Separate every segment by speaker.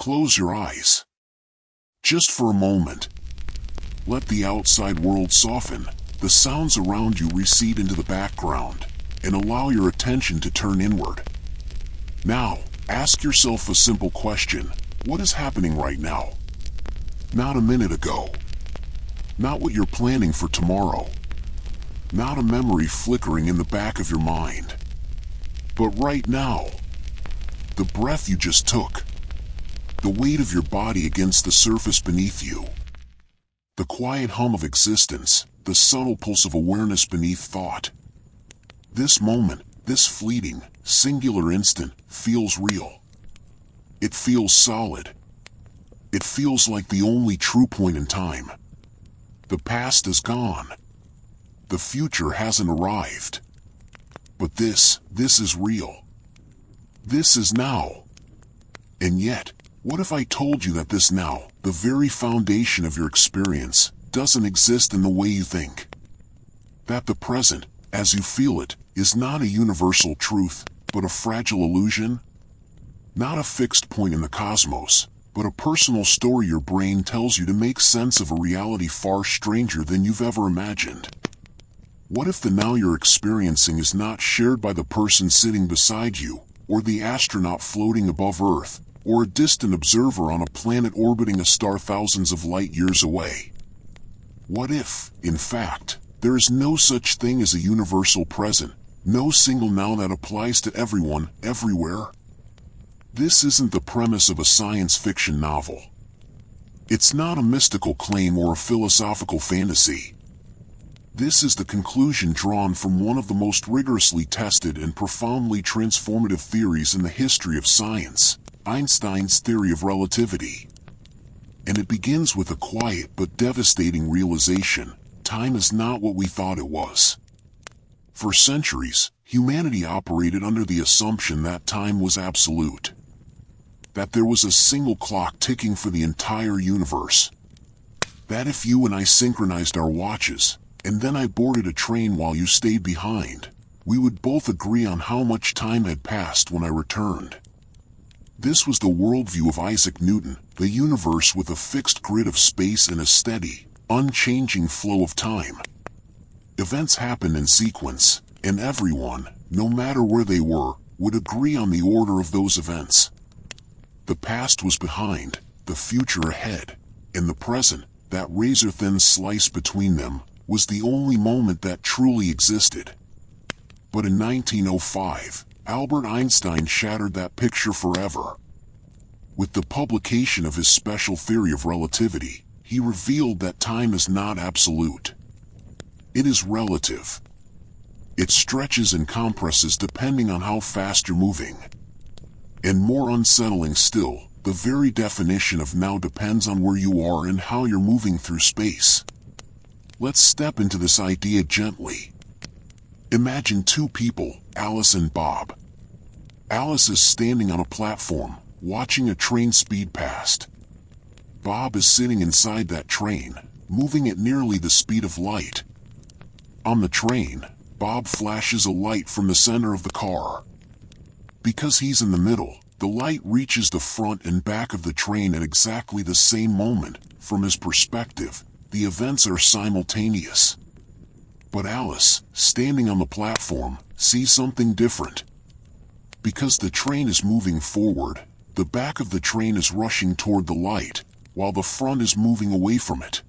Speaker 1: Close your eyes. Just for a moment. Let the outside world soften, the sounds around you recede into the background, and allow your attention to turn inward. Now, ask yourself a simple question. What is happening right now? Not a minute ago. Not what you're planning for tomorrow. Not a memory flickering in the back of your mind. But right now. The breath you just took. The weight of your body against the surface beneath you. The quiet hum of existence, the subtle pulse of awareness beneath thought. This moment, this fleeting, singular instant, feels real. It feels solid. It feels like the only true point in time. The past is gone. The future hasn't arrived. But this is real. This is now. And yet, what if I told you that this now, the very foundation of your experience, doesn't exist in the way you think? That the present, as you feel it, is not a universal truth, but a fragile illusion? Not a fixed point in the cosmos, but a personal story your brain tells you to make sense of a reality far stranger than you've ever imagined. What if the now you're experiencing is not shared by the person sitting beside you, or the astronaut floating above Earth, or a distant observer on a planet orbiting a star thousands of light years away? What if, in fact, there is no such thing as a universal present, no single now that applies to everyone, everywhere? This isn't the premise of a science fiction novel. It's not a mystical claim or a philosophical fantasy. This is the conclusion drawn from one of the most rigorously tested and profoundly transformative theories in the history of science, Einstein's theory of relativity. And it begins with a quiet but devastating realization: time is not what we thought it was. For centuries, humanity operated under the assumption that time was absolute. That there was a single clock ticking for the entire universe. That if you and I synchronized our watches, and then I boarded a train while you stayed behind, we would both agree on how much time had passed when I returned. This was the worldview of Isaac Newton, the universe with a fixed grid of space and a steady, unchanging flow of time. Events happened in sequence, and everyone, no matter where they were, would agree on the order of those events. The past was behind, the future ahead, and the present, that razor-thin slice between them, was the only moment that truly existed. But in 1905, Albert Einstein shattered that picture forever. With the publication of his special theory of relativity, he revealed that time is not absolute. It is relative. It stretches and compresses depending on how fast you're moving. And more unsettling still, the very definition of now depends on where you are and how you're moving through space. Let's step into this idea gently. Imagine two people, Alice and Bob. Alice is standing on a platform, watching a train speed past. Bob is sitting inside that train, moving at nearly the speed of light. On the train, Bob flashes a light from the center of the car. Because he's in the middle, the light reaches the front and back of the train at exactly the same moment. From his perspective, the events are simultaneous. But Alice, standing on the platform, sees something different. Because the train is moving forward, the back of the train is rushing toward the light, while the front is moving away from it.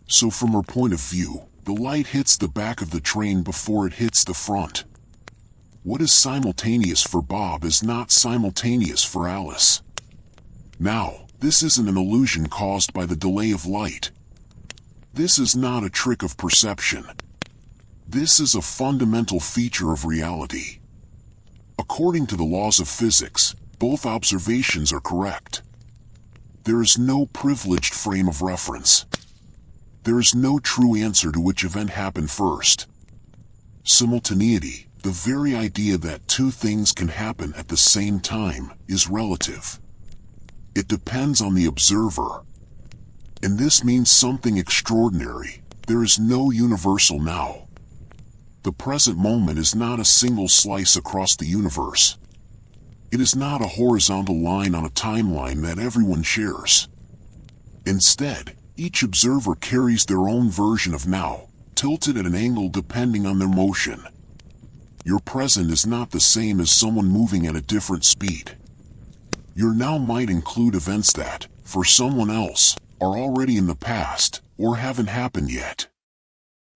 Speaker 1: So from her point of view, the light hits the back of the train before it hits the front. What is simultaneous for Bob is not simultaneous for Alice. Now, this isn't an illusion caused by the delay of light. This is not a trick of perception. This is a fundamental feature of reality. According to the laws of physics, both observations are correct. There is no privileged frame of reference. There is no true answer to which event happened first. Simultaneity, the very idea that two things can happen at the same time, is relative. It depends on the observer. And this means something extraordinary. There is no universal now. The present moment is not a single slice across the universe. It is not a horizontal line on a timeline that everyone shares. Instead, each observer carries their own version of now, tilted at an angle depending on their motion. Your present is not the same as someone moving at a different speed. Your now might include events that, for someone else, are already in the past, or haven't happened yet.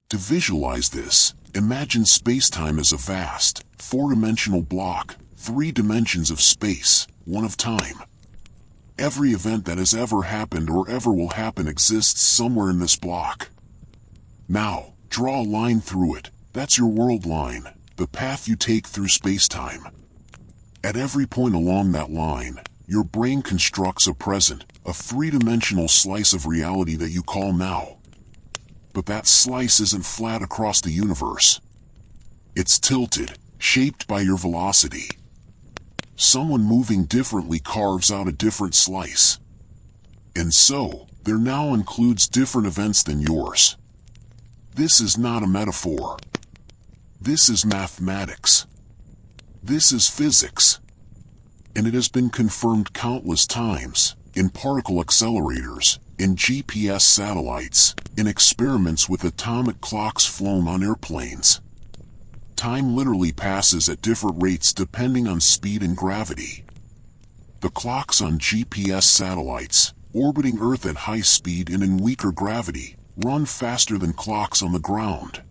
Speaker 1: To visualize this, imagine space-time as a vast, four-dimensional block, 3 dimensions of space, 1 of time. Every event that has ever happened or ever will happen exists somewhere in this block. Now, draw a line through it. That's your world line, the path you take through space-time. At every point along that line, your brain constructs a present, a 3-dimensional slice of reality that you call now. But that slice isn't flat across the universe. It's tilted, shaped by your velocity. Someone moving differently carves out a different slice. And so, there now includes different events than yours. This is not a metaphor. This is mathematics. This is physics. And it has been confirmed countless times, in particle accelerators, in GPS satellites, in experiments with atomic clocks flown on airplanes. Time literally passes at different rates depending on speed and gravity. The clocks on GPS satellites, orbiting Earth at high speed and in weaker gravity, run faster than clocks on the ground.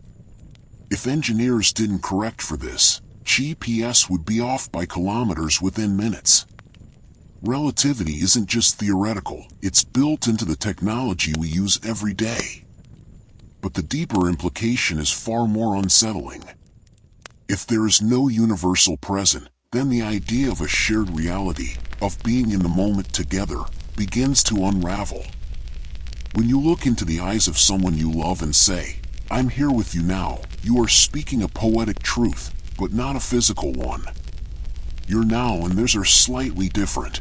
Speaker 1: If engineers didn't correct for this, GPS would be off by kilometers within minutes. Relativity isn't just theoretical, it's built into the technology we use every day. But the deeper implication is far more unsettling. If there is no universal present, then the idea of a shared reality, of being in the moment together, begins to unravel. When you look into the eyes of someone you love and say, "I'm here with you now," you are speaking a poetic truth, but not a physical one. Your now and theirs are slightly different.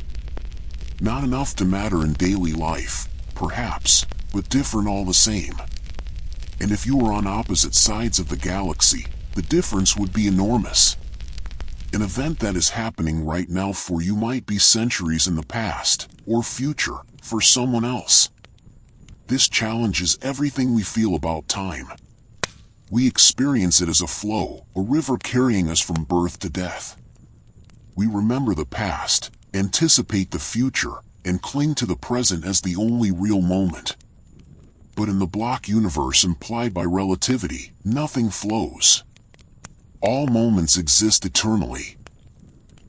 Speaker 1: Not enough to matter in daily life, perhaps, but different all the same. And if you were on opposite sides of the galaxy, the difference would be enormous. An event that is happening right now for you might be centuries in the past, or future, for someone else. This challenges everything we feel about time. We experience it as a flow, a river carrying us from birth to death. We remember the past, anticipate the future, and cling to the present as the only real moment. But in the block universe implied by relativity, nothing flows. All moments exist eternally.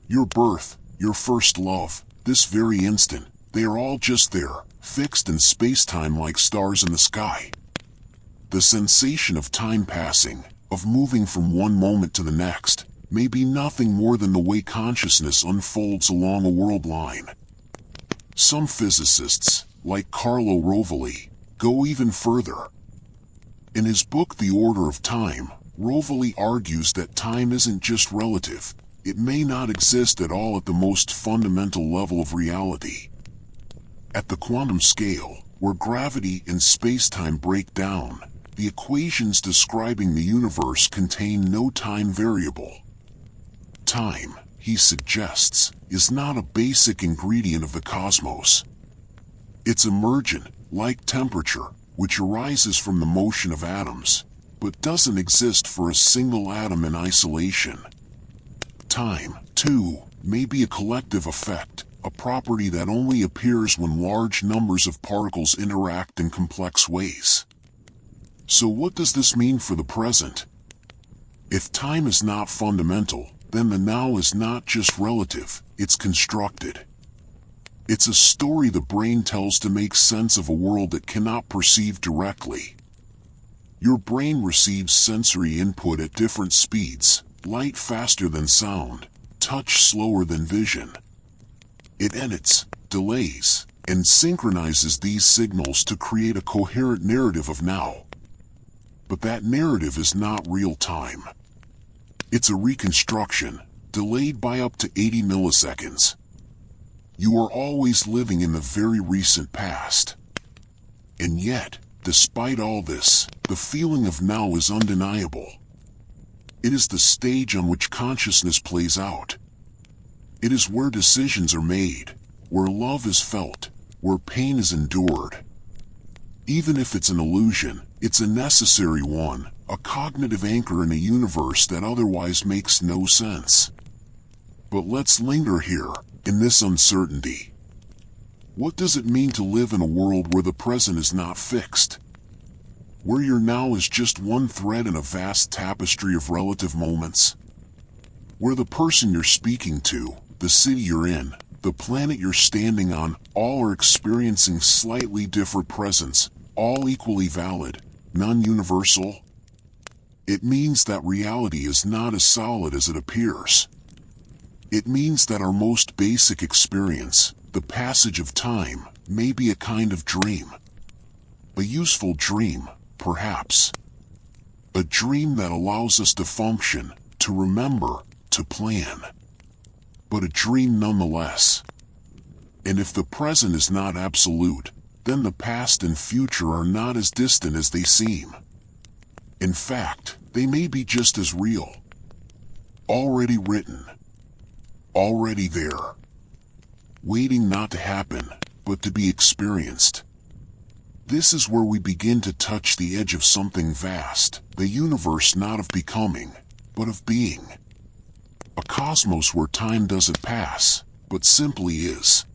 Speaker 1: Your birth, your first love, this very instant, they are all just there, fixed in space-time like stars in the sky. The sensation of time passing, of moving from one moment to the next, may be nothing more than the way consciousness unfolds along a world line. Some physicists, like Carlo Rovelli, go even further. In his book The Order of Time, Rovelli argues that time isn't just relative, it may not exist at all at the most fundamental level of reality. At the quantum scale, where gravity and space-time break down, the equations describing the universe contain no time variable. Time, he suggests, is not a basic ingredient of the cosmos. It's emergent, like temperature, which arises from the motion of atoms, but doesn't exist for a single atom in isolation. Time, too, may be a collective effect, a property that only appears when large numbers of particles interact in complex ways. So what does this mean for the present? If time is not fundamental, then the now is not just relative, it's constructed. It's a story the brain tells to make sense of a world it cannot perceive directly. Your brain receives sensory input at different speeds, light faster than sound, touch slower than vision. It edits, delays, and synchronizes these signals to create a coherent narrative of now. But that narrative is not real time. It's a reconstruction, delayed by up to 80 milliseconds. You are always living in the very recent past. And yet, despite all this, the feeling of now is undeniable. It is the stage on which consciousness plays out. It is where decisions are made, where love is felt, where pain is endured. Even if it's an illusion, it's a necessary one, a cognitive anchor in a universe that otherwise makes no sense. But let's linger here, in this uncertainty. What does it mean to live in a world where the present is not fixed? Where your now is just one thread in a vast tapestry of relative moments? Where the person you're speaking to, the city you're in, the planet you're standing on, all are experiencing slightly different presents, all equally valid, none universal? It means that reality is not as solid as it appears. It means that our most basic experience, the passage of time, may be a kind of dream. A useful dream, perhaps. A dream that allows us to function, to remember, to plan. But a dream nonetheless. And if the present is not absolute, then the past and future are not as distant as they seem. In fact, they may be just as real. Already written. Already there. Waiting not to happen, but to be experienced. This is where we begin to touch the edge of something vast, the universe not of becoming, but of being. A cosmos where time doesn't pass, but simply is.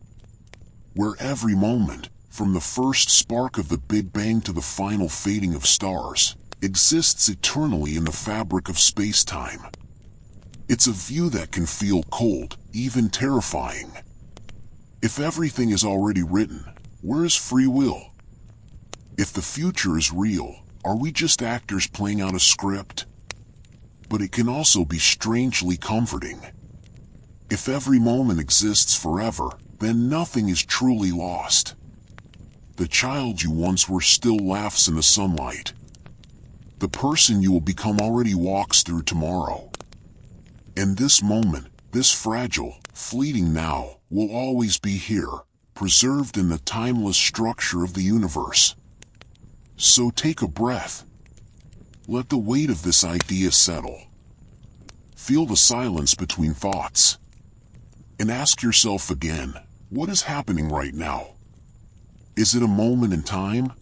Speaker 1: Where every moment, from the first spark of the Big Bang to the final fading of stars, exists eternally in the fabric of space-time. It's a view that can feel cold, even terrifying. If everything is already written, where is free will? If the future is real, are we just actors playing out a script? But it can also be strangely comforting. If every moment exists forever, then nothing is truly lost. The child you once were still laughs in the sunlight. The person you will become already walks through tomorrow. And this moment, this fragile, fleeting now, will always be here, preserved in the timeless structure of the universe. So take a breath. Let the weight of this idea settle. Feel the silence between thoughts. And ask yourself again, what is happening right now? Is it a moment in time?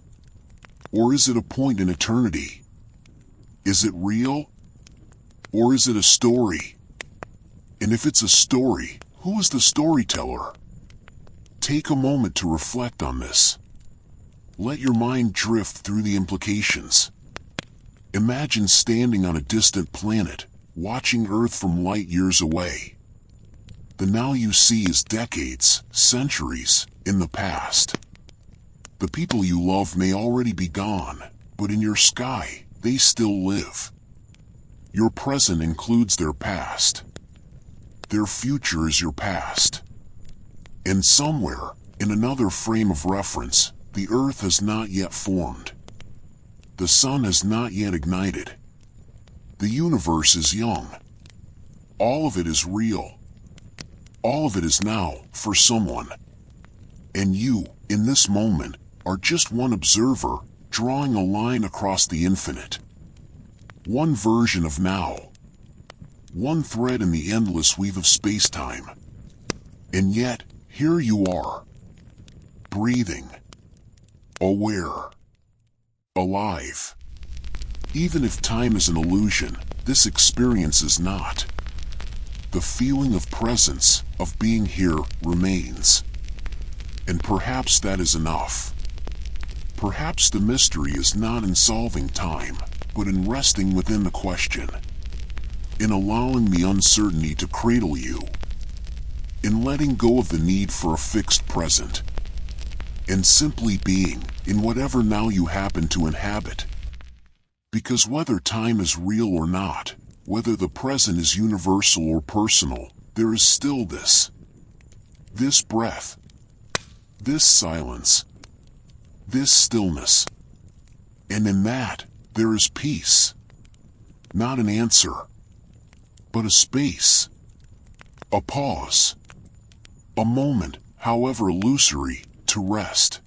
Speaker 1: Or is it a point in eternity? Is it real? Or is it a story? And if it's a story, who is the storyteller? Take a moment to reflect on this. Let your mind drift through the implications. Imagine standing on a distant planet, watching Earth from light years away. The now you see is decades, centuries, in the past. The people you love may already be gone, but in your sky, they still live. Your present includes their past. Their future is your past. And somewhere, in another frame of reference, the Earth has not yet formed. The sun has not yet ignited. The universe is young. All of it is real. All of it is now, for someone. And you, in this moment, are just one observer, drawing a line across the infinite. One version of now. One thread in the endless weave of space-time. And yet, here you are. Breathing. Aware. Alive. Even if time is an illusion, this experience is not. The feeling of presence, of being here, remains. And perhaps that is enough. Perhaps the mystery is not in solving time, but in resting within the question. In allowing the uncertainty to cradle you. In letting go of the need for a fixed present. And simply being, in whatever now you happen to inhabit. Because whether time is real or not, whether the present is universal or personal, there is still this. This breath. This silence. This stillness. And in that, there is peace. Not an answer, but a space. A pause. A moment, however illusory, to rest.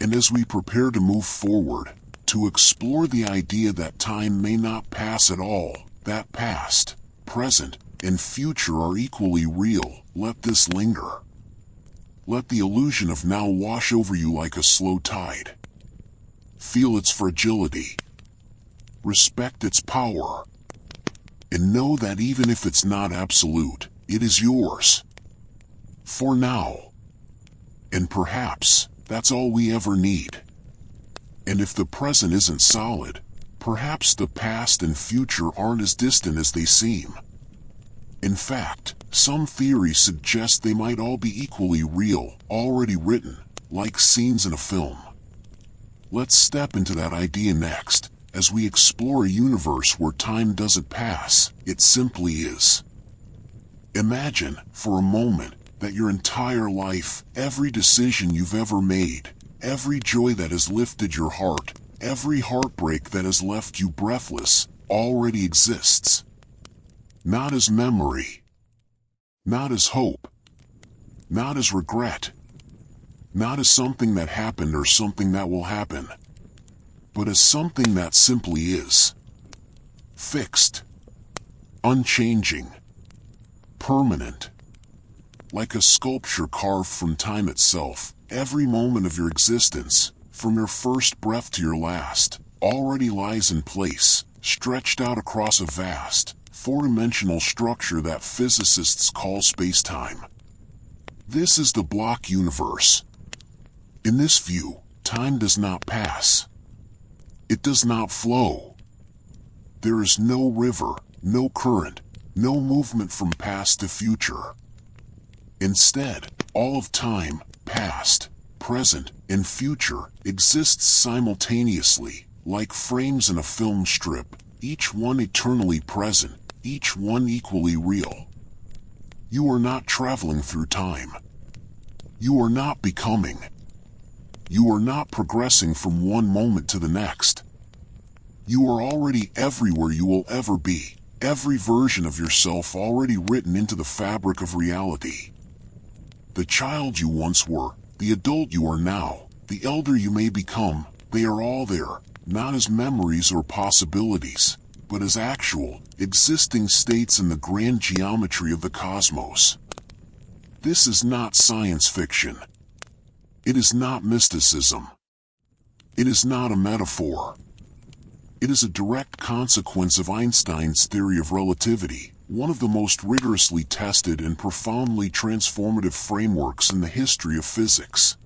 Speaker 1: And as we prepare to move forward, to explore the idea that time may not pass at all, that past, present, and future are equally real. Let this linger. Let the illusion of now wash over you like a slow tide. Feel its fragility. Respect its power. And know that even if it's not absolute, it is yours. For now. And perhaps, that's all we ever need. And if the present isn't solid, perhaps the past and future aren't as distant as they seem. In fact, some theories suggest they might all be equally real, already written, like scenes in a film. Let's step into that idea next, as we explore a universe where time doesn't pass, it simply is. Imagine, for a moment, that your entire life, every decision you've ever made, every joy that has lifted your heart, every heartbreak that has left you breathless, already exists. Not as memory, not as hope, not as regret, not as something that happened or something that will happen, but as something that simply is. Fixed, unchanging, permanent. Like a sculpture carved from time itself, every moment of your existence, from your first breath to your last, already lies in place, stretched out across a vast, four-dimensional structure that physicists call space-time. This is the block universe. In this view, time does not pass. It does not flow. There is no river, no current, no movement from past to future. Instead, all of time, past, present, and future, exists simultaneously, like frames in a film strip, each one eternally present, each one equally real. You are not traveling through time. You are not becoming. You are not progressing from one moment to the next. You are already everywhere you will ever be, every version of yourself already written into the fabric of reality. The child you once were, the adult you are now, the elder you may become, they are all there, not as memories or possibilities, but as actual, existing states in the grand geometry of the cosmos. This is not science fiction. It is not mysticism. It is not a metaphor. It is a direct consequence of Einstein's theory of relativity, one of the most rigorously tested and profoundly transformative frameworks in the history of physics.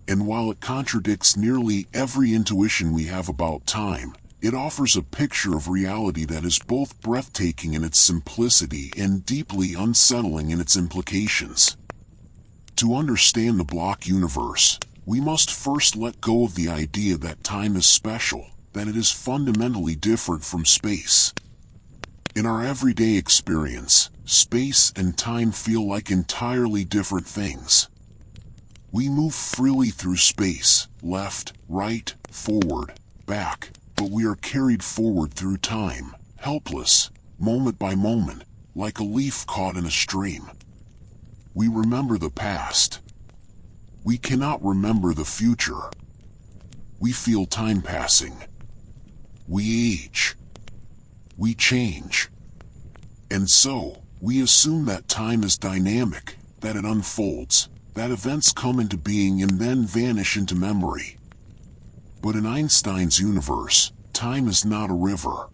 Speaker 1: And while it contradicts nearly every intuition we have about time, it offers a picture of reality that is both breathtaking in its simplicity and deeply unsettling in its implications. To understand the block universe, we must first let go of the idea that time is special, that it is fundamentally different from space. In our everyday experience, space and time feel like entirely different things. We move freely through space, left, right, forward, back, but we are carried forward through time, helpless, moment by moment, like a leaf caught in a stream. We remember the past. We cannot remember the future. We feel time passing. We age. We change. And so, we assume that time is dynamic, that it unfolds, that events come into being and then vanish into memory. But in Einstein's universe, time is not a river.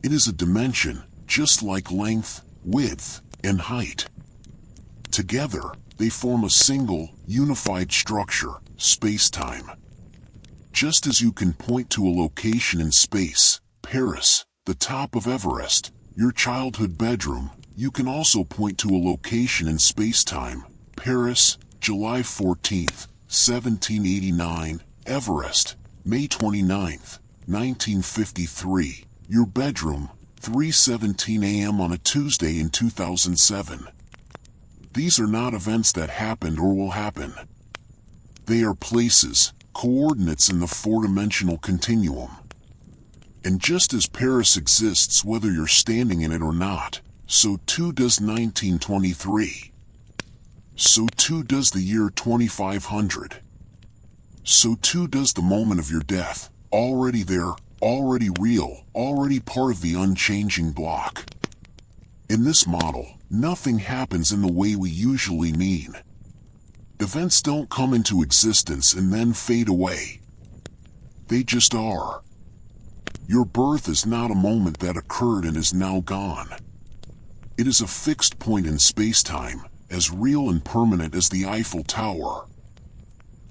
Speaker 1: It is a dimension, just like length, width, and height. Together, they form a single, unified structure, space-time. Just as you can point to a location in space, Paris, the top of Everest, your childhood bedroom, you can also point to a location in space-time, Paris, July 14, 1789, Everest, May 29, 1953, your bedroom, 3:17 a.m. on a Tuesday in 2007. These are not events that happened or will happen. They are places, coordinates in the four-dimensional continuum. And just as Paris exists whether you're standing in it or not, so too does 1923. So too does the year 2500. So too does the moment of your death, already there, already real, already part of the unchanging block. In this model, nothing happens in the way we usually mean. Events don't come into existence and then fade away. They just are. Your birth is not a moment that occurred and is now gone. It is a fixed point in space-time, as real and permanent as the Eiffel Tower.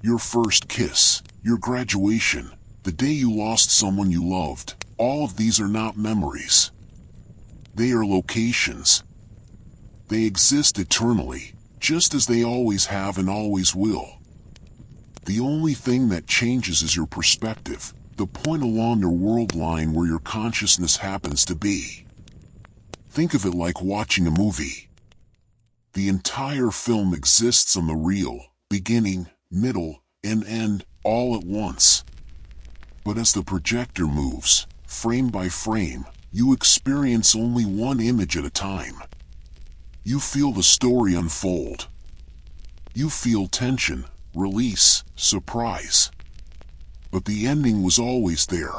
Speaker 1: Your first kiss, your graduation, the day you lost someone you loved, all of these are not memories. They are locations. They exist eternally, just as they always have and always will. The only thing that changes is your perspective, the point along your world line where your consciousness happens to be. Think of it like watching a movie. The entire film exists on the reel, beginning, middle, and end, all at once. But as the projector moves, frame by frame, you experience only one image at a time. You feel the story unfold. You feel tension, release, surprise. But the ending was always there.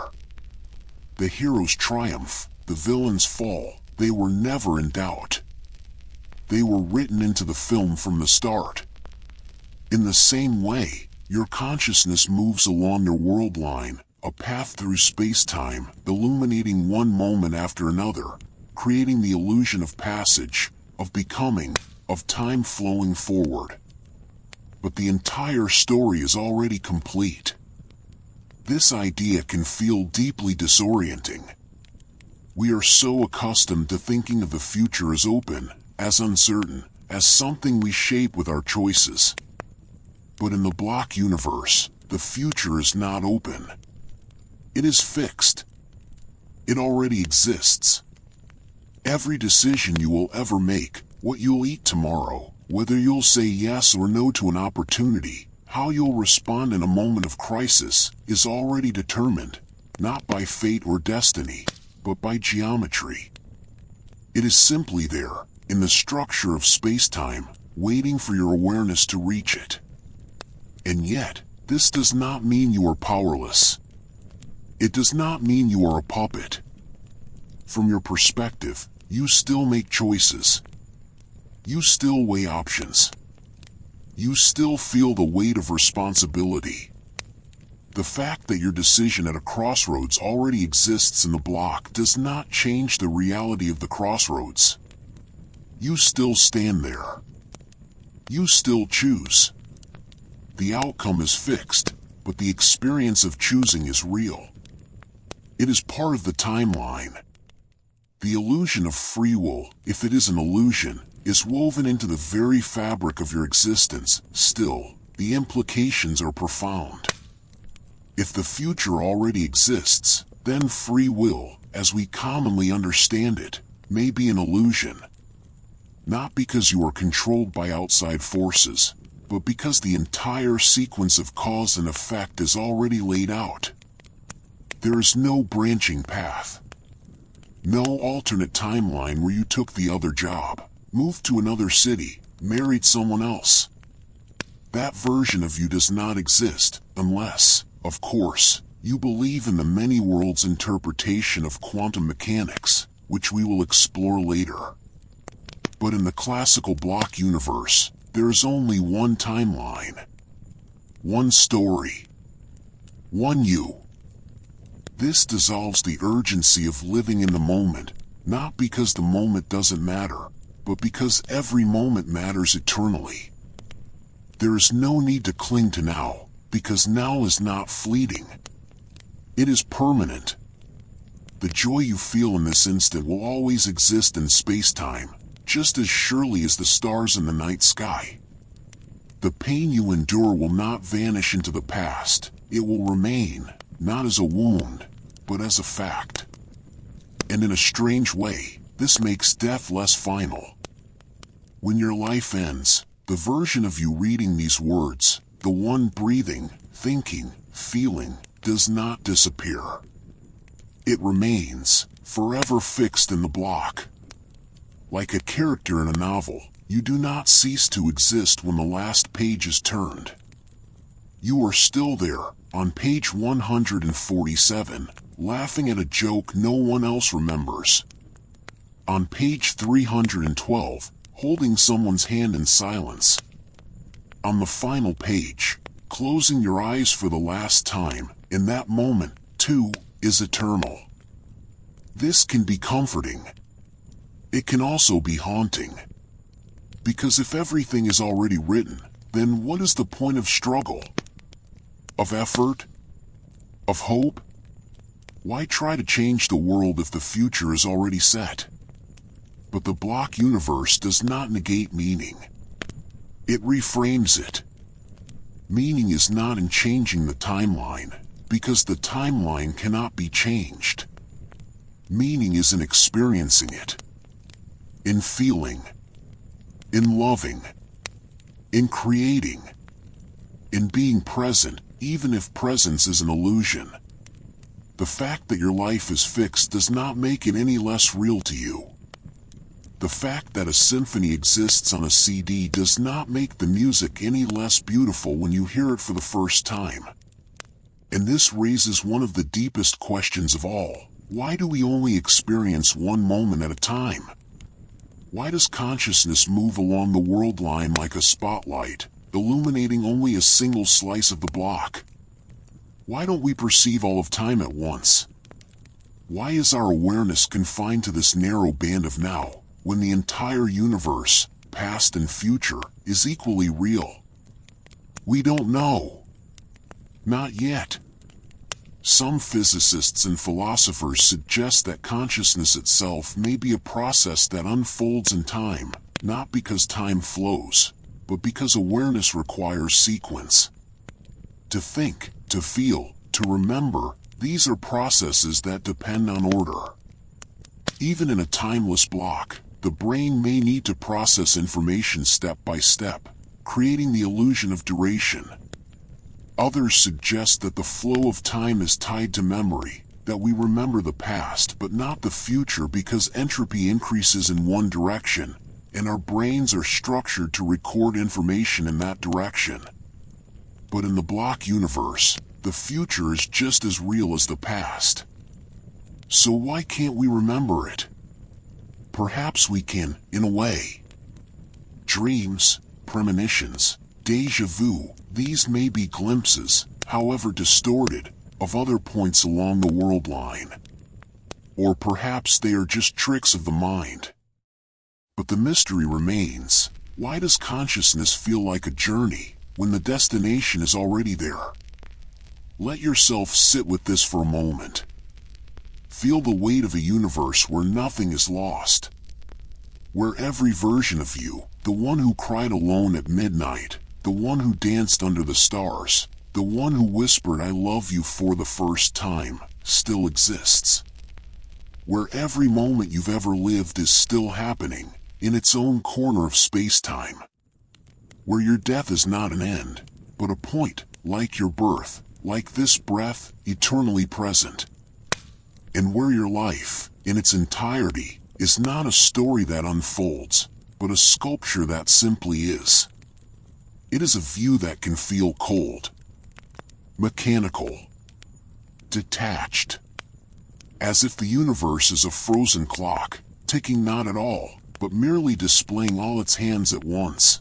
Speaker 1: The hero's triumph, the villain's fall, they were never in doubt. They were written into the film from the start. In the same way, your consciousness moves along your world line, a path through space-time, illuminating one moment after another, creating the illusion of passage, of becoming, of time flowing forward. But the entire story is already complete. This idea can feel deeply disorienting. We are so accustomed to thinking of the future as open, as uncertain, as something we shape with our choices. But in the block universe, the future is not open. It is fixed. It already exists. Every decision you will ever make, what you'll eat tomorrow, whether you'll say yes or no to an opportunity, how you'll respond in a moment of crisis, is already determined, not by fate or destiny, but by geometry. It is simply there, in the structure of space-time, waiting for your awareness to reach it. And yet, this does not mean you are powerless. It does not mean you are a puppet. From your perspective, you still make choices. You still weigh options. You still feel the weight of responsibility. The fact that your decision at a crossroads already exists in the block does not change the reality of the crossroads. You still stand there. You still choose. The outcome is fixed, but the experience of choosing is real. It is part of the timeline. The illusion of free will, if it is an illusion, is woven into the very fabric of your existence. Still, the implications are profound. If the future already exists, then free will, as we commonly understand it, may be an illusion. Not because you are controlled by outside forces, but because the entire sequence of cause and effect is already laid out. There is no branching path. No alternate timeline where you took the other job, moved to another city, married someone else. That version of you does not exist, unless, of course, you believe in the many worlds interpretation of quantum mechanics, which we will explore later. But in the classical block universe, there is only one timeline. One story. One you. This dissolves the urgency of living in the moment, not because the moment doesn't matter, but because every moment matters eternally. There is no need to cling to now, because now is not fleeting. It is permanent. The joy you feel in this instant will always exist in space-time, just as surely as the stars in the night sky. The pain you endure will not vanish into the past. It will remain, not as a wound, but as a fact. And in a strange way, this makes death less final. When your life ends, the version of you reading these words, the one breathing, thinking, feeling, does not disappear. It remains, forever fixed in the block. Like a character in a novel, you do not cease to exist when the last page is turned. You are still there, on page 147, laughing at a joke no one else remembers. On page 312, holding someone's hand in silence. On the final page, closing your eyes for the last time, in that moment, too, is eternal. This can be comforting. It can also be haunting. Because if everything is already written, then what is the point of struggle? Of effort? Of hope? Why try to change the world if the future is already set? But the block universe does not negate meaning. It reframes it. Meaning is not in changing the timeline, because the timeline cannot be changed. Meaning is in experiencing it. In feeling. In loving. In creating. In being present, even if presence is an illusion. The fact that your life is fixed does not make it any less real to you. The fact that a symphony exists on a CD does not make the music any less beautiful when you hear it for the first time. And this raises one of the deepest questions of all. Why do we only experience one moment at a time? Why does consciousness move along the world line like a spotlight, illuminating only a single slice of the block? Why don't we perceive all of time at once? Why is our awareness confined to this narrow band of now, when the entire universe, past and future, is equally real? We don't know. Not yet. Some physicists and philosophers suggest that consciousness itself may be a process that unfolds in time, not because time flows, but because awareness requires sequence. To think, to feel, to remember, these are processes that depend on order. Even in a timeless block, the brain may need to process information step by step, creating the illusion of duration. Others suggest that the flow of time is tied to memory, that we remember the past but not the future because entropy increases in one direction, and our brains are structured to record information in that direction. But in the block universe, the future is just as real as the past. So why can't we remember it? Perhaps we can, in a way. Dreams, premonitions, déjà vu, these may be glimpses, however distorted, of other points along the world line. Or perhaps they are just tricks of the mind. But the mystery remains. Why does consciousness feel like a journey, when the destination is already there? Let yourself sit with this for a moment. Feel the weight of a universe where nothing is lost. Where every version of you, the one who cried alone at midnight, the one who danced under the stars, the one who whispered "I love you" for the first time, still exists. Where every moment you've ever lived is still happening, in its own corner of space-time. Where your death is not an end, but a point, like your birth, like this breath, eternally present. And where your life, in its entirety, is not a story that unfolds, but a sculpture that simply is. It is a view that can feel cold, mechanical, detached, as if the universe is a frozen clock, ticking not at all, but merely displaying all its hands at once.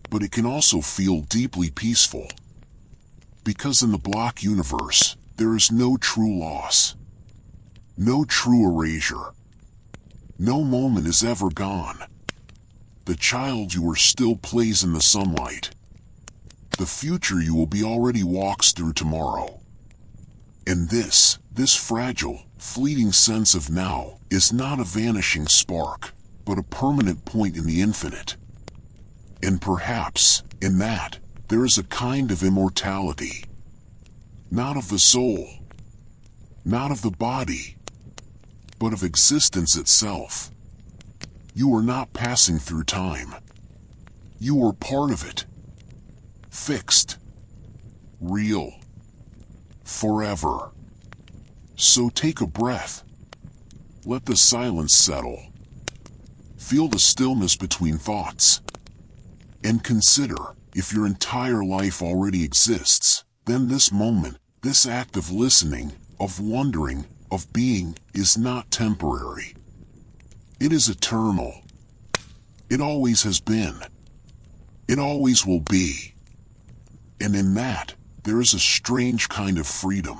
Speaker 1: But it can also feel deeply peaceful, because in the block universe, there is no true loss, no true erasure. No moment is ever gone. The child you are still plays in the sunlight. The future you will be already walks through tomorrow. And this fragile, fleeting sense of now, is not a vanishing spark, but a permanent point in the infinite. And perhaps, in that, there is a kind of immortality. Not of the soul, not of the body, but of existence itself. You are not passing through time. You are part of it. Fixed. Real. Forever. So take a breath. Let the silence settle. Feel the stillness between thoughts. And consider, if your entire life already exists, then this moment, this act of listening, of wondering, of being, is not temporary. It is eternal. It always has been. It always will be. And in that, there is a strange kind of freedom.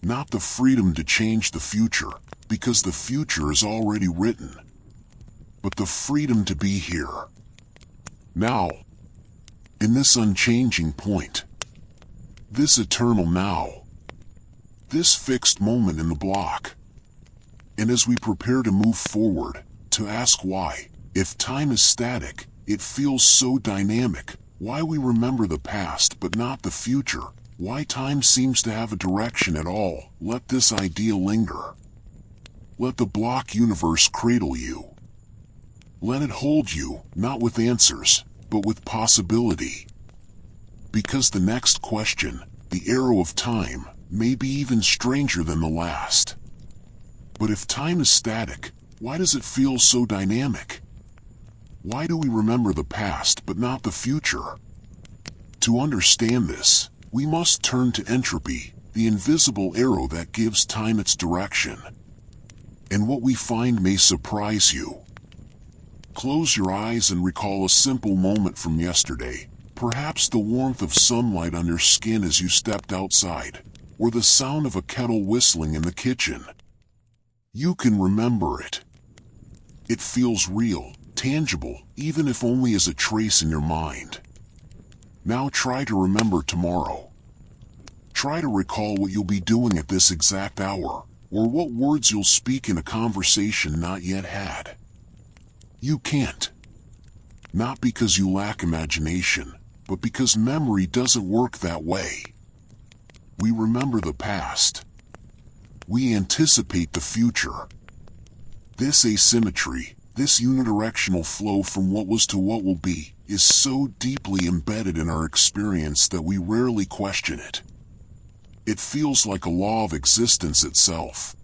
Speaker 1: Not the freedom to change the future, because the future is already written, but the freedom to be here. Now, in this unchanging point, this eternal now, this fixed moment in the block. And as we prepare to move forward, to ask why, if time is static, it feels so dynamic, why we remember the past but not the future, why time seems to have a direction at all, let this idea linger. Let the block universe cradle you. Let it hold you, not with answers, but with possibility. Because the next question, the arrow of time, may be even stranger than the last. But if time is static, why does it feel so dynamic? Why do we remember the past but not the future? To understand this, we must turn to entropy, the invisible arrow that gives time its direction. And what we find may surprise you. Close your eyes and recall a simple moment from yesterday, perhaps the warmth of sunlight on your skin as you stepped outside, or the sound of a kettle whistling in the kitchen. You can remember it. It feels real, tangible, even if only as a trace in your mind. Now try to remember tomorrow. Try to recall what you'll be doing at this exact hour, or what words you'll speak in a conversation not yet had. You can't. Not because you lack imagination, but because memory doesn't work that way. We remember the past. We anticipate the future. This asymmetry, this unidirectional flow from what was to what will be, is so deeply embedded in our experience that we rarely question it. It feels like a law of existence itself.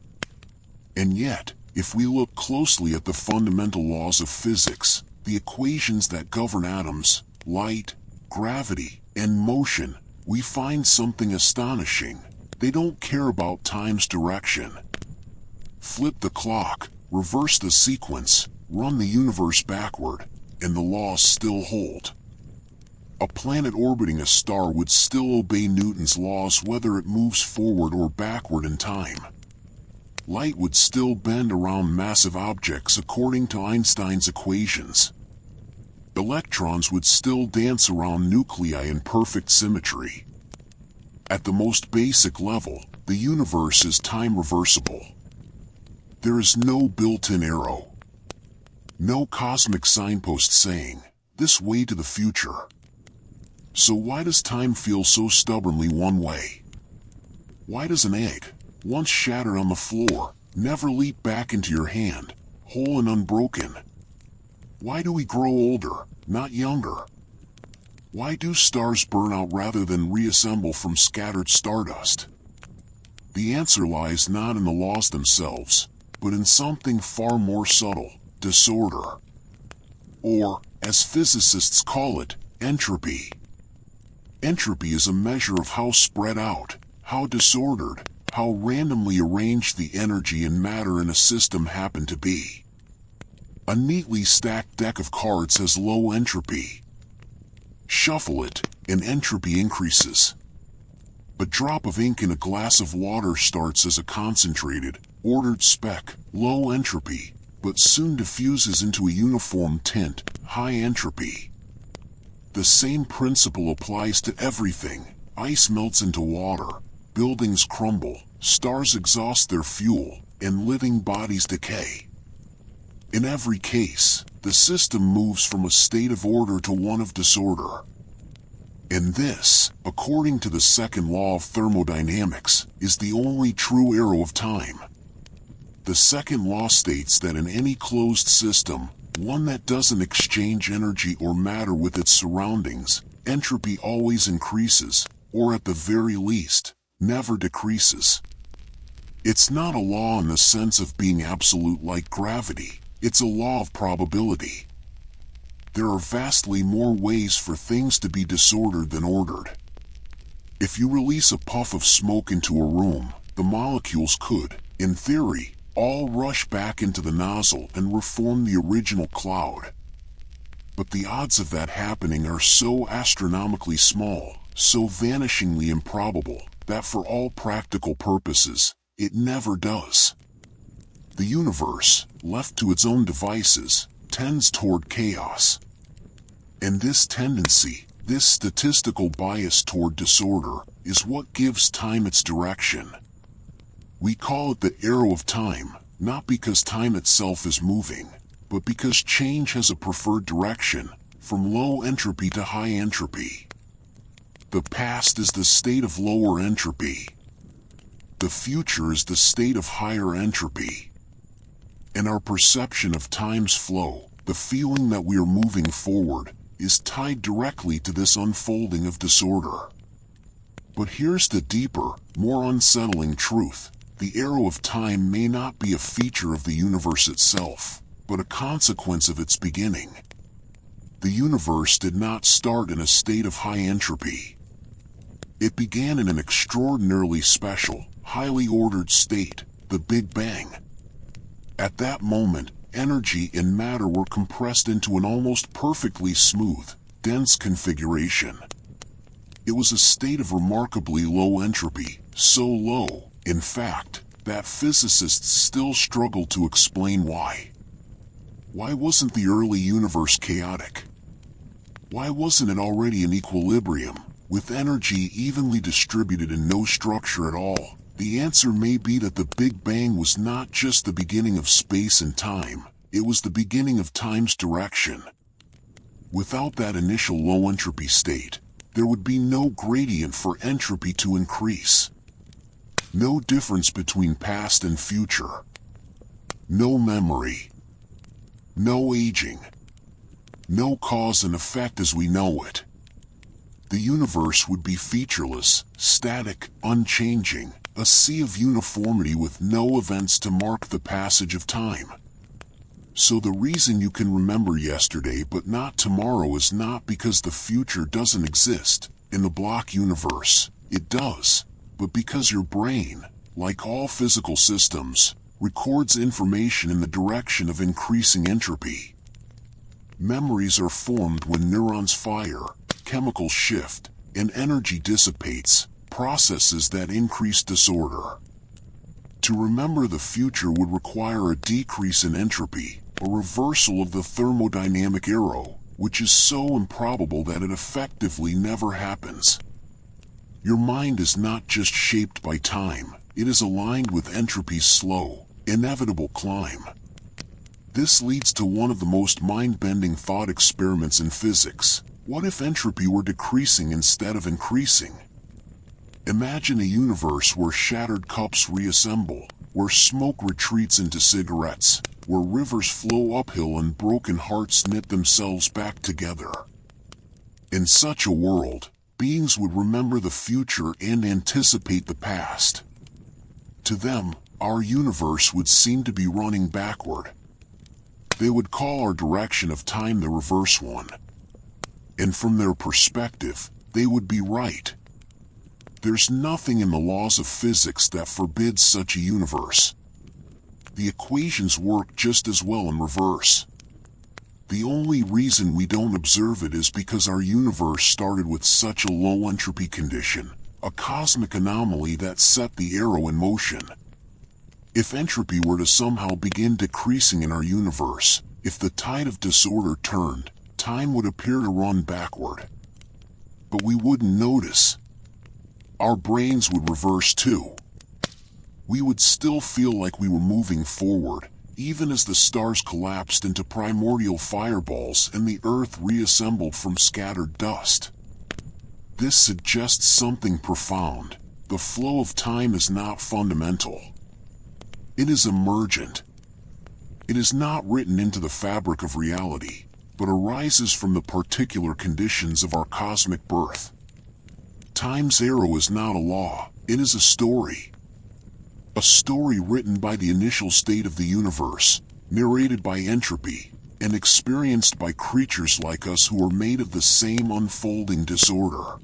Speaker 1: And yet, if we look closely at the fundamental laws of physics, the equations that govern atoms, light, gravity, and motion, we find something astonishing. They don't care about time's direction. Flip the clock, reverse the sequence, run the universe backward, and the laws still hold. A planet orbiting a star would still obey Newton's laws whether it moves forward or backward in time. Light would still bend around massive objects according to Einstein's equations. Electrons would still dance around nuclei in perfect symmetry. At the most basic level, the universe is time reversible. There is no built-in arrow. No cosmic signpost saying, this way to the future. So why does time feel so stubbornly one way? Why does an egg, once shattered on the floor, never leap back into your hand, whole and unbroken? Why do we grow older, not younger? Why do stars burn out rather than reassemble from scattered stardust? The answer lies not in the laws themselves, but in something far more subtle, disorder. Or, as physicists call it, entropy. Entropy is a measure of how spread out, how disordered, how randomly arranged the energy and matter in a system happen to be. A neatly stacked deck of cards has low entropy. Shuffle it, and entropy increases. A drop of ink in a glass of water starts as a concentrated, ordered speck, low entropy, but soon diffuses into a uniform tint, high entropy. The same principle applies to everything. Ice melts into water, buildings crumble, stars exhaust their fuel, and living bodies decay. In every case, the system moves from a state of order to one of disorder. And this, according to the second law of thermodynamics, is the only true arrow of time. The second law states that in any closed system, one that doesn't exchange energy or matter with its surroundings, entropy always increases, or at the very least, never decreases. It's not a law in the sense of being absolute like gravity. It's a law of probability. There are vastly more ways for things to be disordered than ordered. If you release a puff of smoke into a room, the molecules could, in theory, all rush back into the nozzle and reform the original cloud. But the odds of that happening are so astronomically small, so vanishingly improbable, that for all practical purposes, it never does. The universe, left to its own devices, tends toward chaos. And this tendency, this statistical bias toward disorder, is what gives time its direction. We call it the arrow of time, not because time itself is moving, but because change has a preferred direction, from low entropy to high entropy. The past is the state of lower entropy. The future is the state of higher entropy. And our perception of time's flow, the feeling that we are moving forward, is tied directly to this unfolding of disorder. But here's the deeper, more unsettling truth. The arrow of time may not be a feature of the universe itself, but a consequence of its beginning. The universe did not start in a state of high entropy. It began in an extraordinarily special, highly ordered state, the Big Bang. At that moment, energy and matter were compressed into an almost perfectly smooth, dense configuration. It was a state of remarkably low entropy, so low, in fact, that physicists still struggle to explain why. Why wasn't the early universe chaotic? Why wasn't it already in equilibrium, with energy evenly distributed and no structure at all? The answer may be that the Big Bang was not just the beginning of space and time, it was the beginning of time's direction. Without that initial low entropy state, there would be no gradient for entropy to increase. No difference between past and future. No memory. No aging. No cause and effect as we know it. The universe would be featureless, static, unchanging, a sea of uniformity with no events to mark the passage of time. So the reason you can remember yesterday but not tomorrow is not because the future doesn't exist. In the block universe, it does, but because your brain, like all physical systems, records information in the direction of increasing entropy. Memories are formed when neurons fire, chemicals shift, and energy dissipates, processes that increase disorder. To remember the future would require a decrease in entropy, a reversal of the thermodynamic arrow, which is so improbable that it effectively never happens. Your mind is not just shaped by time, it is aligned with entropy's slow, inevitable climb. This leads to one of the most mind-bending thought experiments in physics. What if entropy were decreasing instead of increasing? Imagine a universe where shattered cups reassemble, where smoke retreats into cigarettes, where rivers flow uphill and broken hearts knit themselves back together. In such a world, beings would remember the future and anticipate the past. To them, our universe would seem to be running backward. They would call our direction of time the reverse one. And from their perspective, they would be right. There's nothing in the laws of physics that forbids such a universe. The equations work just as well in reverse. The only reason we don't observe it is because our universe started with such a low entropy condition, a cosmic anomaly that set the arrow in motion. If entropy were to somehow begin decreasing in our universe, if the tide of disorder turned, time would appear to run backward. But we wouldn't notice. Our brains would reverse too. We would still feel like we were moving forward, even as the stars collapsed into primordial fireballs and the Earth reassembled from scattered dust. This suggests something profound. The flow of time is not fundamental. It is emergent. It is not written into the fabric of reality, but arises from the particular conditions of our cosmic birth. Time's arrow is not a law, it is a story. A story written by the initial state of the universe, narrated by entropy, and experienced by creatures like us who are made of the same unfolding disorder.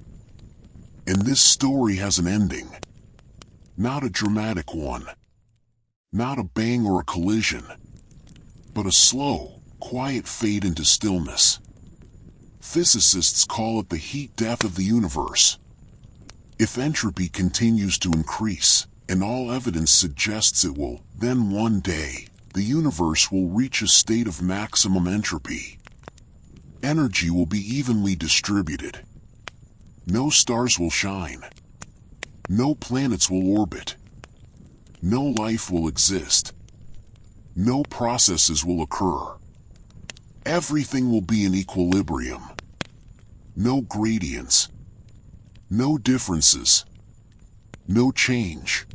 Speaker 1: And this story has an ending. Not a dramatic one. not a bang or a collision, but a slow, quiet fade into stillness. Physicists call it the heat death of the universe. If entropy continues to increase, and all evidence suggests it will, then one day, the universe will reach a state of maximum entropy. Energy will be evenly distributed. No stars will shine. No planets will orbit. No life will exist. No processes will occur. Everything will be in equilibrium. No gradients. No differences. No change.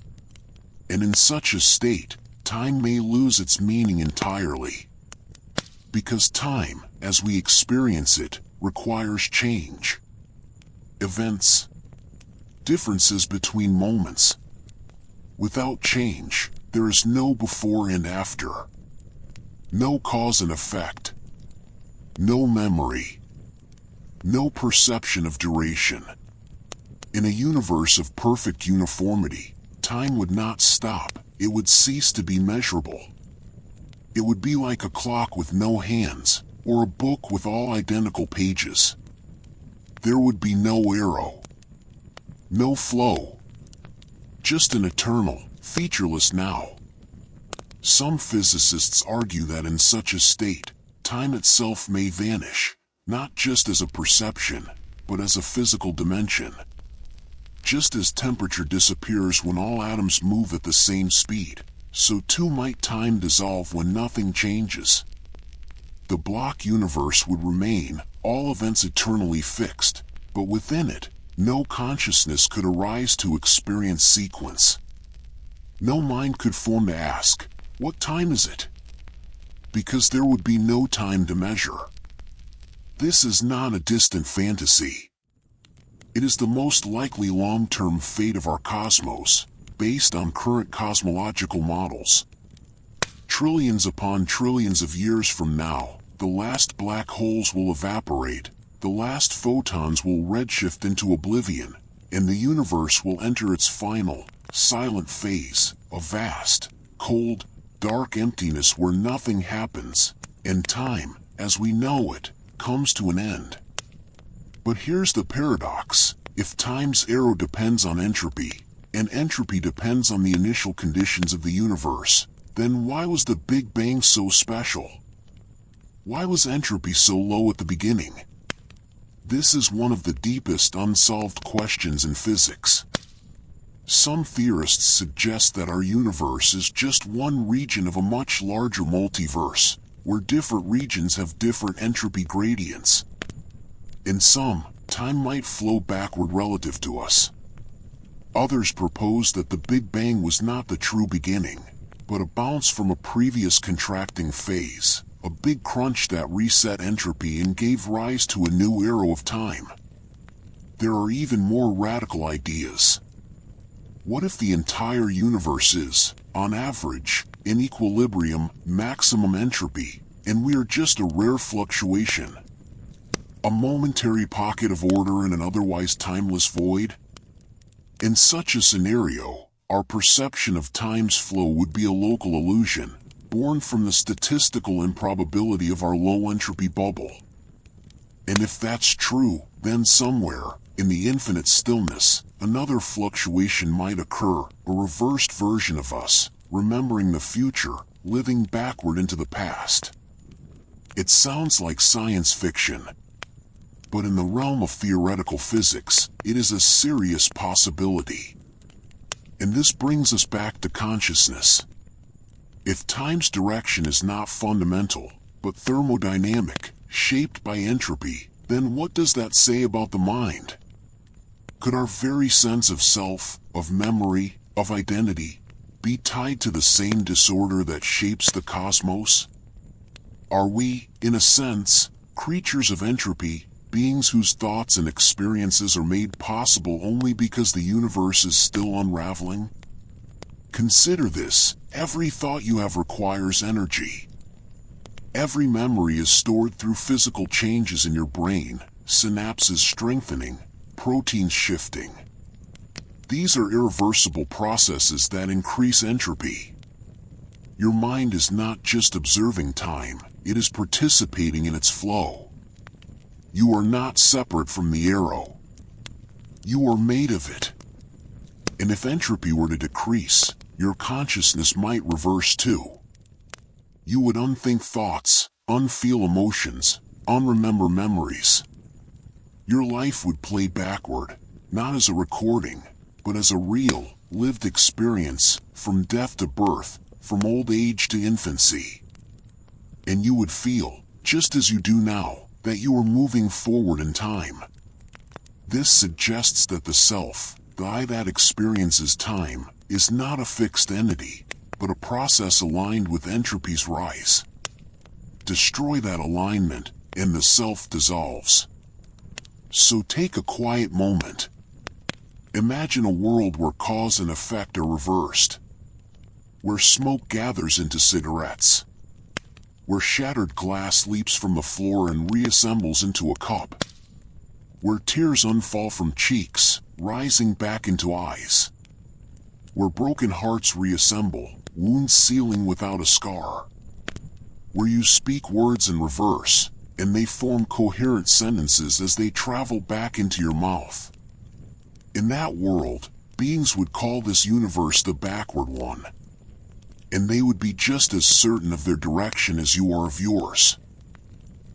Speaker 1: And in such a state, time may lose its meaning entirely. Because time, as we experience it, requires change. Events. Differences between moments. Without change, there is no before and after. No cause and effect. No memory. No perception of duration. In a universe of perfect uniformity, time would not stop, it would cease to be measurable. It would be like a clock with no hands, or a book with all identical pages. There would be no arrow. No flow. Just an eternal, featureless now. Some physicists argue that in such a state, time itself may vanish, not just as a perception, but as a physical dimension. Just as temperature disappears when all atoms move at the same speed, so too might time dissolve when nothing changes. The block universe would remain, all events eternally fixed, but within it, no consciousness could arise to experience sequence. No mind could form to ask, what time is it? Because there would be no time to measure. This is not a distant fantasy. It is the most likely long-term fate of our cosmos, based on current cosmological models. Trillions upon trillions of years from now, the last black holes will evaporate, the last photons will redshift into oblivion, and the universe will enter its final, silent phase, a vast, cold, dark emptiness where nothing happens, and time, as we know it, comes to an end. But here's the paradox: if time's arrow depends on entropy, and entropy depends on the initial conditions of the universe, then why was the Big Bang so special? Why was entropy so low at the beginning? This is one of the deepest unsolved questions in physics. Some theorists suggest that our universe is just one region of a much larger multiverse, where different regions have different entropy gradients. In some, time might flow backward relative to us. Others propose that the Big Bang was not the true beginning, but a bounce from a previous contracting phase, a big crunch that reset entropy and gave rise to a new era of time. There are even more radical ideas. What if the entire universe is, on average, in equilibrium, maximum entropy, and we are just a rare fluctuation? A momentary pocket of order in an otherwise timeless void? In such a scenario, our perception of time's flow would be a local illusion, born from the statistical improbability of our low-entropy bubble. And if that's true, then somewhere, in the infinite stillness, another fluctuation might occur, a reversed version of us, remembering the future, living backward into the past. It sounds like science fiction, but in the realm of theoretical physics, it is a serious possibility. And this brings us back to consciousness. If time's direction is not fundamental, but thermodynamic, shaped by entropy, then what does that say about the mind? Could our very sense of self, of memory, of identity, be tied to the same disorder that shapes the cosmos? Are we, in a sense, creatures of entropy, beings whose thoughts and experiences are made possible only because the universe is still unraveling? Consider this: every thought you have requires energy. Every memory is stored through physical changes in your brain, synapses strengthening, proteins shifting. These are irreversible processes that increase entropy. your mind is not just observing time, it is participating in its flow. You are not separate from the arrow. You are made of it. And if entropy were to decrease, your consciousness might reverse too. You would unthink thoughts, unfeel emotions, unremember memories. Your life would play backward, not as a recording, but as a real, lived experience, from death to birth, from old age to infancy. And you would feel, just as you do now, that you are moving forward in time. This suggests that the self, the I that experiences time, is not a fixed entity, but a process aligned with entropy's rise. Destroy that alignment, and the self dissolves. So take a quiet moment. Imagine a world where cause and effect are reversed, where smoke gathers into cigarettes, where shattered glass leaps from the floor and reassembles into a cup, where tears unfall from cheeks, rising back into eyes, where broken hearts reassemble, wounds sealing without a scar, where you speak words in reverse, and they form coherent sentences as they travel back into your mouth. In that world, beings would call this universe the backward one. And they would be just as certain of their direction as you are of yours.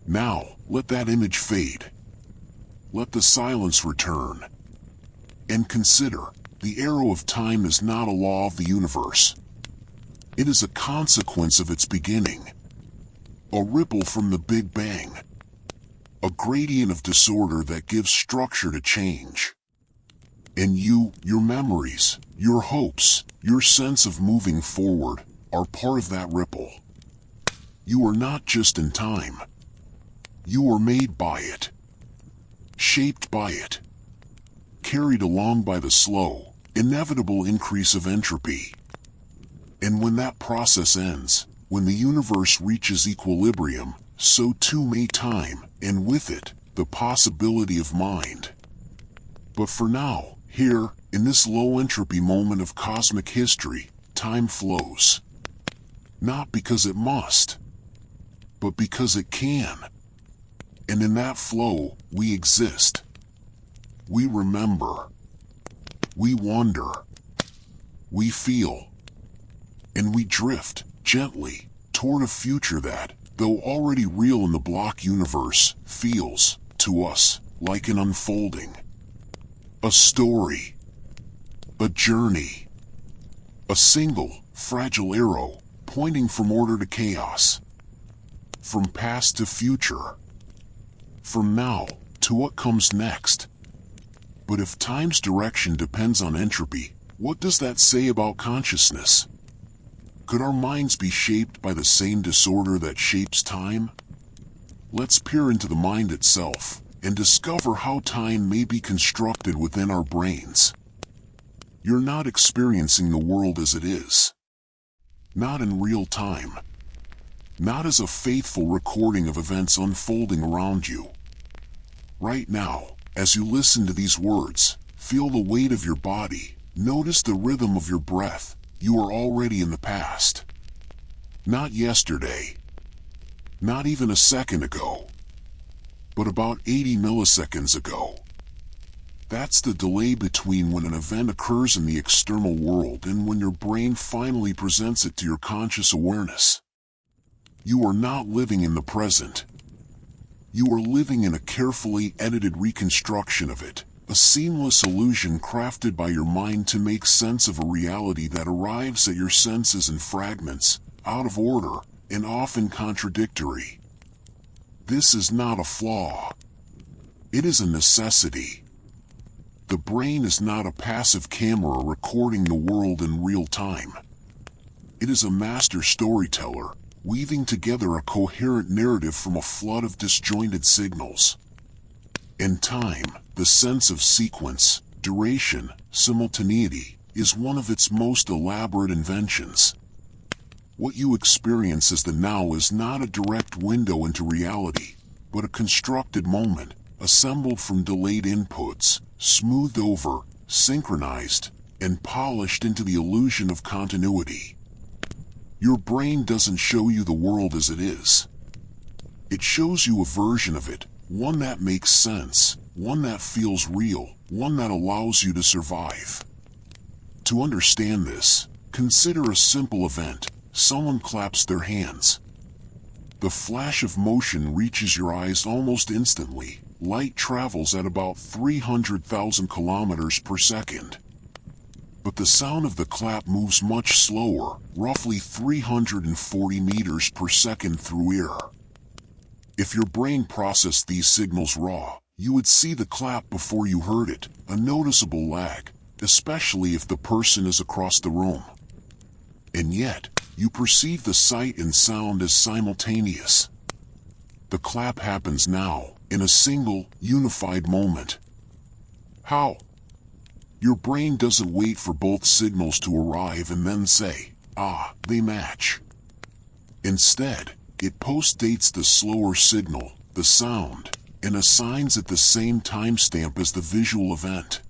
Speaker 1: Now, let that image fade. Let the silence return. And consider, the arrow of time is not a law of the universe. It is a consequence of its beginning. A ripple from the Big Bang. A gradient of disorder that gives structure to change. And you, your memories, your hopes, your sense of moving forward, are part of that ripple. You are not just in time. You are made by it. Shaped by it. Carried along by the slow, inevitable increase of entropy. And when that process ends, when the universe reaches equilibrium, so too may time, and with it, the possibility of mind. But for now, here, in this low-entropy moment of cosmic history, time flows. Not because it must, but because it can. And in that flow, we exist. We remember. We wonder. We feel. And we drift, gently, toward a future that, though already real in the block universe, feels, to us, like an unfolding. A story. A journey. A single, fragile arrow, pointing from order to chaos. From past to future. From now to what comes next. But if time's direction depends on entropy, what does that say about consciousness? Could our minds be shaped by the same disorder that shapes time? Let's peer into the mind itself, and discover how time may be constructed within our brains. You're not experiencing the world as it is. Not in real time. Not as a faithful recording of events unfolding around you. Right now, as you listen to these words, feel the weight of your body, notice the rhythm of your breath. You are already in the past. Not yesterday. Not even a second ago. But about 80 milliseconds ago. That's the delay between when an event occurs in the external world and when your brain finally presents it to your conscious awareness. You are not living in the present. You are living in a carefully edited reconstruction of it, a seamless illusion crafted by your mind to make sense of a reality that arrives at your senses in fragments, out of order, and often contradictory. This is not a flaw. It is a necessity. The brain is not a passive camera recording the world in real time. It is a master storyteller, weaving together a coherent narrative from a flood of disjointed signals. In time, the sense of sequence, duration, simultaneity, is one of its most elaborate inventions. What you experience as the now is not a direct window into reality, but a constructed moment, assembled from delayed inputs, smoothed over, synchronized, and polished into the illusion of continuity. Your brain doesn't show you the world as it is. It shows you a version of it, one that makes sense, one that feels real, one that allows you to survive. To understand this, consider a simple event. Someone claps their hands. The flash of motion reaches your eyes almost instantly. Light travels at about 300,000 kilometers per second. But the sound of the clap moves much slower, roughly 340 meters per second through air. If your brain processed these signals raw, you would see the clap before you heard it, a noticeable lag, especially if the person is across the room. And yet, you perceive the sight and sound as simultaneous. The clap happens now, in a single, unified moment. How? Your brain doesn't wait for both signals to arrive and then say, "Ah, they match." Instead, it postdates the slower signal, the sound, and assigns it the same timestamp as the visual event.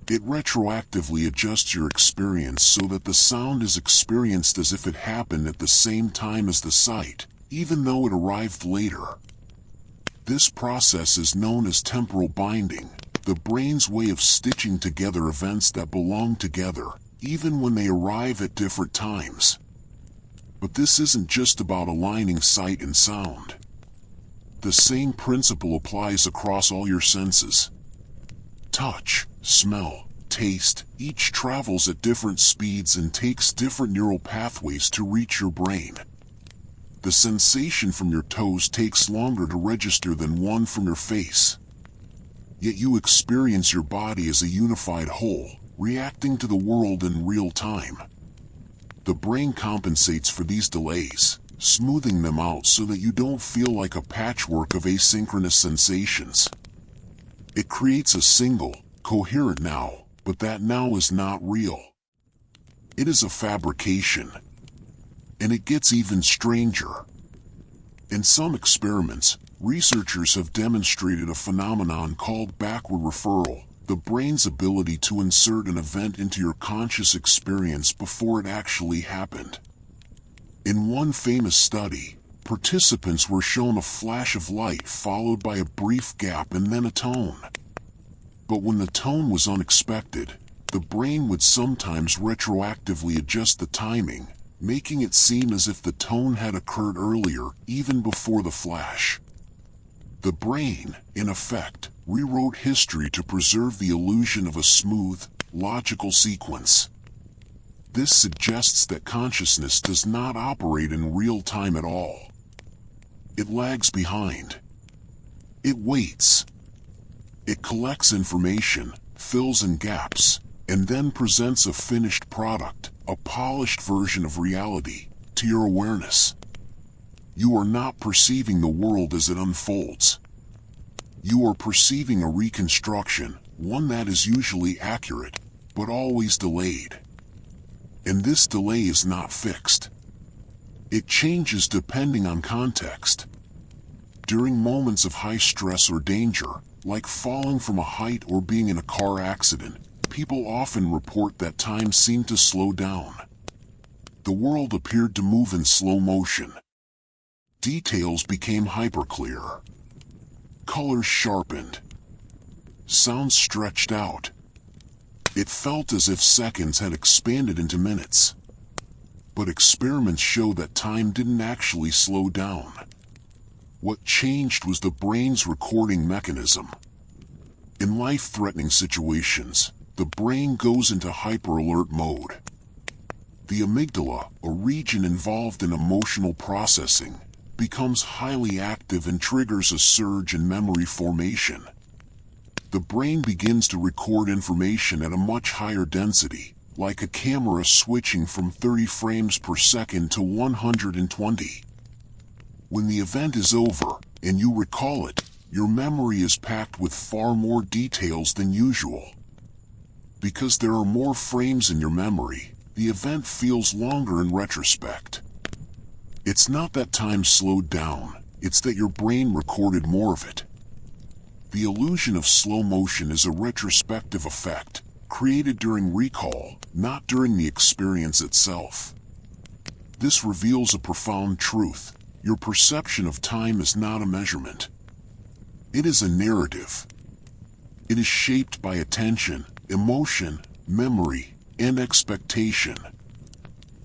Speaker 1: It retroactively adjusts your experience so that the sound is experienced as if it happened at the same time as the sight, even though it arrived later. This process is known as temporal binding, the brain's way of stitching together events that belong together, even when they arrive at different times. But this isn't just about aligning sight and sound. The same principle applies across all your senses. Touch, smell, taste, each travels at different speeds and takes different neural pathways to reach your brain. The sensation from your toes takes longer to register than one from your face. Yet you experience your body as a unified whole, reacting to the world in real time. The brain compensates for these delays, smoothing them out so that you don't feel like a patchwork of asynchronous sensations. It creates a single, coherent now, but that now is not real. It is a fabrication. And it gets even stranger. In some experiments, researchers have demonstrated a phenomenon called backward referral, the brain's ability to insert an event into your conscious experience before it actually happened. In one famous study, participants were shown a flash of light followed by a brief gap and then a tone. But when the tone was unexpected, the brain would sometimes retroactively adjust the timing, making it seem as if the tone had occurred earlier, even before the flash. The brain, in effect, rewrote history to preserve the illusion of a smooth, logical sequence. This suggests that consciousness does not operate in real time at all. It lags behind. It waits. It collects information, fills in gaps, and then presents a finished product, a polished version of reality, to your awareness. You are not perceiving the world as it unfolds. You are perceiving a reconstruction, one that is usually accurate, but always delayed. And this delay is not fixed. It changes depending on context. During moments of high stress or danger, like falling from a height or being in a car accident, people often report that time seemed to slow down. The world appeared to move in slow motion. Details became hyperclear. Colors sharpened. Sounds stretched out. It felt as if seconds had expanded into minutes. But experiments show that time didn't actually slow down. What changed was the brain's recording mechanism. In life-threatening situations, the brain goes into hyper-alert mode. The amygdala, a region involved in emotional processing, becomes highly active and triggers a surge in memory formation. The brain begins to record information at a much higher density, like a camera switching from 30 frames per second to 120. When the event is over, and you recall it, your memory is packed with far more details than usual. Because there are more frames in your memory, the event feels longer in retrospect. It's not that time slowed down, it's that your brain recorded more of it. The illusion of slow motion is a retrospective effect, created during recall, not during the experience itself. This reveals a profound truth. Your perception of time is not a measurement. It is a narrative. It is shaped by attention, emotion, memory, and expectation.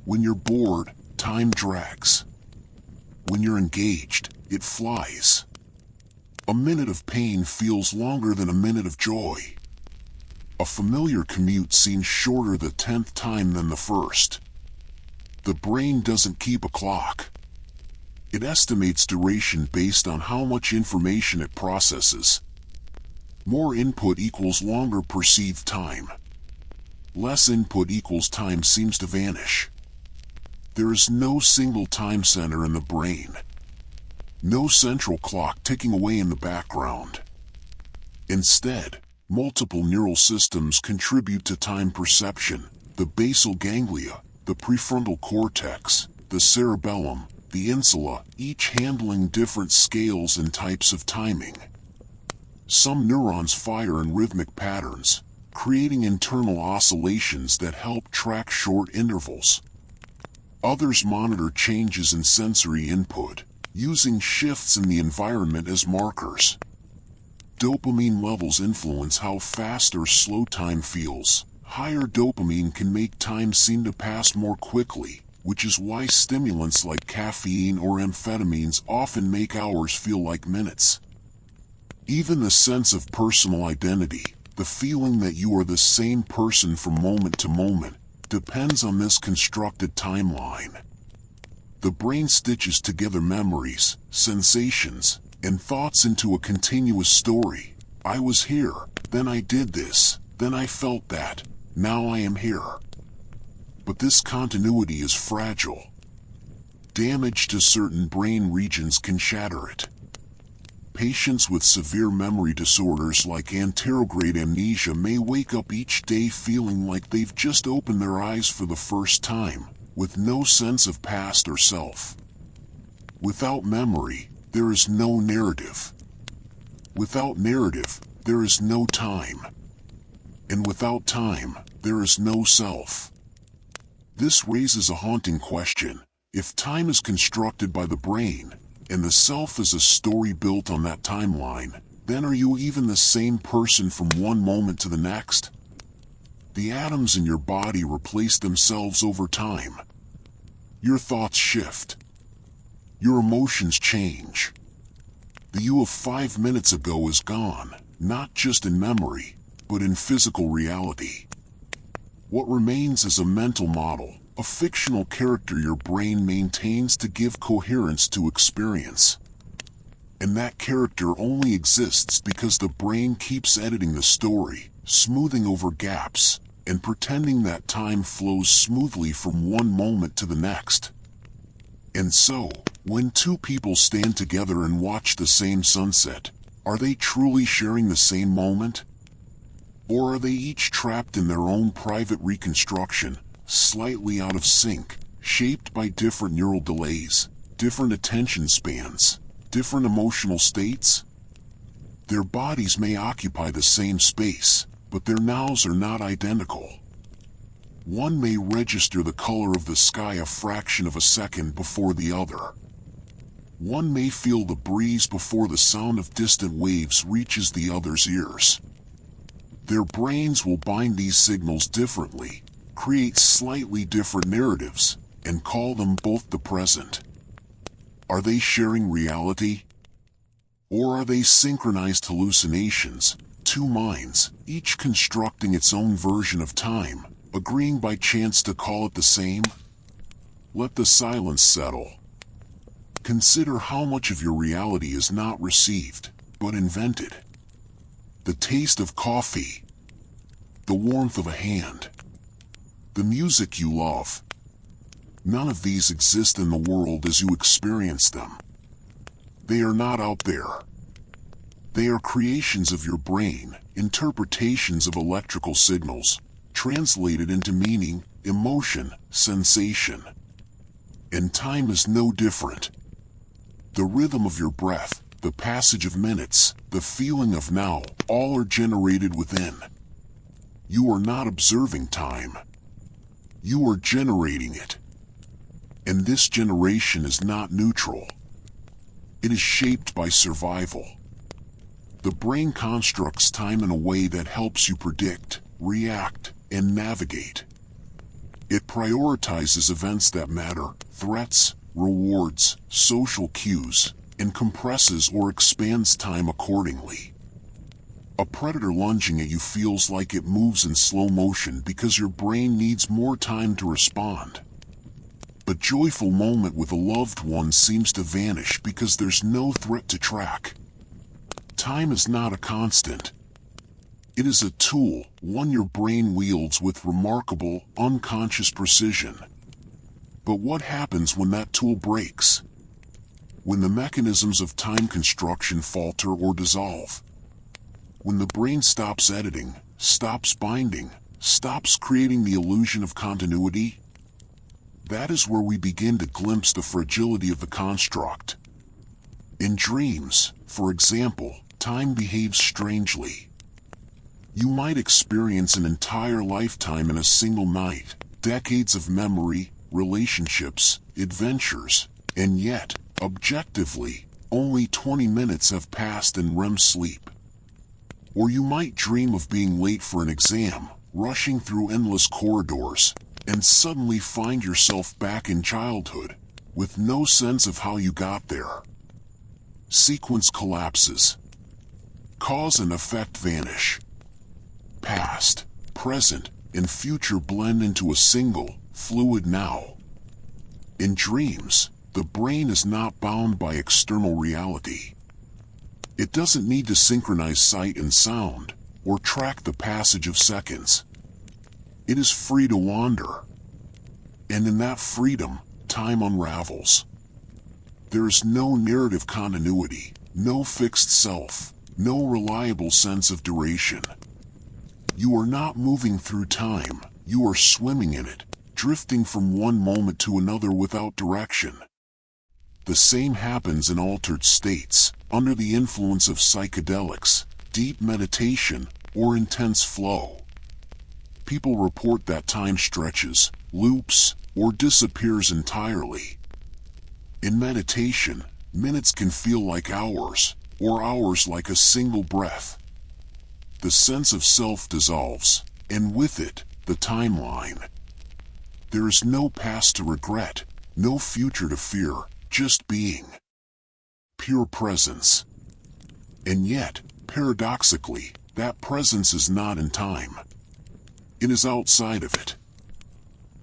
Speaker 1: When you're bored, time drags. When you're engaged, it flies. A minute of pain feels longer than a minute of joy. A familiar commute seems shorter the 10th time than the first. The brain doesn't keep a clock. It estimates duration based on how much information it processes. More input equals longer perceived time. Less input equals time seems to vanish. There is no single time center in the brain. No central clock ticking away in the background. Instead, multiple neural systems contribute to time perception: the basal ganglia, the prefrontal cortex, the cerebellum, the insula, each handling different scales and types of timing. Some neurons fire in rhythmic patterns, creating internal oscillations that help track short intervals. Others monitor changes in sensory input, using shifts in the environment as markers. Dopamine levels influence how fast or slow time feels. Higher dopamine can make time seem to pass more quickly, which is why stimulants like caffeine or amphetamines often make hours feel like minutes. Even the sense of personal identity, the feeling that you are the same person from moment to moment, depends on this constructed timeline. The brain stitches together memories, sensations, and thoughts into a continuous story. I was here, then I did this, then I felt that, now I am here. But this continuity is fragile. Damage to certain brain regions can shatter it. Patients with severe memory disorders like anterograde amnesia may wake up each day feeling like they've just opened their eyes for the first time, with no sense of past or self. Without memory, there is no narrative. Without narrative, there is no time. And without time, there is no self. This raises a haunting question. If time is constructed by the brain, and the self is a story built on that timeline, then are you even the same person from one moment to the next? The atoms in your body replace themselves over time. Your thoughts shift. Your emotions change. The you of 5 minutes ago is gone, not just in memory, but in physical reality. What remains is a mental model, a fictional character your brain maintains to give coherence to experience. And that character only exists because the brain keeps editing the story, smoothing over gaps, and pretending that time flows smoothly from one moment to the next. And so, when two people stand together and watch the same sunset, are they truly sharing the same moment? Or are they each trapped in their own private reconstruction, slightly out of sync, shaped by different neural delays, different attention spans, different emotional states? Their bodies may occupy the same space, but their nows are not identical. One may register the color of the sky a fraction of a second before the other. One may feel the breeze before the sound of distant waves reaches the other's ears. Their brains will bind these signals differently, create slightly different narratives, and call them both the present. Are they sharing reality? Or are they synchronized hallucinations, two minds, each constructing its own version of time, agreeing by chance to call it the same? Let the silence settle. Consider how much of your reality is not received, but invented. The taste of coffee, the warmth of a hand, the music you love. None of these exist in the world as you experience them. They are not out there. They are creations of your brain, interpretations of electrical signals, translated into meaning, emotion, sensation. And time is no different. The rhythm of your breath, the passage of minutes, the feeling of now, all are generated within. You are not observing time. You are generating it. And this generation is not neutral. It is shaped by survival. The brain constructs time in a way that helps you predict, react, and navigate. It prioritizes events that matter, threats, rewards, social cues, and compresses or expands time accordingly. A predator lunging at you feels like it moves in slow motion because your brain needs more time to respond. A joyful moment with a loved one seems to vanish because there's no threat to track. Time is not a constant. It is a tool, one your brain wields with remarkable, unconscious precision. But what happens when that tool breaks? When the mechanisms of time construction falter or dissolve? When the brain stops editing, stops binding, stops creating the illusion of continuity? That is where we begin to glimpse the fragility of the construct. In dreams, for example, time behaves strangely. You might experience an entire lifetime in a single night, decades of memory, relationships, adventures, and yet, objectively, only 20 minutes have passed in REM sleep. Or you might dream of being late for an exam, rushing through endless corridors, and suddenly find yourself back in childhood, with no sense of how you got there. Sequence collapses. Cause and effect vanish. Past, present, and future blend into a single, fluid now. In dreams, the brain is not bound by external reality. It doesn't need to synchronize sight and sound, or track the passage of seconds. It is free to wander. And in that freedom, time unravels. There is no narrative continuity, no fixed self, no reliable sense of duration. You are not moving through time, you are swimming in it, drifting from one moment to another without direction. The same happens in altered states, under the influence of psychedelics, deep meditation, or intense flow. People report that time stretches, loops, or disappears entirely. In meditation, minutes can feel like hours, or hours like a single breath. The sense of self dissolves, and with it, the timeline. There is no past to regret, no future to fear, just being. Pure presence. And yet, paradoxically, that presence is not in time. It is outside of it.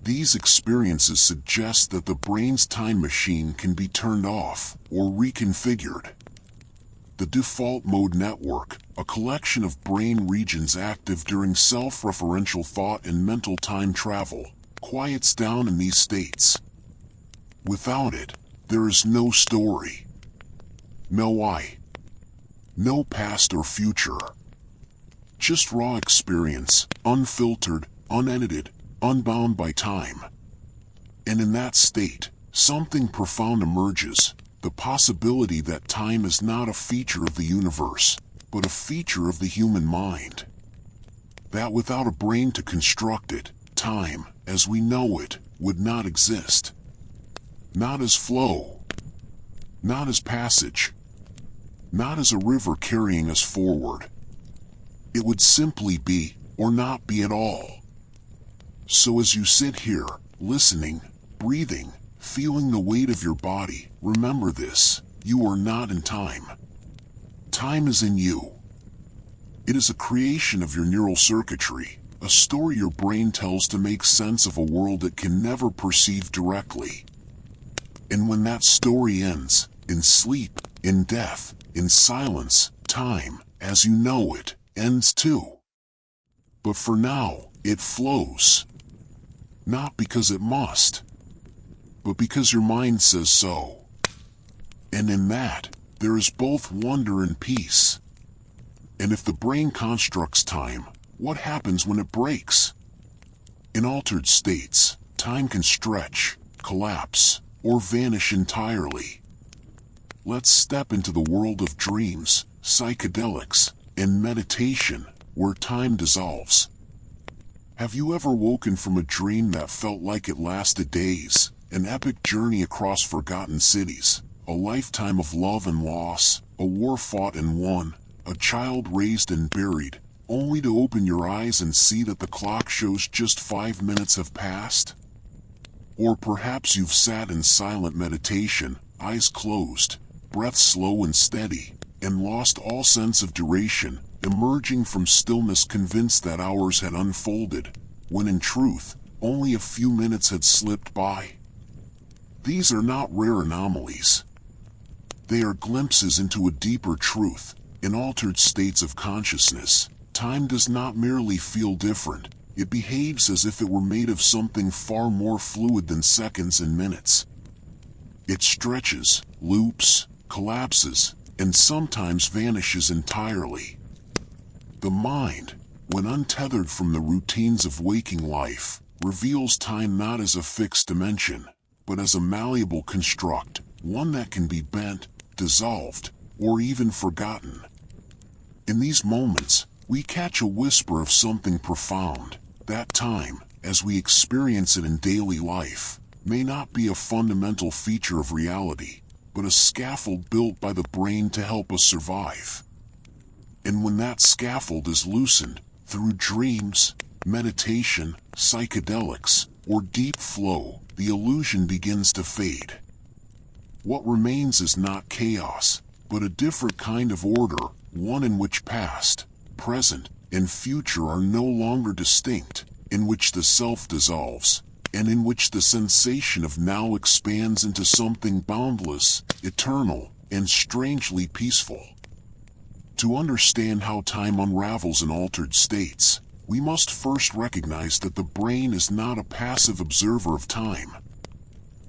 Speaker 1: These experiences suggest that the brain's time machine can be turned off, or reconfigured. The default mode network, a collection of brain regions active during self-referential thought and mental time travel, quiets down in these states. Without it, there is no story. No I. No past or future. Just raw experience, unfiltered, unedited, unbound by time. And in that state, something profound emerges, the possibility that time is not a feature of the universe, but a feature of the human mind. That without a brain to construct it, time, as we know it, would not exist. Not as flow. Not as passage. Not as a river carrying us forward. It would simply be, or not be at all. So as you sit here, listening, breathing, feeling the weight of your body, remember this: you are not in time. Time is in you. It is a creation of your neural circuitry, a story your brain tells to make sense of a world it can never perceive directly. And when that story ends, in sleep, in death, in silence, time, as you know it, ends too. But for now, it flows. Not because it must, but because your mind says so. And in that, there is both wonder and peace. And if the brain constructs time, what happens when it breaks? In altered states, time can stretch, collapse, or vanish entirely. Let's step into the world of dreams, psychedelics, and meditation, where time dissolves. Have you ever woken from a dream that felt like it lasted days, an epic journey across forgotten cities, a lifetime of love and loss, a war fought and won, a child raised and buried, only to open your eyes and see that the clock shows just 5 minutes have passed? Or perhaps you've sat in silent meditation, eyes closed, breath slow and steady, and lost all sense of duration, emerging from stillness convinced that hours had unfolded, when in truth, only a few minutes had slipped by. These are not rare anomalies. They are glimpses into a deeper truth. In altered states of consciousness, time does not merely feel different, it behaves as if it were made of something far more fluid than seconds and minutes. It stretches, loops, collapses, and sometimes vanishes entirely. The mind, when untethered from the routines of waking life, reveals time not as a fixed dimension, but as a malleable construct, one that can be bent, dissolved, or even forgotten. In these moments, we catch a whisper of something profound, that time, as we experience it in daily life, may not be a fundamental feature of reality, but a scaffold built by the brain to help us survive. And when that scaffold is loosened, through dreams, meditation, psychedelics, or deep flow, the illusion begins to fade. What remains is not chaos, but a different kind of order, one in which past, present, and future are no longer distinct, in which the self dissolves, and in which the sensation of now expands into something boundless, eternal, and strangely peaceful. To understand how time unravels in altered states, we must first recognize that the brain is not a passive observer of time.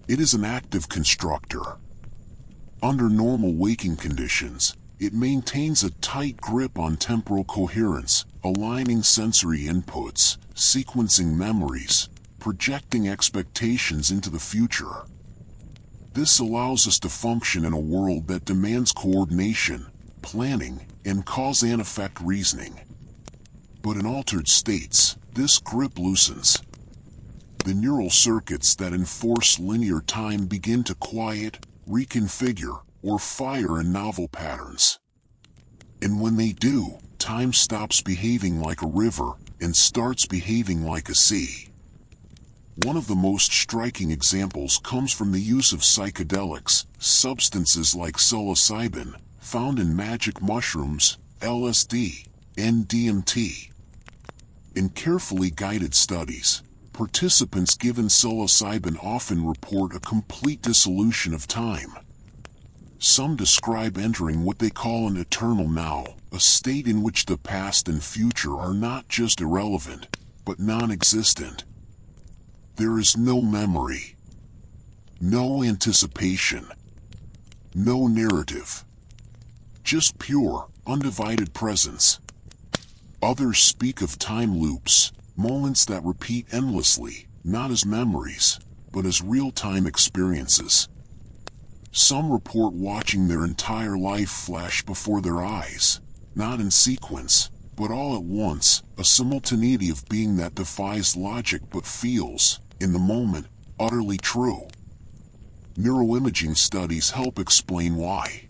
Speaker 1: It is an active constructor. Under normal waking conditions, it maintains a tight grip on temporal coherence, aligning sensory inputs, sequencing memories, projecting expectations into the future. This allows us to function in a world that demands coordination, planning, and cause-and-effect reasoning. But in altered states, this grip loosens. The neural circuits that enforce linear time begin to quiet, reconfigure, or fire in novel patterns. And when they do, time stops behaving like a river and starts behaving like a sea. One of the most striking examples comes from the use of psychedelics, substances like psilocybin, found in magic mushrooms, LSD, and DMT. In carefully guided studies, participants given psilocybin often report a complete dissolution of time. Some describe entering what they call an eternal now, a state in which the past and future are not just irrelevant, but non-existent. There is no memory, no anticipation, no narrative. Just pure, undivided presence. Others speak of time loops, moments that repeat endlessly, not as memories, but as real-time experiences. Some report watching their entire life flash before their eyes, not in sequence, but all at once, a simultaneity of being that defies logic but feels, in the moment, utterly true. Neuroimaging studies help explain why.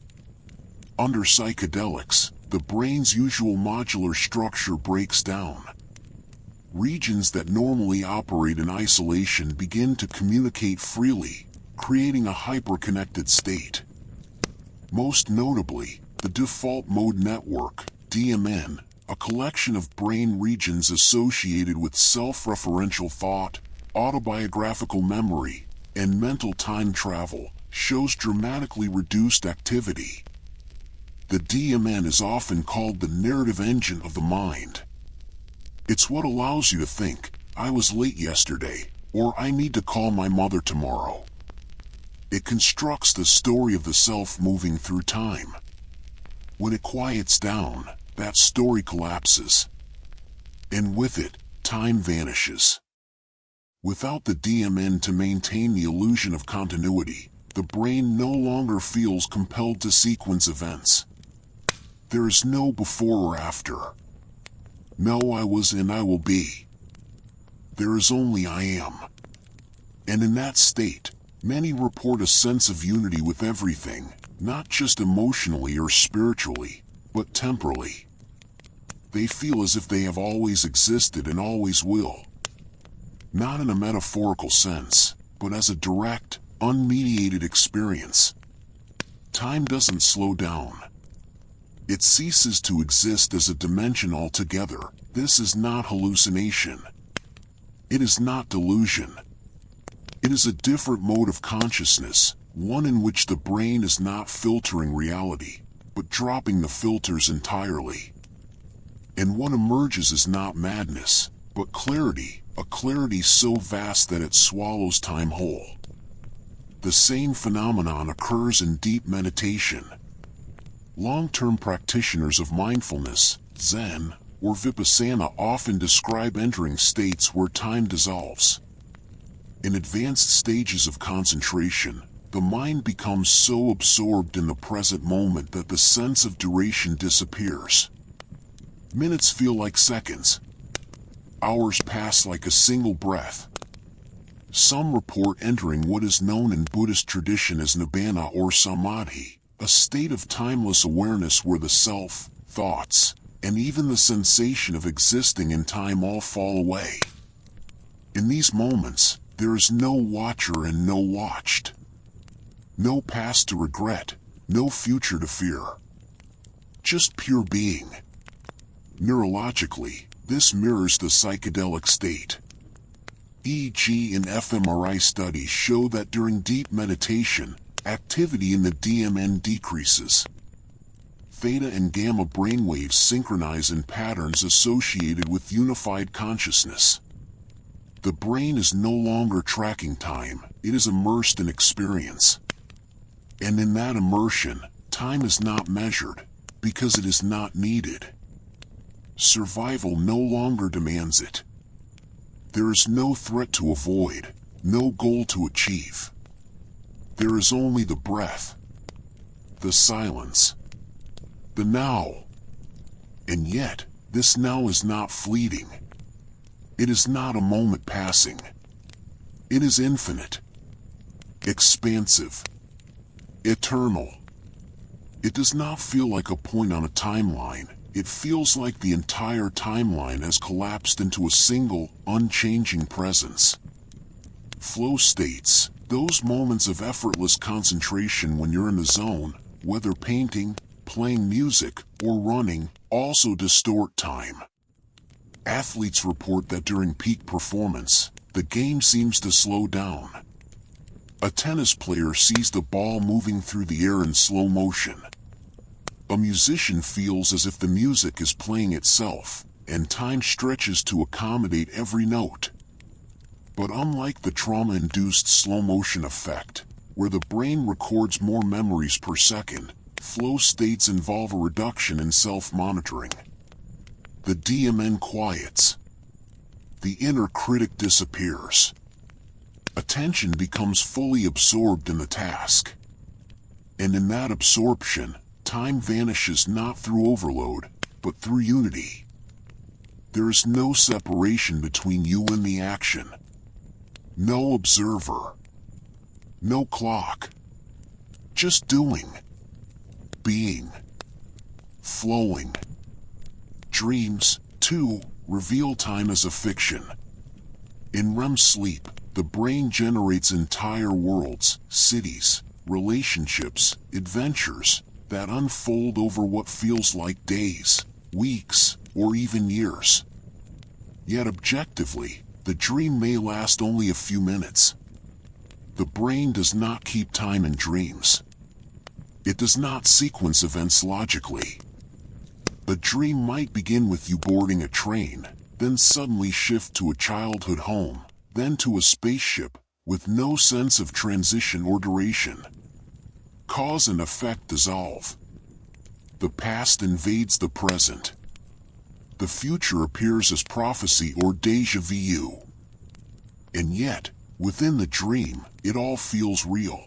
Speaker 1: Under psychedelics, the brain's usual modular structure breaks down. Regions that normally operate in isolation begin to communicate freely, creating a hyper-connected state. Most notably, the default mode network, DMN, a collection of brain regions associated with self-referential thought, autobiographical memory, and mental time travel, shows dramatically reduced activity. The DMN is often called the narrative engine of the mind. It's what allows you to think, I was late yesterday, or I need to call my mother tomorrow. It constructs the story of the self moving through time. When it quiets down, that story collapses. And with it, time vanishes. Without the DMN to maintain the illusion of continuity, the brain no longer feels compelled to sequence events. There is no before or after. No I was and I will be. There is only I am. And in that state, Many report a sense of unity with everything, not just emotionally or spiritually, but temporally. They feel as if they have always existed and always will. Not in a metaphorical sense, but as a direct, unmediated experience. Time doesn't slow down. It ceases to exist as a dimension altogether. This is not hallucination. It is not delusion. It is a different mode of consciousness, one in which the brain is not filtering reality, but dropping the filters entirely. And what emerges is not madness, but clarity, a clarity so vast that it swallows time whole. The same phenomenon occurs in deep meditation. Long-term practitioners of mindfulness, Zen, or Vipassana often describe entering states where time dissolves. In advanced stages of concentration, the mind becomes so absorbed in the present moment that the sense of duration disappears. Minutes feel like seconds. Hours pass like a single breath. Some report entering what is known in Buddhist tradition as nibbana or samadhi, a state of timeless awareness where the self, thoughts, and even the sensation of existing in time all fall away. In these moments, there is no watcher and no watched. No past to regret, no future to fear. Just pure being. Neurologically, this mirrors the psychedelic state. EEG and fMRI studies show that during deep meditation, activity in the DMN decreases. Theta and gamma brainwaves synchronize in patterns associated with unified consciousness. The brain is no longer tracking time, it is immersed in experience. And in that immersion, time is not measured, because it is not needed. Survival no longer demands it. There is no threat to avoid, no goal to achieve. There is only the breath, the silence, the now. And yet, this now is not fleeting. It is not a moment passing. It is infinite, expansive, eternal. It does not feel like a point on a timeline. It feels like the entire timeline has collapsed into a single, unchanging presence. Flow states, those moments of effortless concentration when you're in the zone, whether painting, playing music, or running, also distort time. Athletes report that during peak performance, the game seems to slow down. A tennis player sees the ball moving through the air in slow motion. A musician feels as if the music is playing itself, and time stretches to accommodate every note. But unlike the trauma-induced slow-motion effect, where the brain records more memories per second, flow states involve a reduction in self-monitoring. The DMN quiets. The inner critic disappears. Attention becomes fully absorbed in the task. And in that absorption, time vanishes not through overload, but through unity. There is no separation between you and the action. No observer. No clock. Just doing. Being. Flowing. Dreams, too, reveal time as a fiction. In REM sleep, the brain generates entire worlds, cities, relationships, adventures, that unfold over what feels like days, weeks, or even years. Yet objectively, the dream may last only a few minutes. The brain does not keep time in dreams. It does not sequence events logically. A dream might begin with you boarding a train, then suddenly shift to a childhood home, then to a spaceship, with no sense of transition or duration. Cause and effect dissolve. The past invades the present. The future appears as prophecy or déjà vu. And yet, within the dream, it all feels real.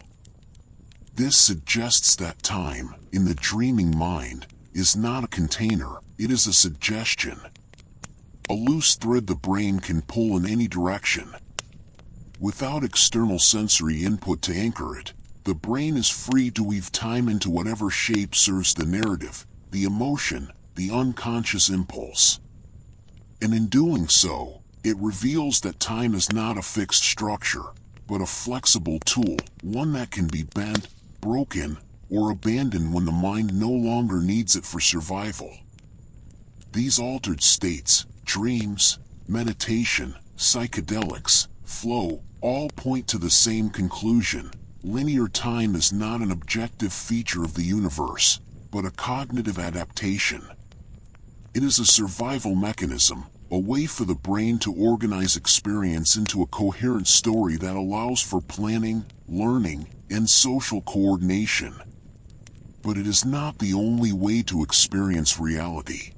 Speaker 1: This suggests that time, in the dreaming mind, is not a container, it is a suggestion. A loose thread the brain can pull in any direction. Without external sensory input to anchor it, the brain is free to weave time into whatever shape serves the narrative, the emotion, the unconscious impulse. And in doing so, it reveals that time is not a fixed structure, but a flexible tool, one that can be bent, broken, or abandoned when the mind no longer needs it for survival. These altered states, dreams, meditation, psychedelics, flow, all point to the same conclusion. Linear time is not an objective feature of the universe, but a cognitive adaptation. It is a survival mechanism, a way for the brain to organize experience into a coherent story that allows for planning, learning, and social coordination. But it is not the only way to experience reality.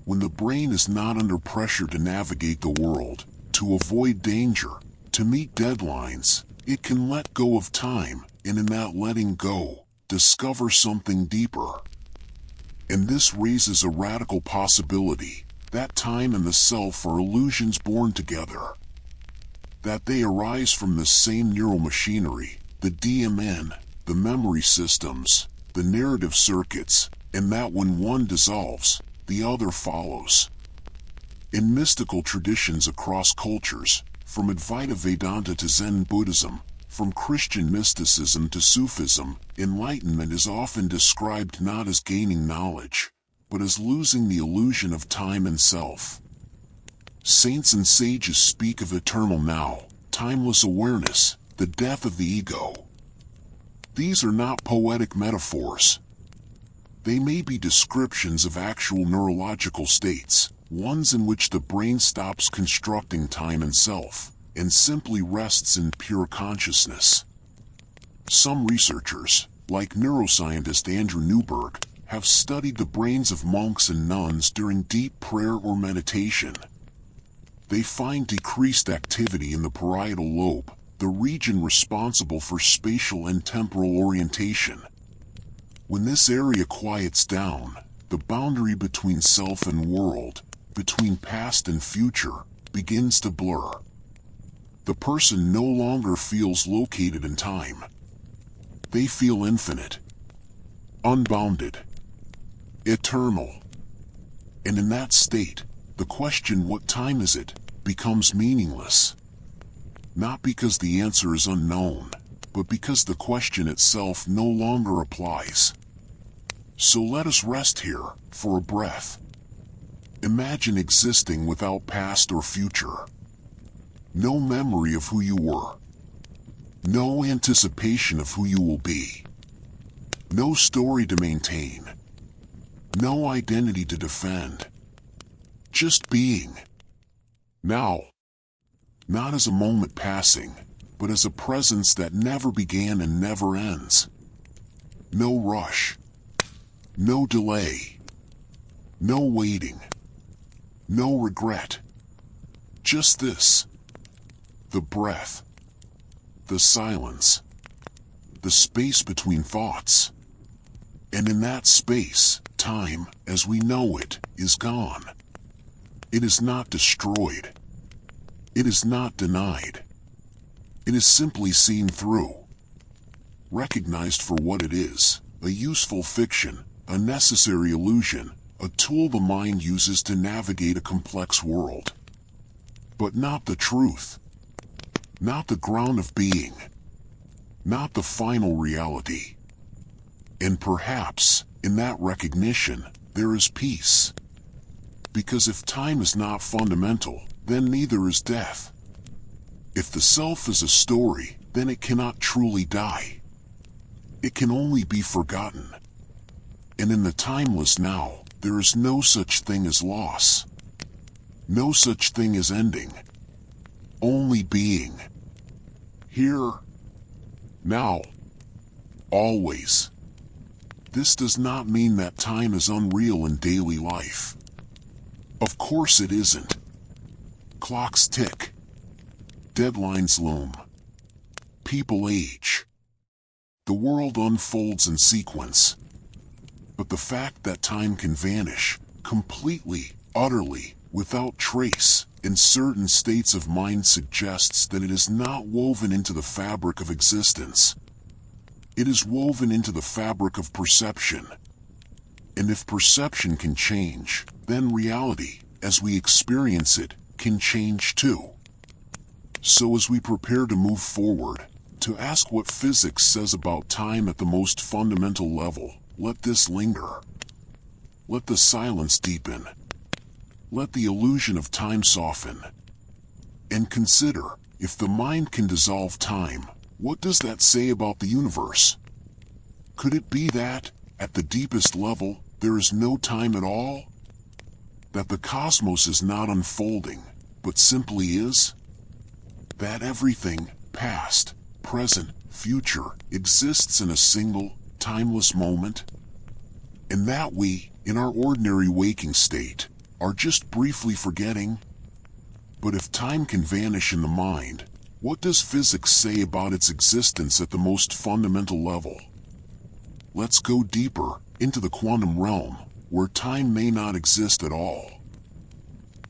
Speaker 1: When the brain is not under pressure to navigate the world, to avoid danger, to meet deadlines, it can let go of time, and in that letting go, discover something deeper. And this raises a radical possibility, that time and the self are illusions born together. That they arise from the same neural machinery, the DMN, the memory systems, the narrative circuits, and that when one dissolves, the other follows. In mystical traditions across cultures, from Advaita Vedanta to Zen Buddhism, from Christian mysticism to Sufism, enlightenment is often described not as gaining knowledge, but as losing the illusion of time and self. Saints and sages speak of eternal now, timeless awareness, the death of the ego. These are not poetic metaphors. They may be descriptions of actual neurological states, ones in which the brain stops constructing time and self, and simply rests in pure consciousness. Some researchers, like neuroscientist Andrew Newberg, have studied the brains of monks and nuns during deep prayer or meditation. They find decreased activity in the parietal lobe, the region responsible for spatial and temporal orientation. When this area quiets down, the boundary between self and world, between past and future, begins to blur. The person no longer feels located in time. They feel infinite, unbounded, eternal. And in that state, the question "what time is it?" becomes meaningless. Not because the answer is unknown, but because the question itself no longer applies. So let us rest here, for a breath. Imagine existing without past or future. No memory of who you were. No anticipation of who you will be. No story to maintain. No identity to defend. Just being. Now. Not as a moment passing, but as a presence that never began and never ends. No rush. No delay. No waiting. No regret. Just this. The breath. The silence. The space between thoughts. And in that space, time, as we know it, is gone. It is not destroyed. It is not denied. It is simply seen through. Recognized for what it is, a useful fiction, a necessary illusion, a tool the mind uses to navigate a complex world. But not the truth. Not the ground of being. Not the final reality. And perhaps, in that recognition, there is peace. Because if time is not fundamental, then neither is death. If the self is a story, then it cannot truly die. It can only be forgotten. And in the timeless now, there is no such thing as loss. No such thing as ending. Only being. Here. Now. Always. This does not mean that time is unreal in daily life. Of course it isn't. Clocks tick. Deadlines loom. People age. The world unfolds in sequence. But the fact that time can vanish, completely, utterly, without trace, in certain states of mind suggests that it is not woven into the fabric of existence. It is woven into the fabric of perception. And if perception can change, then reality, as we experience it, can change too. So as we prepare to move forward, to ask what physics says about time at the most fundamental level, let this linger. Let the silence deepen. Let the illusion of time soften. And consider, if the mind can dissolve time, what does that say about the universe? Could it be that, at the deepest level, there is no time at all? That the cosmos is not unfolding, but simply is? That everything, past, present, future, exists in a single, timeless moment? And that we, in our ordinary waking state, are just briefly forgetting? But if time can vanish in the mind, what does physics say about its existence at the most fundamental level? Let's go deeper, into the quantum realm, where time may not exist at all.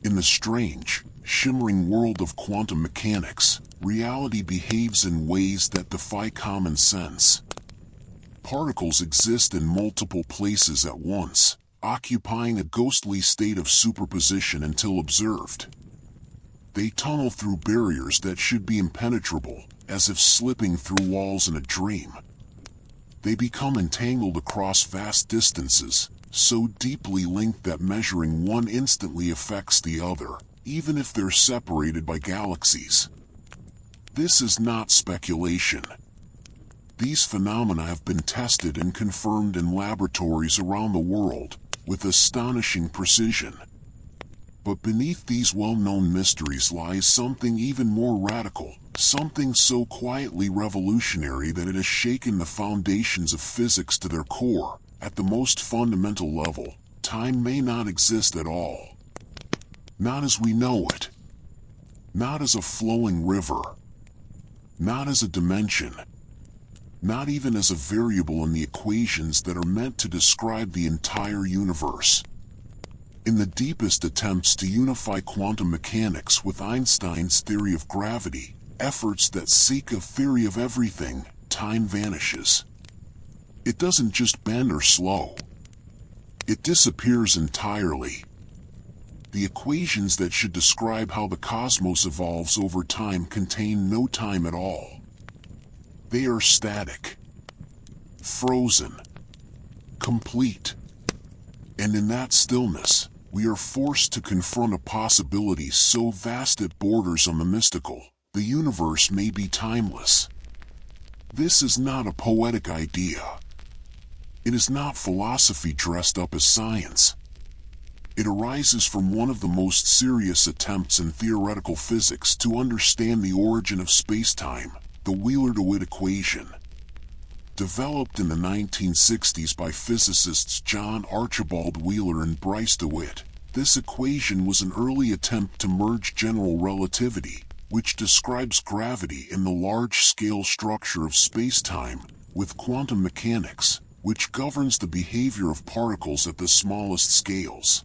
Speaker 1: In the strange, shimmering world of quantum mechanics, reality behaves in ways that defy common sense. Particles exist in multiple places at once, occupying a ghostly state of superposition until observed. They tunnel through barriers that should be impenetrable, as if slipping through walls in a dream. They become entangled across vast distances, so deeply linked that measuring one instantly affects the other, even if they're separated by galaxies. This is not speculation. These phenomena have been tested and confirmed in laboratories around the world, with astonishing precision. But beneath these well-known mysteries lies something even more radical, something so quietly revolutionary that it has shaken the foundations of physics to their core. At the most fundamental level, time may not exist at all. Not as we know it. Not as a flowing river. Not as a dimension. Not even as a variable in the equations that are meant to describe the entire universe. In the deepest attempts to unify quantum mechanics with Einstein's theory of gravity, efforts that seek a theory of everything, time vanishes. It doesn't just bend or slow. It disappears entirely. The equations that should describe how the cosmos evolves over time contain no time at all. They are static, frozen, complete. And in that stillness, we are forced to confront a possibility so vast it borders on the mystical. The universe may be timeless. This is not a poetic idea. It is not philosophy dressed up as science. It arises from one of the most serious attempts in theoretical physics to understand the origin of space-time, the Wheeler-DeWitt equation. Developed in the 1960s by physicists John Archibald Wheeler and Bryce DeWitt, this equation was an early attempt to merge general relativity, which describes gravity in the large-scale structure of space-time, with quantum mechanics, which governs the behavior of particles at the smallest scales.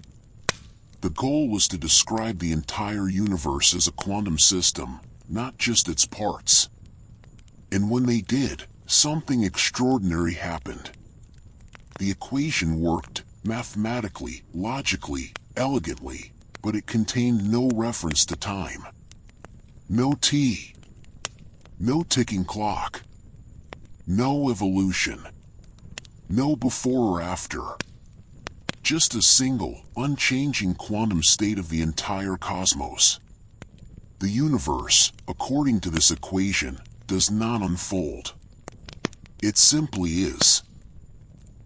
Speaker 1: The goal was to describe the entire universe as a quantum system, not just its parts. And when they did, something extraordinary happened. The equation worked, mathematically, logically, elegantly, but it contained no reference to time. No T. No ticking clock. No evolution. No before or after. Just a single, unchanging quantum state of the entire cosmos. The universe, according to this equation, does not unfold. It simply is.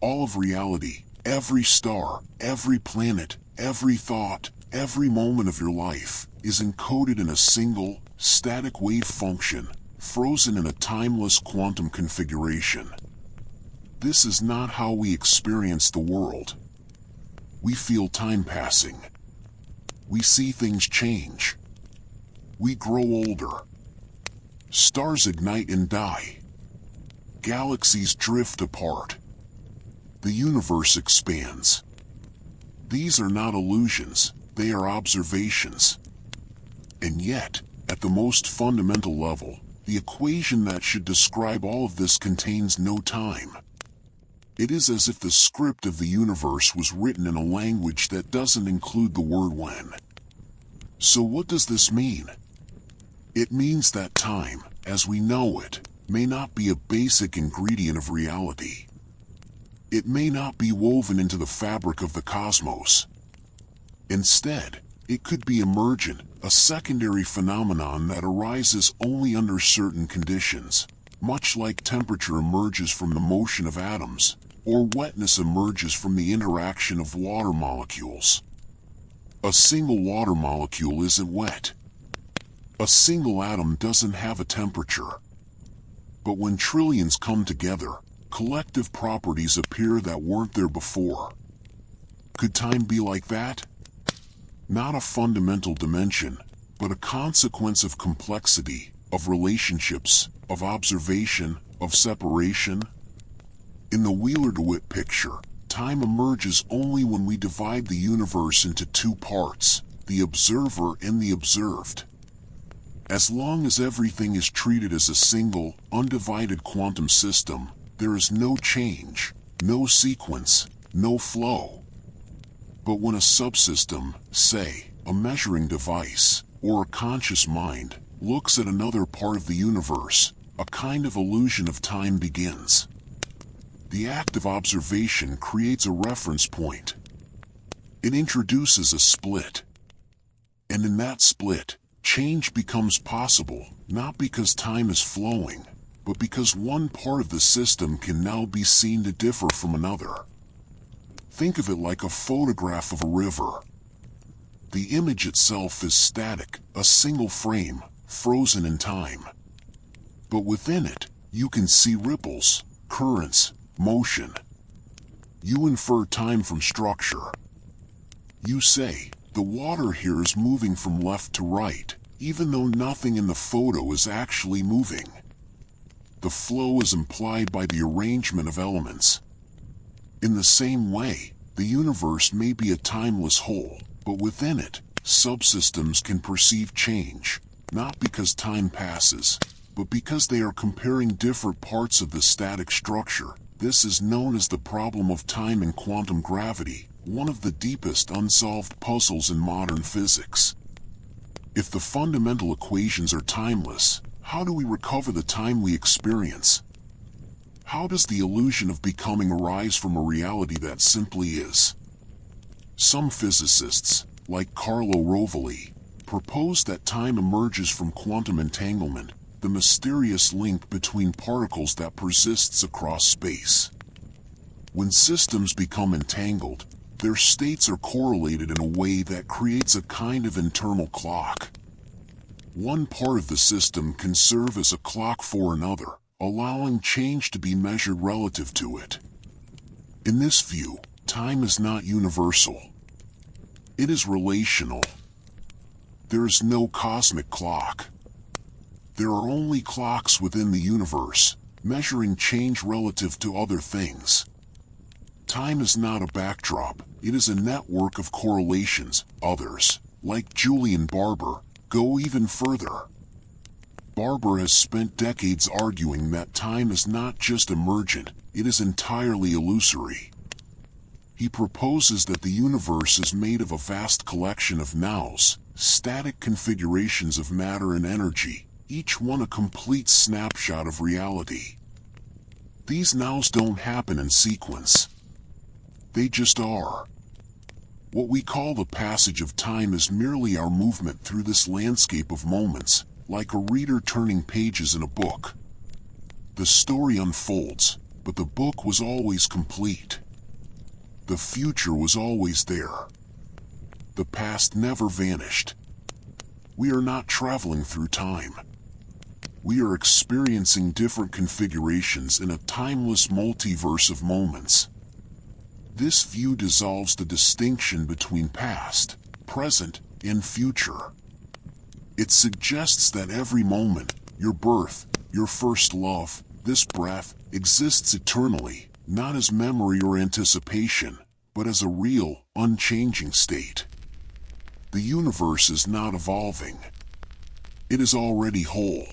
Speaker 1: All of reality, every star, every planet, every thought, every moment of your life, is encoded in a single, static wave function, frozen in a timeless quantum configuration. This is not how we experience the world. We feel time passing. We see things change. We grow older. Stars ignite and die. Galaxies drift apart. The universe expands. These are not illusions, they are observations. And yet, at the most fundamental level, the equation that should describe all of this contains no time. It is as if the script of the universe was written in a language that doesn't include the word when. So what does this mean? It means that time, as we know it, may not be a basic ingredient of reality. It may not be woven into the fabric of the cosmos. Instead, it could be emergent, a secondary phenomenon that arises only under certain conditions, much like temperature emerges from the motion of atoms, or wetness emerges from the interaction of water molecules. A single water molecule isn't wet. A single atom doesn't have a temperature. But when trillions come together, collective properties appear that weren't there before. Could time be like that? Not a fundamental dimension, but a consequence of complexity, of relationships, of observation, of separation. In the Wheeler-DeWitt picture, time emerges only when we divide the universe into two parts, the observer and the observed. As long as everything is treated as a single, undivided quantum system, there is no change, no sequence, no flow. But when a subsystem, say, a measuring device, or a conscious mind, looks at another part of the universe, a kind of illusion of time begins. The act of observation creates a reference point. It introduces a split. And in that split, change becomes possible, not because time is flowing, but because one part of the system can now be seen to differ from another. Think of it like a photograph of a river. The image itself is static, a single frame, frozen in time. But within it, you can see ripples, currents, motion. You infer time from structure. You say, the water here is moving from left to right, even though nothing in the photo is actually moving. The flow is implied by the arrangement of elements. In the same way, the universe may be a timeless whole, but within it, subsystems can perceive change, not because time passes, but because they are comparing different parts of the static structure. This is known as the problem of time in quantum gravity, one of the deepest unsolved puzzles in modern physics. If the fundamental equations are timeless, how do we recover the time we experience? How does the illusion of becoming arise from a reality that simply is? Some physicists, like Carlo Rovelli, propose that time emerges from quantum entanglement, the mysterious link between particles that persists across space. When systems become entangled, their states are correlated in a way that creates a kind of internal clock. One part of the system can serve as a clock for another, allowing change to be measured relative to it. In this view, time is not universal. It is relational. There is no cosmic clock. There are only clocks within the universe, measuring change relative to other things. Time is not a backdrop, it is a network of correlations. Others, like Julian Barber, go even further. Barber has spent decades arguing that time is not just emergent, it is entirely illusory. He proposes that the universe is made of a vast collection of nows, static configurations of matter and energy, each one a complete snapshot of reality. These nows don't happen in sequence. They just are. What we call the passage of time is merely our movement through this landscape of moments, like a reader turning pages in a book. The story unfolds, but the book was always complete. The future was always there. The past never vanished. We are not traveling through time. We are experiencing different configurations in a timeless multiverse of moments. This view dissolves the distinction between past, present, and future. It suggests that every moment, your birth, your first love, this breath, exists eternally, not as memory or anticipation, but as a real, unchanging state. The universe is not evolving. It is already whole.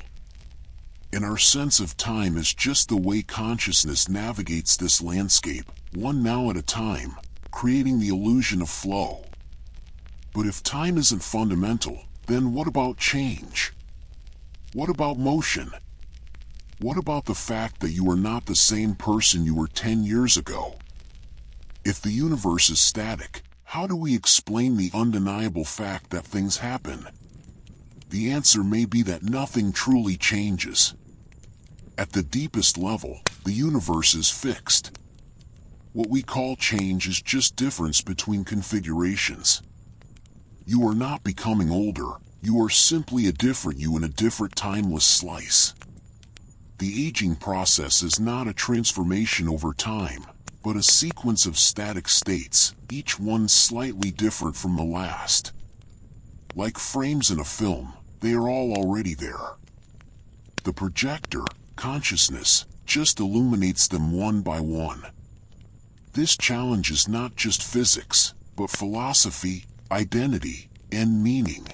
Speaker 1: And our sense of time is just the way consciousness navigates this landscape, one now at a time, creating the illusion of flow. But if time isn't fundamental, then what about change? What about motion? What about the fact that you are not the same person you were 10 years ago? If the universe is static, how do we explain the undeniable fact that things happen? The answer may be that nothing truly changes. At the deepest level, the universe is fixed. What we call change is just difference between configurations. You are not becoming older, you are simply a different you in a different timeless slice. The aging process is not a transformation over time, but a sequence of static states, each one slightly different from the last. Like frames in a film, they are all already there. The projector, consciousness, just illuminates them one by one. This challenges not just physics, but philosophy, identity, and meaning.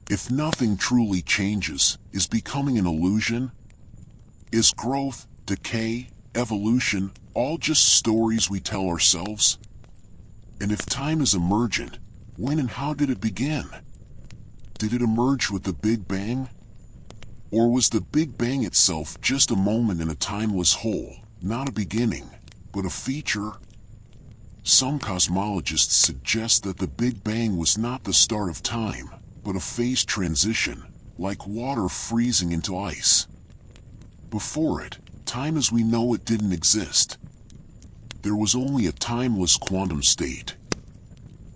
Speaker 1: If nothing truly changes, is becoming an illusion? Is growth, decay, evolution, all just stories we tell ourselves? And if time is emergent, when and how did it begin? Did it emerge with the Big Bang? Or was the Big Bang itself just a moment in a timeless whole, not a beginning, but a feature? Some cosmologists suggest that the Big Bang was not the start of time, but a phase transition, like water freezing into ice. Before it, time as we know it didn't exist. There was only a timeless quantum state.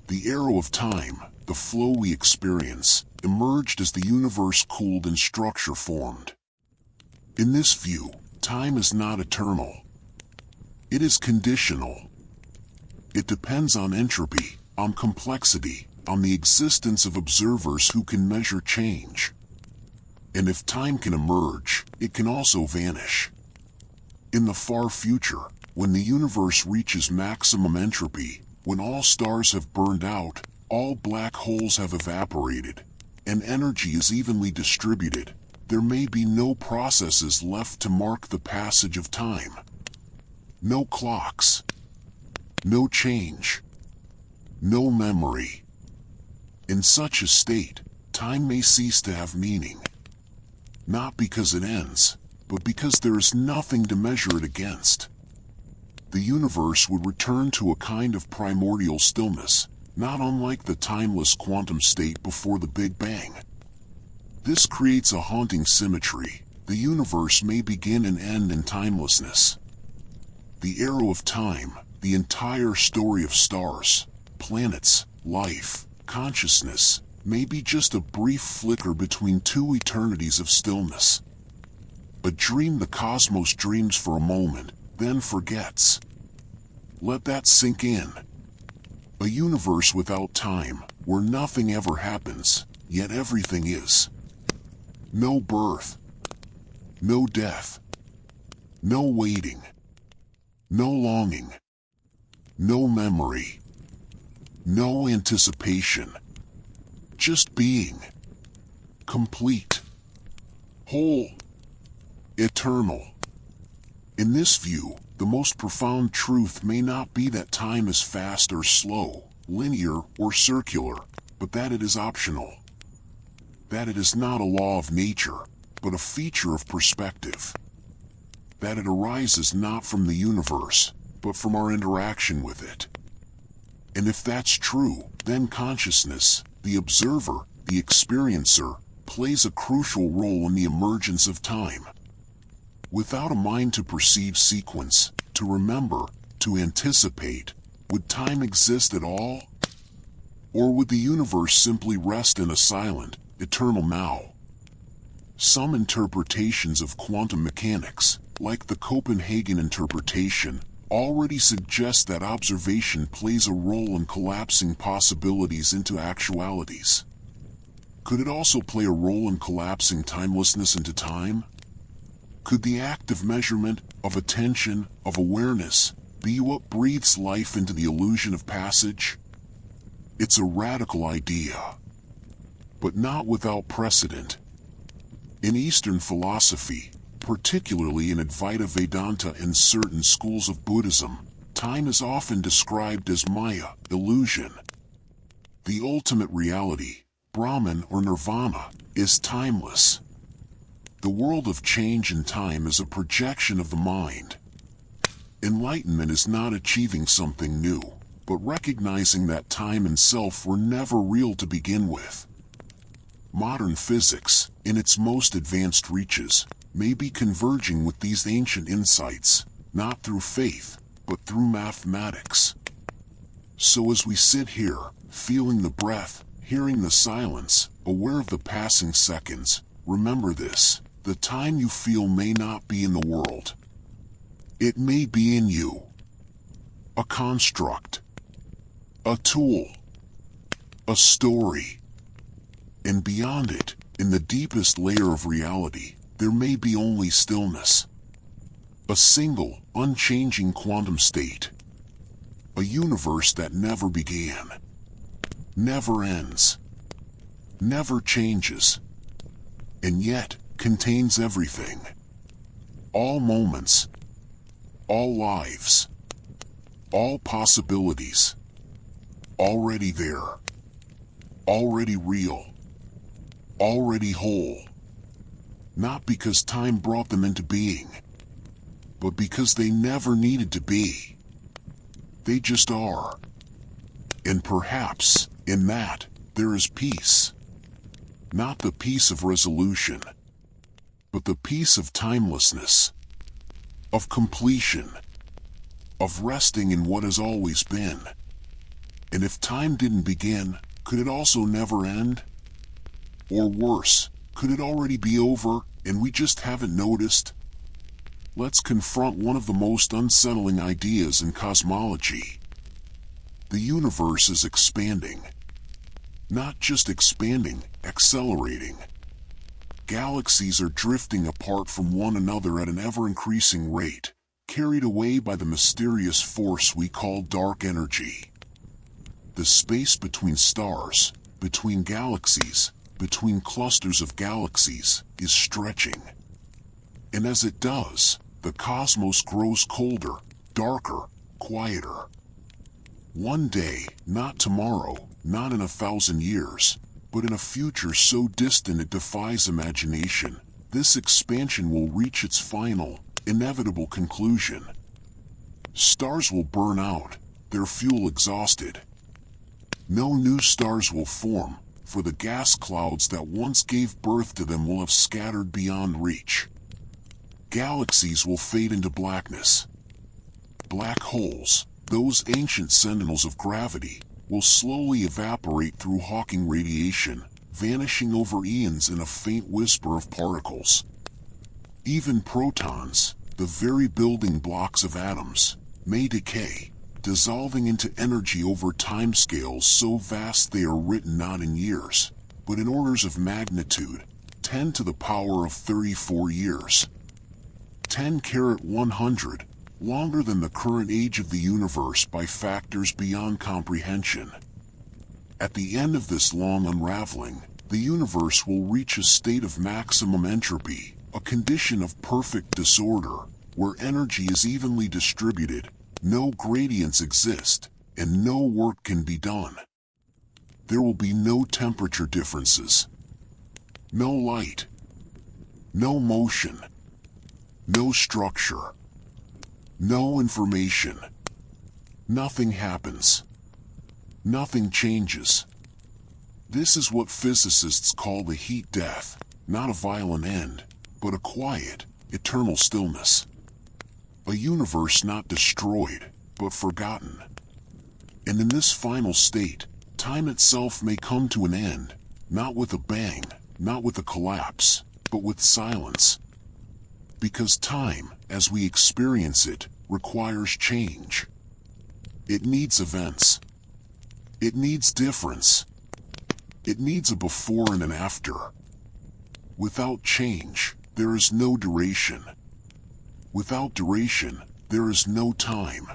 Speaker 1: The arrow of time, the flow we experience, emerged as the universe cooled and structure formed. In this view, time is not eternal. It is conditional. It depends on entropy, on complexity, on the existence of observers who can measure change. And if time can emerge, it can also vanish. In the far future, when the universe reaches maximum entropy, when all stars have burned out, all black holes have evaporated, and energy is evenly distributed, there may be no processes left to mark the passage of time. No clocks. No change. No memory. In such a state, time may cease to have meaning. Not because it ends, but because there is nothing to measure it against. The universe would return to a kind of primordial stillness, not unlike the timeless quantum state before the Big Bang. This creates a haunting symmetry. The universe may begin and end in timelessness. The arrow of time, the entire story of stars, planets, life, consciousness, may be just a brief flicker between two eternities of stillness. A dream the cosmos dreams for a moment, then forgets. Let that sink in. A universe without time, where nothing ever happens, yet everything is. No birth. No death. No waiting. No longing. No memory. No anticipation. Just being. Complete. Whole. Eternal. In this view, the most profound truth may not be that time is fast or slow, linear or circular, but that it is optional. That it is not a law of nature, but a feature of perspective. That it arises not from the universe, but from our interaction with it. And if that's true, then consciousness, the observer, the experiencer, plays a crucial role in the emergence of time. Without a mind to perceive sequence, to remember, to anticipate, would time exist at all? Or would the universe simply rest in a silent, eternal now? Some interpretations of quantum mechanics, like the Copenhagen interpretation, already suggest that observation plays a role in collapsing possibilities into actualities. Could it also play a role in collapsing timelessness into time? Could the act of measurement, of attention, of awareness, be what breathes life into the illusion of passage? It's a radical idea, but not without precedent. In Eastern philosophy, particularly in Advaita Vedanta and certain schools of Buddhism, time is often described as Maya, illusion. The ultimate reality, Brahman or Nirvana, is timeless. The world of change and time is a projection of the mind. Enlightenment is not achieving something new, but recognizing that time and self were never real to begin with. Modern physics, in its most advanced reaches, may be converging with these ancient insights, not through faith, but through mathematics. So as we sit here, feeling the breath, hearing the silence, aware of the passing seconds, remember this: the time you feel may not be in the world. It may be in you. A construct. A tool. A story. And beyond it, in the deepest layer of reality, there may be only stillness. A single, unchanging quantum state. A universe that never began. Never ends. Never changes. And yet, contains everything. All moments. All lives. All possibilities. Already there. Already real. Already whole. Not because time brought them into being, but because they never needed to be. They just are. And perhaps, in that, there is peace. Not the peace of resolution, but the peace of timelessness, of completion, of resting in what has always been. And if time didn't begin, could it also never end? Or worse, could it already be over, and we just haven't noticed? Let's confront one of the most unsettling ideas in cosmology. The universe is expanding. Not just expanding, accelerating. Galaxies are drifting apart from one another at an ever-increasing rate, carried away by the mysterious force we call dark energy. The space between stars, between galaxies, between clusters of galaxies, is stretching. And as it does, the cosmos grows colder, darker, quieter. One day, not tomorrow, not in 1,000 years, but in a future so distant it defies imagination, this expansion will reach its final, inevitable conclusion. Stars will burn out, their fuel exhausted. No new stars will form, for the gas clouds that once gave birth to them will have scattered beyond reach. Galaxies will fade into blackness. Black holes, those ancient sentinels of gravity, will slowly evaporate through Hawking radiation, vanishing over eons in a faint whisper of particles. Even protons, the very building blocks of atoms, may decay, dissolving into energy over timescales so vast they are written not in years, but in orders of magnitude, 10 to the power of 34 years. 10 carat 100, longer than the current age of the universe by factors beyond comprehension. At the end of this long unraveling, the universe will reach a state of maximum entropy, a condition of perfect disorder, where energy is evenly distributed, no gradients exist, and no work can be done. There will be no temperature differences, no light, no motion, no structure, no information. Nothing happens. Nothing changes. This is what physicists call the heat death, not a violent end, but a quiet, eternal stillness. A universe not destroyed, but forgotten. And in this final state, time itself may come to an end, not with a bang, not with a collapse, but with silence. Because time, as we experience it, requires change. It needs events. It needs difference. It needs a before and an after. Without change, there is no duration. Without duration, there is no time.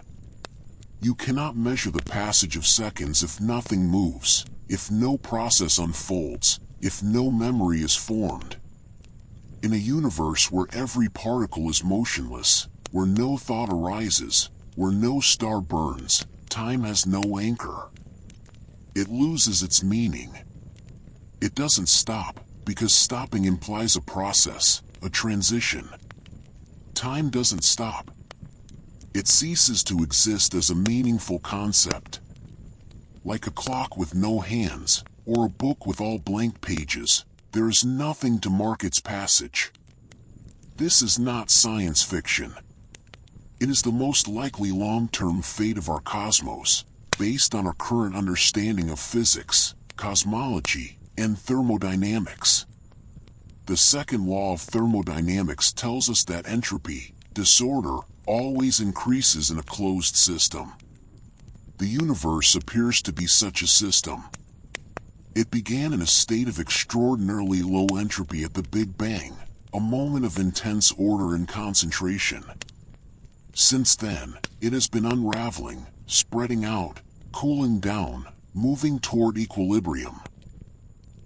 Speaker 1: You cannot measure the passage of seconds if nothing moves, if no process unfolds, if no memory is formed. In a universe where every particle is motionless, where no thought arises, where no star burns, time has no anchor. It loses its meaning. It doesn't stop, because stopping implies a process, a transition. Time doesn't stop. It ceases to exist as a meaningful concept. Like a clock with no hands, or a book with all blank pages, there is nothing to mark its passage. This is not science fiction. It is the most likely long-term fate of our cosmos, based on our current understanding of physics, cosmology, and thermodynamics. The second law of thermodynamics tells us that entropy, disorder, always increases in a closed system. The universe appears to be such a system. It began in a state of extraordinarily low entropy at the Big Bang, a moment of intense order and concentration. Since then, it has been unraveling, spreading out, cooling down, moving toward equilibrium.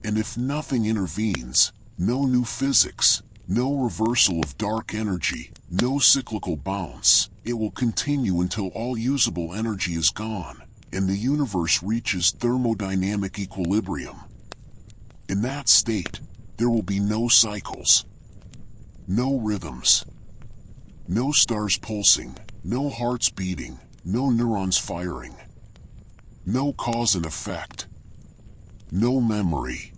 Speaker 1: And if nothing intervenes, no new physics, no reversal of dark energy, no cyclical bounce, it will continue until all usable energy is gone, and the universe reaches thermodynamic equilibrium. In that state, there will be no cycles, no rhythms, no stars pulsing, no hearts beating, no neurons firing, no cause and effect, no memory,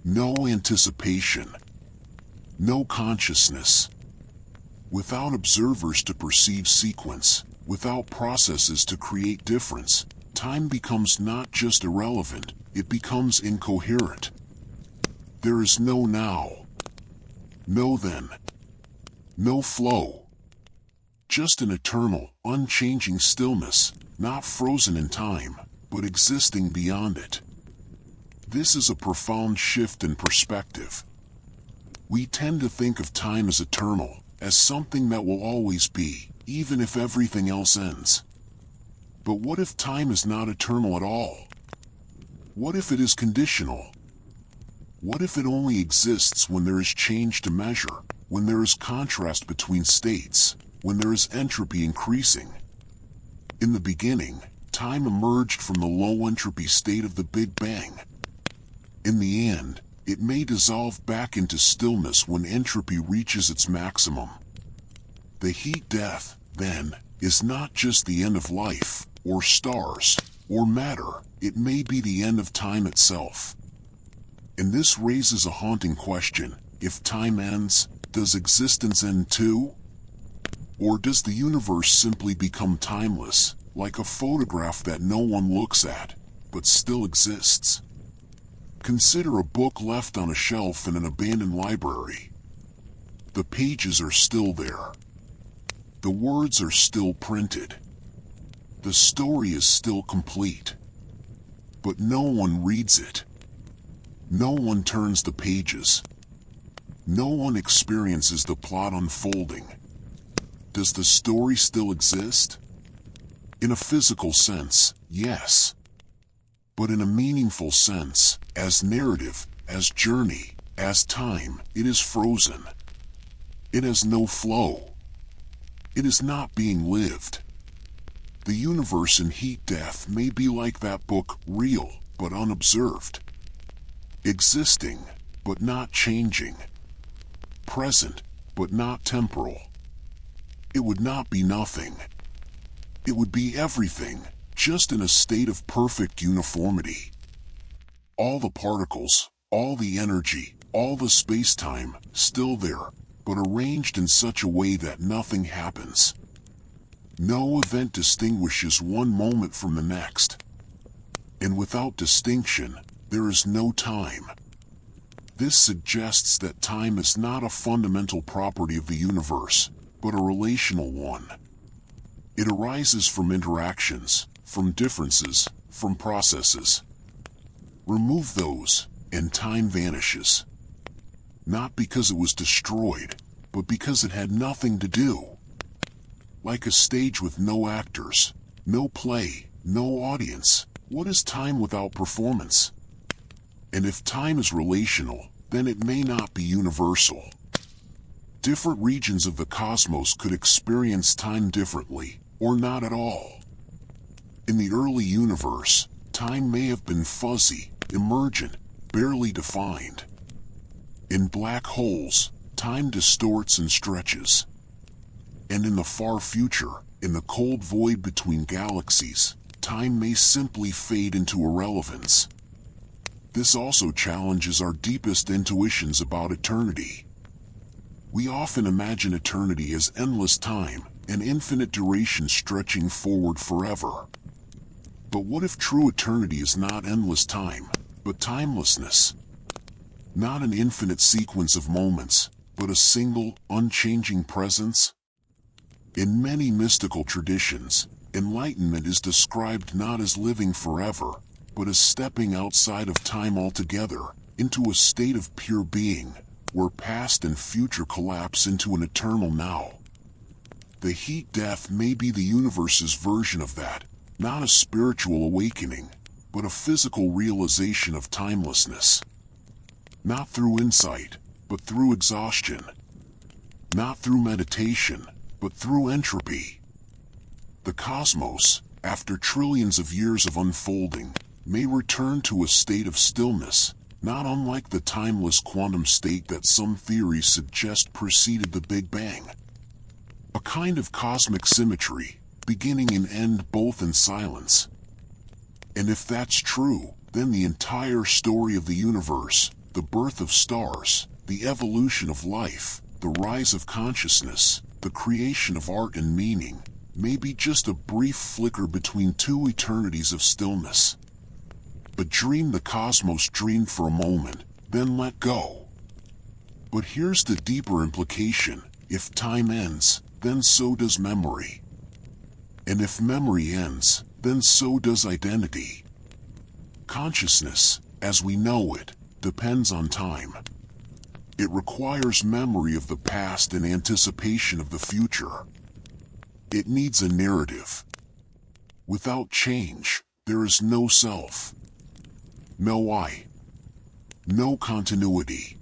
Speaker 1: no anticipation, no consciousness. Without observers to perceive sequence, without processes to create difference, time becomes not just irrelevant, it becomes incoherent. There is no now, no then, no flow. Just an eternal, unchanging stillness, not frozen in time, but existing beyond it. This is a profound shift in perspective. We tend to think of time as eternal, as something that will always be, even if everything else ends. But what if time is not eternal at all? What if it is conditional? What if it only exists when there is change to measure, when there is contrast between states, when there is entropy increasing? In the beginning, time emerged from the low entropy state of the Big Bang. In the end, it may dissolve back into stillness when entropy reaches its maximum. The heat death, then, is not just the end of life, or stars, or matter, it may be the end of time itself. And this raises a haunting question: if time ends, does existence end too? Or does the universe simply become timeless, like a photograph that no one looks at, but still exists? Consider a book left on a shelf in an abandoned library. The pages are still there. The words are still printed. The story is still complete. But no one reads it. No one turns the pages. No one experiences the plot unfolding. Does the story still exist? In a physical sense, yes. But in a meaningful sense, as narrative, as journey, as time, it is frozen. It has no flow. It is not being lived. The universe in heat death may be like that book, real, but unobserved. Existing, but not changing. Present, but not temporal. It would not be nothing. It would be everything, just in a state of perfect uniformity. All the particles, all the energy, all the space-time, still there, but arranged in such a way that nothing happens. No event distinguishes one moment from the next. And without distinction, there is no time. This suggests that time is not a fundamental property of the universe, but a relational one. It arises from interactions, from differences, from processes. Remove those, and time vanishes. Not because it was destroyed, but because it had nothing to do. Like a stage with no actors, no play, no audience, what is time without performance? And if time is relational, then it may not be universal. Different regions of the cosmos could experience time differently, or not at all. In the early universe, time may have been fuzzy, emergent, barely defined. In black holes, time distorts and stretches. And in the far future, in the cold void between galaxies, time may simply fade into irrelevance. This also challenges our deepest intuitions about eternity. We often imagine eternity as endless time, an infinite duration stretching forward forever. But what if true eternity is not endless time, but timelessness? Not an infinite sequence of moments, but a single, unchanging presence? In many mystical traditions, enlightenment is described not as living forever, but as stepping outside of time altogether, into a state of pure being, where past and future collapse into an eternal now. The heat death may be the universe's version of that, not a spiritual awakening, but a physical realization of timelessness. Not through insight, but through exhaustion. Not through meditation, but through entropy. The cosmos, after trillions of years of unfolding, may return to a state of stillness, not unlike the timeless quantum state that some theories suggest preceded the Big Bang. A kind of cosmic symmetry, beginning and end both in silence. And if that's true, then the entire story of the universe, the birth of stars, the evolution of life, the rise of consciousness, the creation of art and meaning, may be just a brief flicker between two eternities of stillness. But dream the cosmos dreamed for a moment, then let go. But here's the deeper implication: if time ends, then so does memory. And if memory ends, then so does identity. Consciousness, as we know it, depends on time. It requires memory of the past and anticipation of the future. It needs a narrative. Without change, there is no self. No I. No continuity.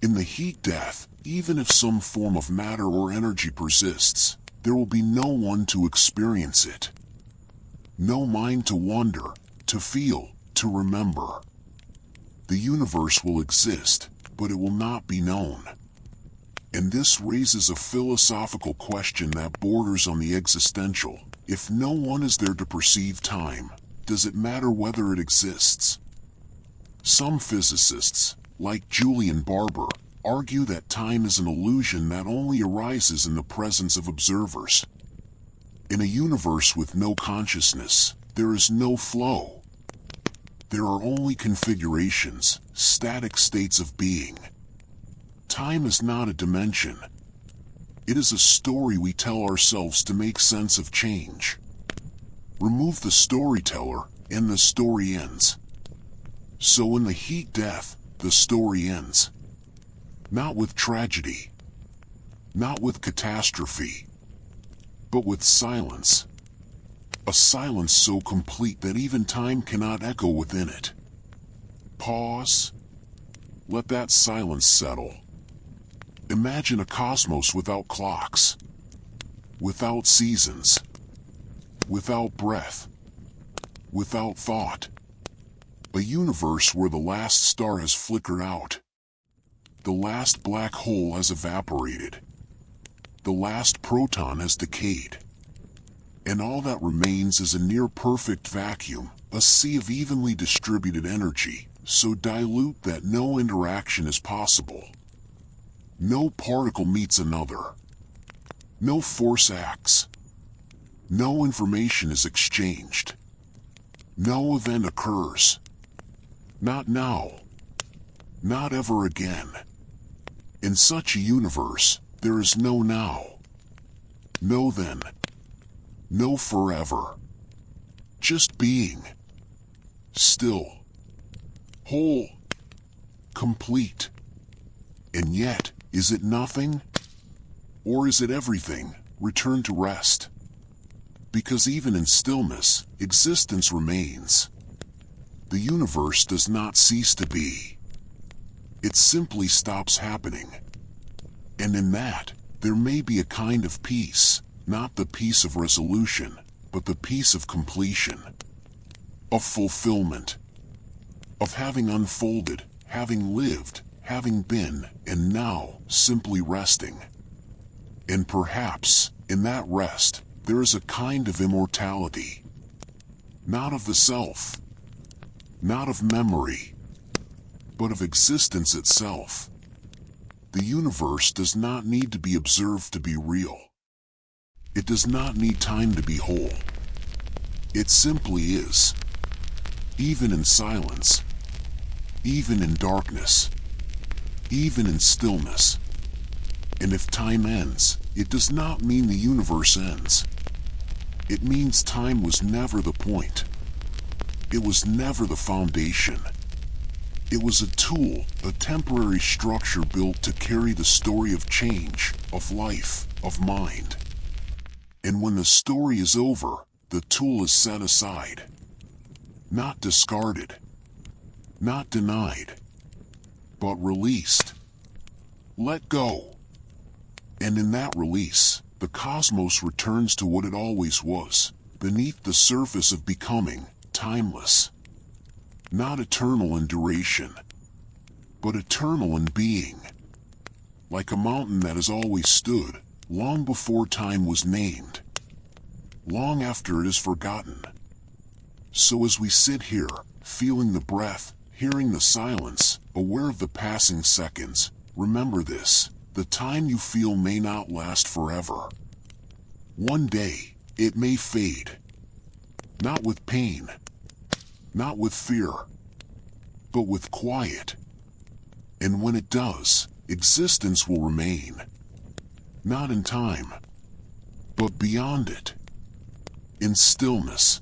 Speaker 1: In the heat death, even if some form of matter or energy persists, there will be no one to experience it. No mind to wonder, to feel, to remember. The universe will exist, but it will not be known. And this raises a philosophical question that borders on the existential. If no one is there to perceive time, does it matter whether it exists? Some physicists, like Julian Barber, argue that time is an illusion that only arises in the presence of observers. In a universe with no consciousness, there is no flow. There are only configurations, static states of being. Time is not a dimension. It is a story we tell ourselves to make sense of change. Remove the storyteller, and the story ends. So in the heat death, the story ends. Not with tragedy. Not with catastrophe. But with silence. A silence so complete that even time cannot echo within it. Pause. Let that silence settle. Imagine a cosmos without clocks. Without seasons. Without breath. Without thought. A universe where the last star has flickered out. The last black hole has evaporated. The last proton has decayed. And all that remains is a near-perfect vacuum, a sea of evenly distributed energy, so dilute that no interaction is possible. No particle meets another. No force acts. No information is exchanged. No event occurs. Not now. Not ever again. In such a universe, there is no now. No then. No forever. Just being. Still. Whole. Complete. And yet, is it nothing? Or is it everything, returned to rest? Because even in stillness, existence remains. The universe does not cease to be. It simply stops happening. And in that, there may be a kind of peace, not the peace of resolution, but the peace of completion, of fulfillment, of having unfolded, having lived, having been, and now simply resting. And perhaps, in that rest, there is a kind of immortality. Not of the self, not of memory, but of existence itself. The universe does not need to be observed to be real. It does not need time to be whole. It simply is. Even in silence, even in darkness, even in stillness. And if time ends, it does not mean the universe ends. It means time was never the point. It was never the foundation. It was a tool, a temporary structure built to carry the story of change, of life, of mind. And when the story is over, the tool is set aside. Not discarded, not denied, but released. Let go. And in that release, the cosmos returns to what it always was, beneath the surface of becoming, timeless. Not eternal in duration, but eternal in being. Like a mountain that has always stood, long before time was named, long after it is forgotten. So as we sit here, feeling the breath, hearing the silence, aware of the passing seconds, remember this: the time you feel may not last forever. One day, it may fade. Not with pain, not with fear, but with quiet. And when it does, existence will remain. Not in time, but beyond it. In stillness,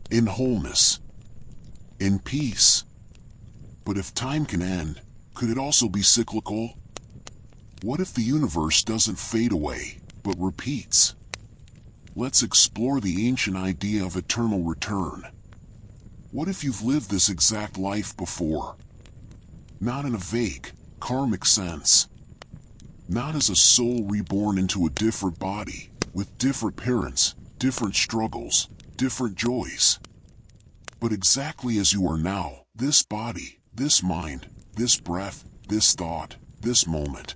Speaker 1: in wholeness, in peace. But if time can end, could it also be cyclical? What if the universe doesn't fade away, but repeats? Let's explore the ancient idea of eternal return. What if you've lived this exact life before? Not in a vague, karmic sense. Not as a soul reborn into a different body, with different parents, different struggles, different joys. But exactly as you are now, this body, this mind, this breath, this thought, this moment.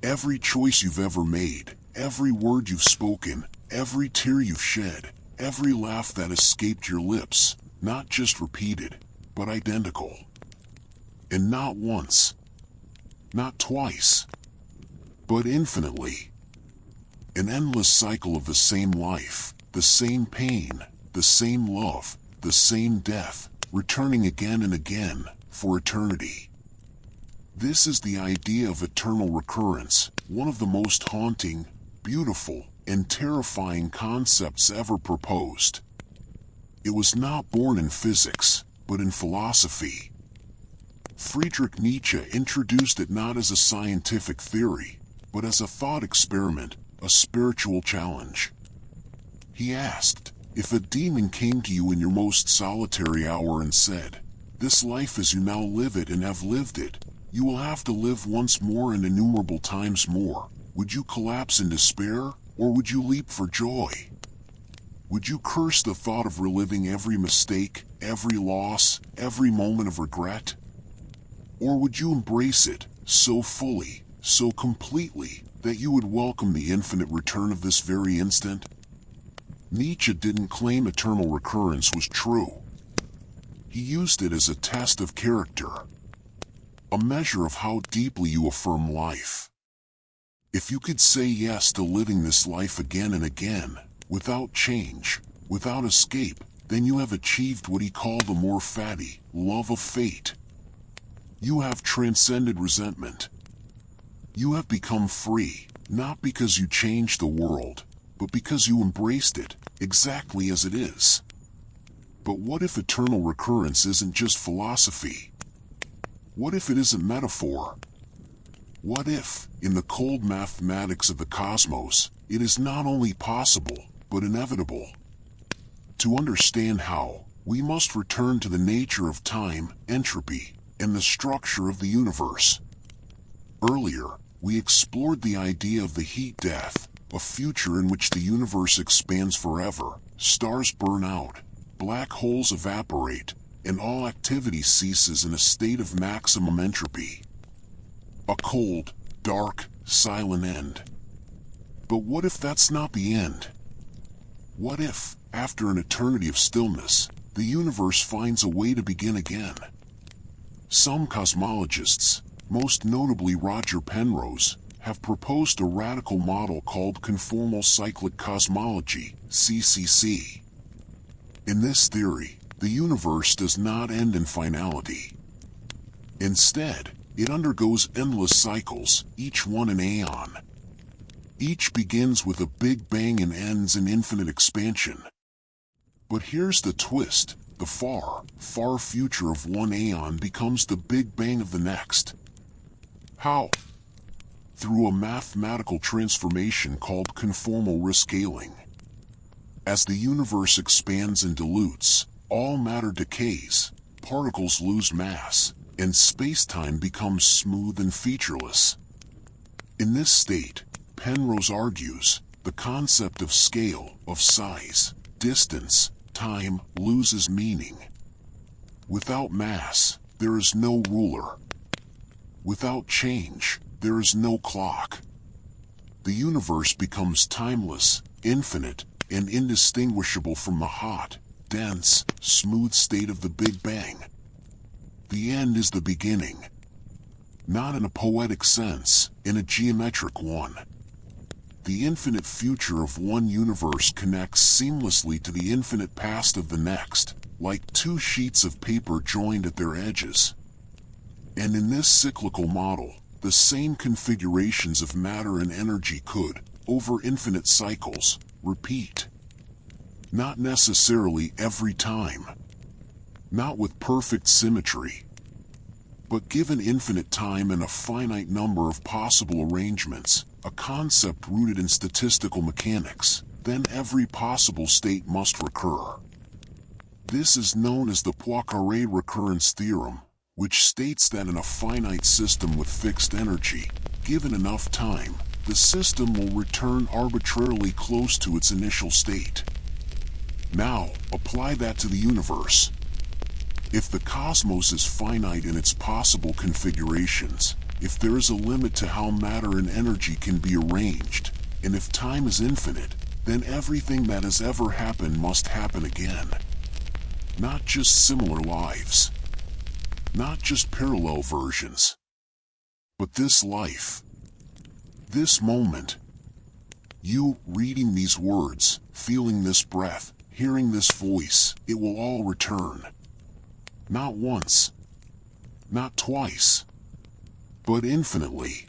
Speaker 1: Every choice you've ever made, every word you've spoken, every tear you've shed, every laugh that escaped your lips, not just repeated, but identical. And not once, not twice, but infinitely. An endless cycle of the same life, the same pain, the same love, the same death, returning again and again, for eternity. This is the idea of eternal recurrence, one of the most haunting, beautiful, and terrifying concepts ever proposed. It was not born in physics, but in philosophy. Friedrich Nietzsche introduced it not as a scientific theory, but as a thought experiment, a spiritual challenge. He asked, if a demon came to you in your most solitary hour and said, "This life as you now live it and have lived it, you will have to live once more and innumerable times more," would you collapse in despair, or would you leap for joy? Would you curse the thought of reliving every mistake, every loss, every moment of regret? Or would you embrace it, so fully, so completely, that you would welcome the infinite return of this very instant? Nietzsche didn't claim eternal recurrence was true. He used it as a test of character, a measure of how deeply you affirm life. If you could say yes to living this life again and again, without change, without escape, then you have achieved what he called the more fatty love of fate. You have transcended resentment. You have become free, not because you changed the world, but because you embraced it, exactly as it is. But what if eternal recurrence isn't just philosophy? What if it isn't metaphor? What if, in the cold mathematics of the cosmos, it is not only possible, but inevitable? To understand how, we must return to the nature of time, entropy, and the structure of the universe. Earlier, we explored the idea of the heat death, a future in which the universe expands forever, stars burn out, black holes evaporate, and all activity ceases in a state of maximum entropy. A cold, dark, silent end. But what if that's not the end? What if, after an eternity of stillness, the universe finds a way to begin again? Some cosmologists, most notably Roger Penrose, have proposed a radical model called conformal cyclic cosmology, CCC. In this theory, the universe does not end in finality. Instead, it undergoes endless cycles, each one an aeon. Each begins with a big bang and ends in infinite expansion. But here's the twist: the far, far future of one aeon becomes the big bang of the next. How? Through a mathematical transformation called conformal rescaling. As the universe expands and dilutes, all matter decays, particles lose mass, and space-time becomes smooth and featureless. In this state, Penrose argues, the concept of scale, of size, distance, time, loses meaning. Without mass, there is no ruler. Without change, there is no clock. The universe becomes timeless, infinite, and indistinguishable from the hot, dense, smooth state of the Big Bang. The end is the beginning. Not in a poetic sense, in a geometric one. The infinite future of one universe connects seamlessly to the infinite past of the next, like two sheets of paper joined at their edges. And in this cyclical model, the same configurations of matter and energy could, over infinite cycles, repeat. Not necessarily every time. Not with perfect symmetry. But given infinite time and a finite number of possible arrangements, a concept rooted in statistical mechanics, then every possible state must recur. This is known as the Poincaré recurrence theorem, which states that in a finite system with fixed energy, given enough time, the system will return arbitrarily close to its initial state. Now, apply that to the universe. If the cosmos is finite in its possible configurations, if there is a limit to how matter and energy can be arranged, and if time is infinite, then everything that has ever happened must happen again. Not just similar lives. Not just parallel versions. But this life. This moment. You reading these words, feeling this breath, hearing this voice, it will all return. Not once. Not twice. But infinitely.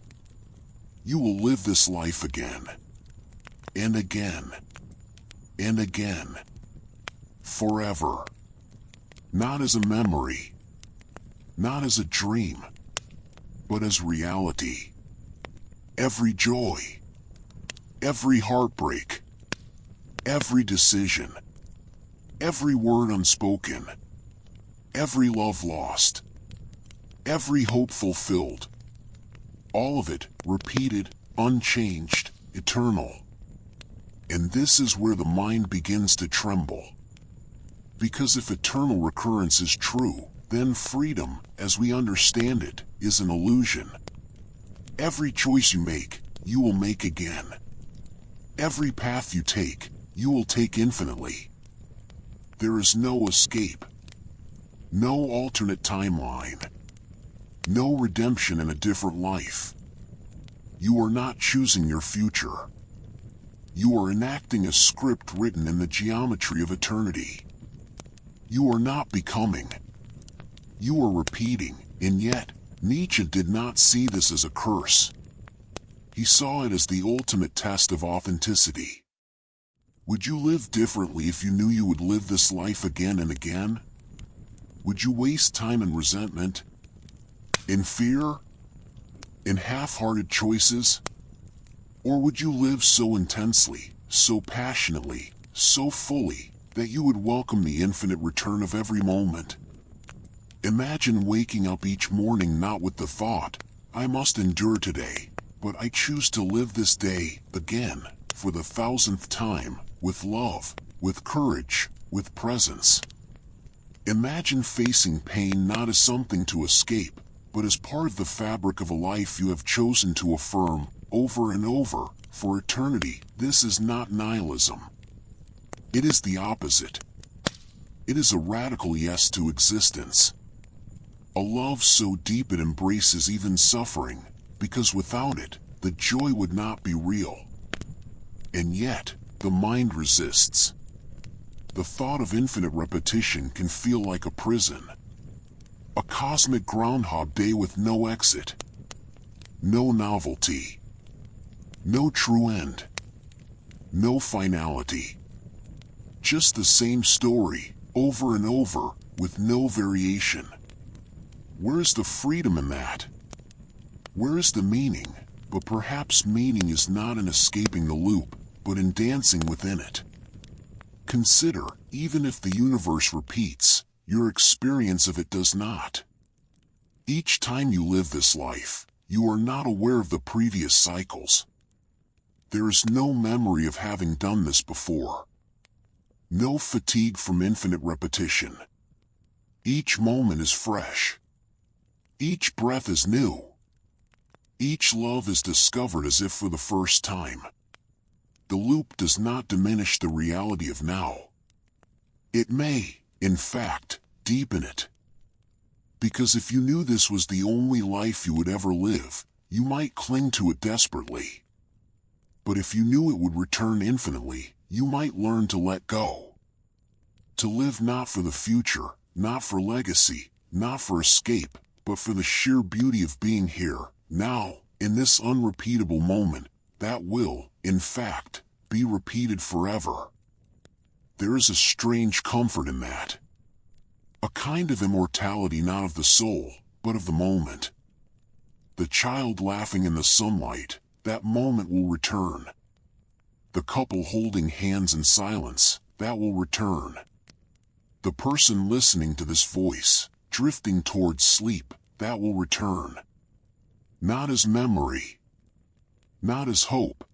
Speaker 1: You will live this life again. And again. And again. Forever. Not as a memory. Not as a dream. But as reality. Every joy. Every heartbreak. Every decision. Every word unspoken. Every love lost. Every hope fulfilled. All of it, repeated, unchanged, eternal. And this is where the mind begins to tremble. Because if eternal recurrence is true, then freedom, as we understand it, is an illusion. Every choice you make, you will make again. Every path you take, you will take infinitely. There is no escape. No alternate timeline. No redemption in a different life. You are not choosing your future. You are enacting a script written in the geometry of eternity. You are not becoming. You are repeating, and yet, Nietzsche did not see this as a curse. He saw it as the ultimate test of authenticity. Would you live differently if you knew you would live this life again and again? Would you waste time in resentment? In fear? In half-hearted choices? Or would you live so intensely, so passionately, so fully, that you would welcome the infinite return of every moment? Imagine waking up each morning not with the thought, "I must endure today," but "I choose to live this day again, for the 1,000th time, with love, with courage, with presence." Imagine facing pain not as something to escape, but as part of the fabric of a life you have chosen to affirm, over and over, for eternity. This is not nihilism. It is the opposite. It is a radical yes to existence. A love so deep it embraces even suffering, because without it, the joy would not be real. And yet, the mind resists. The thought of infinite repetition can feel like a prison. A cosmic Groundhog Day with no exit. No novelty. No true end. No finality. Just the same story, over and over, with no variation. Where is the freedom in that? Where is the meaning? But perhaps meaning is not in escaping the loop, but in dancing within it. Consider, even if the universe repeats, your experience of it does not. Each time you live this life, you are not aware of the previous cycles. There is no memory of having done this before. No fatigue from infinite repetition. Each moment is fresh. Each breath is new. Each love is discovered as if for the first time. The loop does not diminish the reality of now. It may, in fact, deepen it. Because if you knew this was the only life you would ever live, you might cling to it desperately. But if you knew it would return infinitely, you might learn to let go. To live not for the future, not for legacy, not for escape, but for the sheer beauty of being here, now, in this unrepeatable moment, that will, in fact, be repeated forever. There is a strange comfort in that. A kind of immortality not of the soul, but of the moment. The child laughing in the sunlight, that moment will return. The couple holding hands in silence, that will return. The person listening to this voice, drifting towards sleep, that will return. Not as memory, not as hope,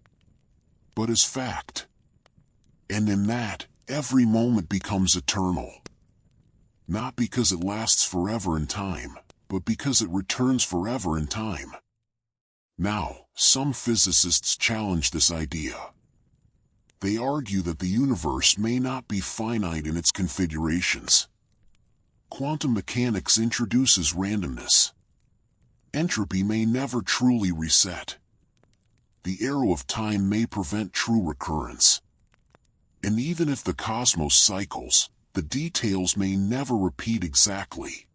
Speaker 1: but as fact. And in that, every moment becomes eternal. Not because it lasts forever in time, but because it returns forever in time. Now, some physicists challenge this idea. They argue that the universe may not be finite in its configurations. Quantum mechanics introduces randomness. Entropy may never truly reset. The arrow of time may prevent true recurrence. And even if the cosmos cycles, the details may never repeat exactly.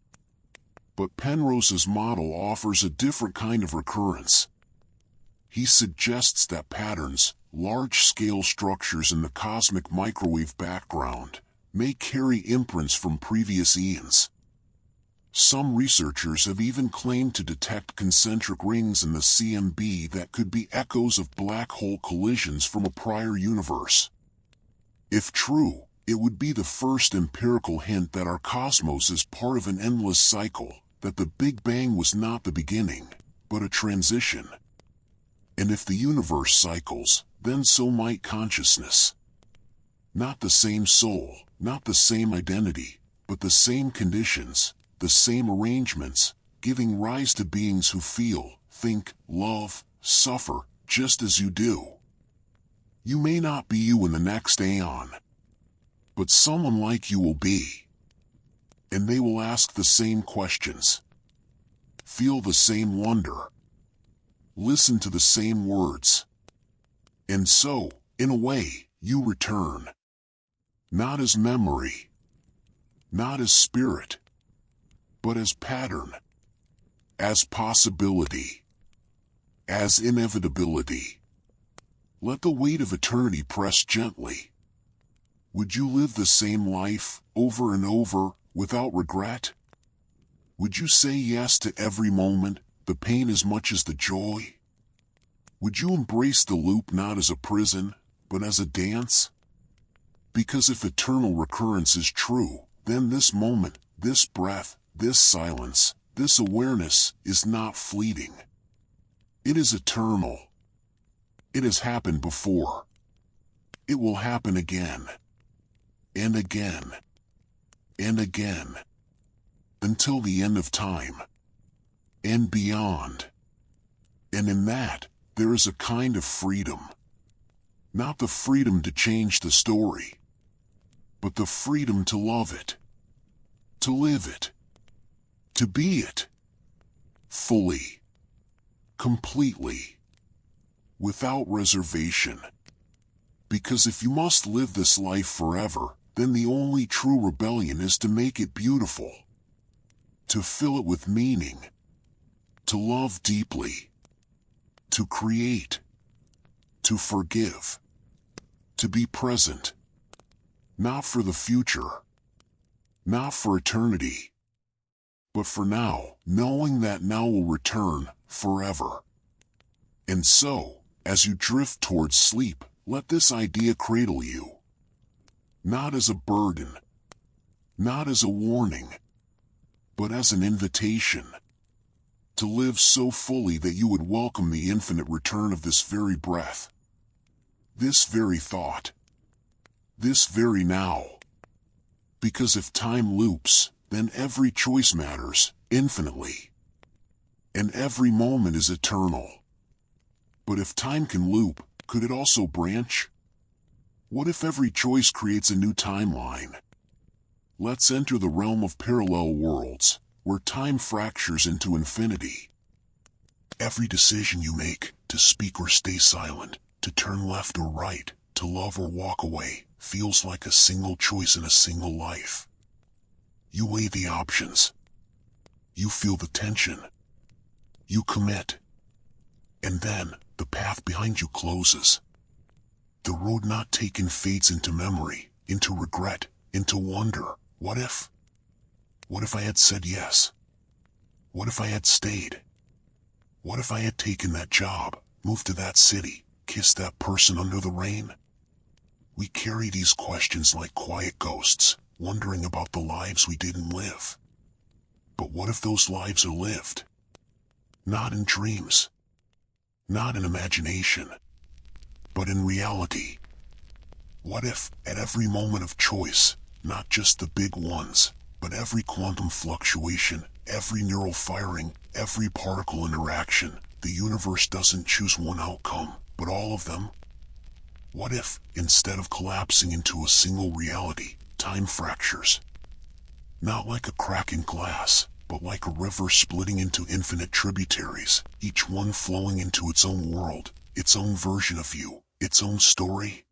Speaker 1: But Penrose's model offers a different kind of recurrence. He suggests that patterns, large-scale structures in the cosmic microwave background, may carry imprints from previous eons. Some researchers have even claimed to detect concentric rings in the CMB that could be echoes of black hole collisions from a prior universe. If true, it would be the first empirical hint that our cosmos is part of an endless cycle, that the Big Bang was not the beginning, but a transition. And if the universe cycles, then so might consciousness. Not the same soul, not the same identity, but the same conditions, the same arrangements, giving rise to beings who feel, think, love, suffer, just as you do. You may not be you in the next aeon, but someone like you will be. And they will ask the same questions, feel the same wonder, listen to the same words. And so, in a way, you return. Not as memory, not as spirit, but as pattern, as possibility, as inevitability. Let the weight of eternity press gently. Would you live the same life, over and over, without regret? Would you say yes to every moment, the pain as much as the joy? Would you embrace the loop not as a prison, but as a dance? Because if eternal recurrence is true, then this moment, this breath, This silence, this awareness, is not fleeting. It is eternal. It has happened before. It will happen again. And again. And again. Until the end of time. And beyond. And in that, there is a kind of freedom. Not the freedom to change the story, but the freedom to love it, to live it, to be it, fully, completely, without reservation. Because if you must live this life forever, then the only true rebellion is to make it beautiful, to fill it with meaning, to love deeply, to create, to forgive, to be present, not for the future, not for eternity, but for now, knowing that now will return forever. And so, as you drift towards sleep, let this idea cradle you. Not as a burden, not as a warning, but as an invitation to live so fully that you would welcome the infinite return of this very breath, this very thought, this very now. Because if time loops, then every choice matters infinitely, and every moment is eternal. But if time can loop, could it also branch? What if every choice creates a new timeline? Let's enter the realm of parallel worlds, where time fractures into infinity. Every decision you make, to speak or stay silent, to turn left or right, to love or walk away, feels like a single choice in a single life. You weigh the options. You feel the tension. You commit. And then, the path behind you closes. The road not taken fades into memory, into regret, into wonder. What if? What if I had said yes? What if I had stayed? What if I had taken that job, moved to that city, kissed that person under the rain? We carry these questions like quiet ghosts, wondering about the lives we didn't live. But what if those lives are lived? Not in dreams. Not in imagination. But in reality. What if, at every moment of choice, not just the big ones, but every quantum fluctuation, every neural firing, every particle interaction, the universe doesn't choose one outcome, but all of them? What if, instead of collapsing into a single reality, time fractures? Not like a crack in glass, but like a river splitting into infinite tributaries, each one flowing into its own world, its own version of you, its own story?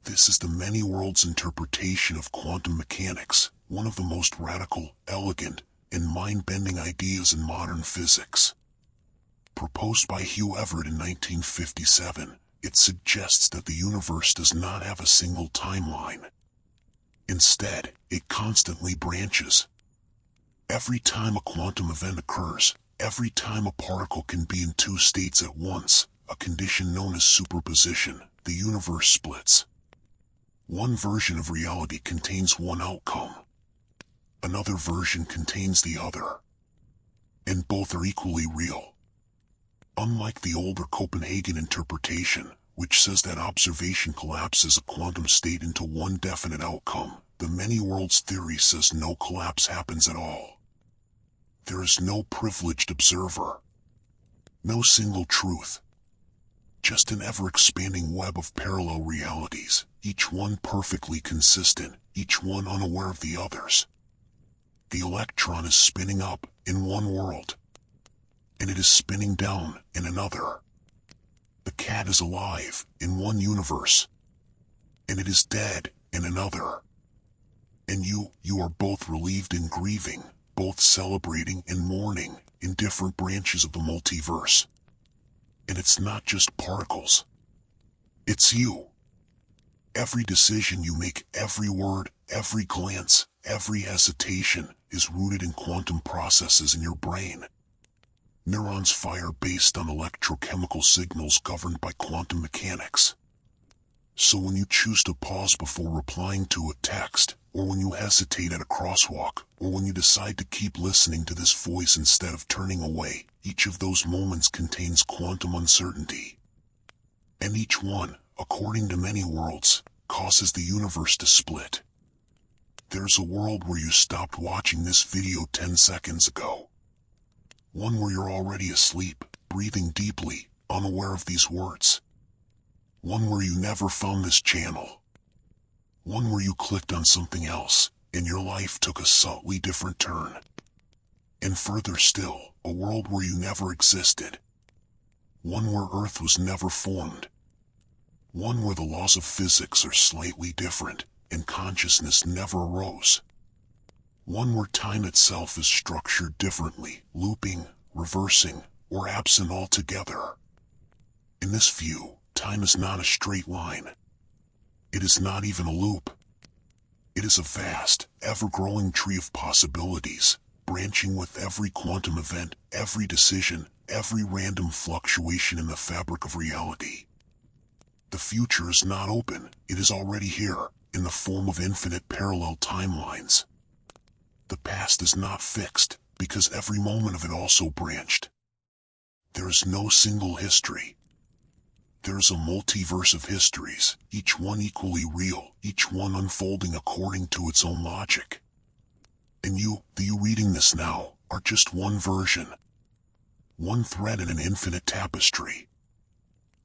Speaker 1: This is the many worlds interpretation of quantum mechanics, one of the most radical, elegant, and mind-bending ideas in modern physics. Proposed by Hugh Everett in 1957, it suggests that the universe does not have a single timeline. Instead, it constantly branches. Every time a quantum event occurs, every time a particle can be in two states at once, a condition known as superposition, the universe splits. One version of reality contains one outcome. Another version contains the other. And both are equally real. Unlike the older Copenhagen interpretation, which says that observation collapses a quantum state into one definite outcome, the many worlds theory says no collapse happens at all. There is no privileged observer. No single truth. Just an ever-expanding web of parallel realities, each one perfectly consistent, each one unaware of the others. The electron is spinning up in one world, and it is spinning down in another. The cat is alive in one universe, and it is dead in another. And you are both relieved and grieving, both celebrating and mourning, in different branches of the multiverse. And it's not just particles. It's you. Every decision you make, every word, every glance, every hesitation, is rooted in quantum processes in your brain. Neurons fire based on electrochemical signals governed by quantum mechanics. So when you choose to pause before replying to a text, or when you hesitate at a crosswalk, or when you decide to keep listening to this voice instead of turning away, each of those moments contains quantum uncertainty. And each one, according to many worlds, causes the universe to split. There's a world where you stopped watching this video 10 seconds ago. One where you're already asleep, breathing deeply, unaware of these words. One where you never found this channel. One where you clicked on something else, and your life took a subtly different turn. And further still, a world where you never existed. One where Earth was never formed. One where the laws of physics are slightly different, and consciousness never arose. One where time itself is structured differently, looping, reversing, or absent altogether. In this view, time is not a straight line. It is not even a loop. It is a vast, ever-growing tree of possibilities, branching with every quantum event, every decision, every random fluctuation in the fabric of reality. The future is not open, it is already here, in the form of infinite parallel timelines. The past is not fixed, because every moment of it also branched. There is no single history. There is a multiverse of histories, each one equally real, each one unfolding according to its own logic. And you, the you reading this now, are just one version. One thread in an infinite tapestry.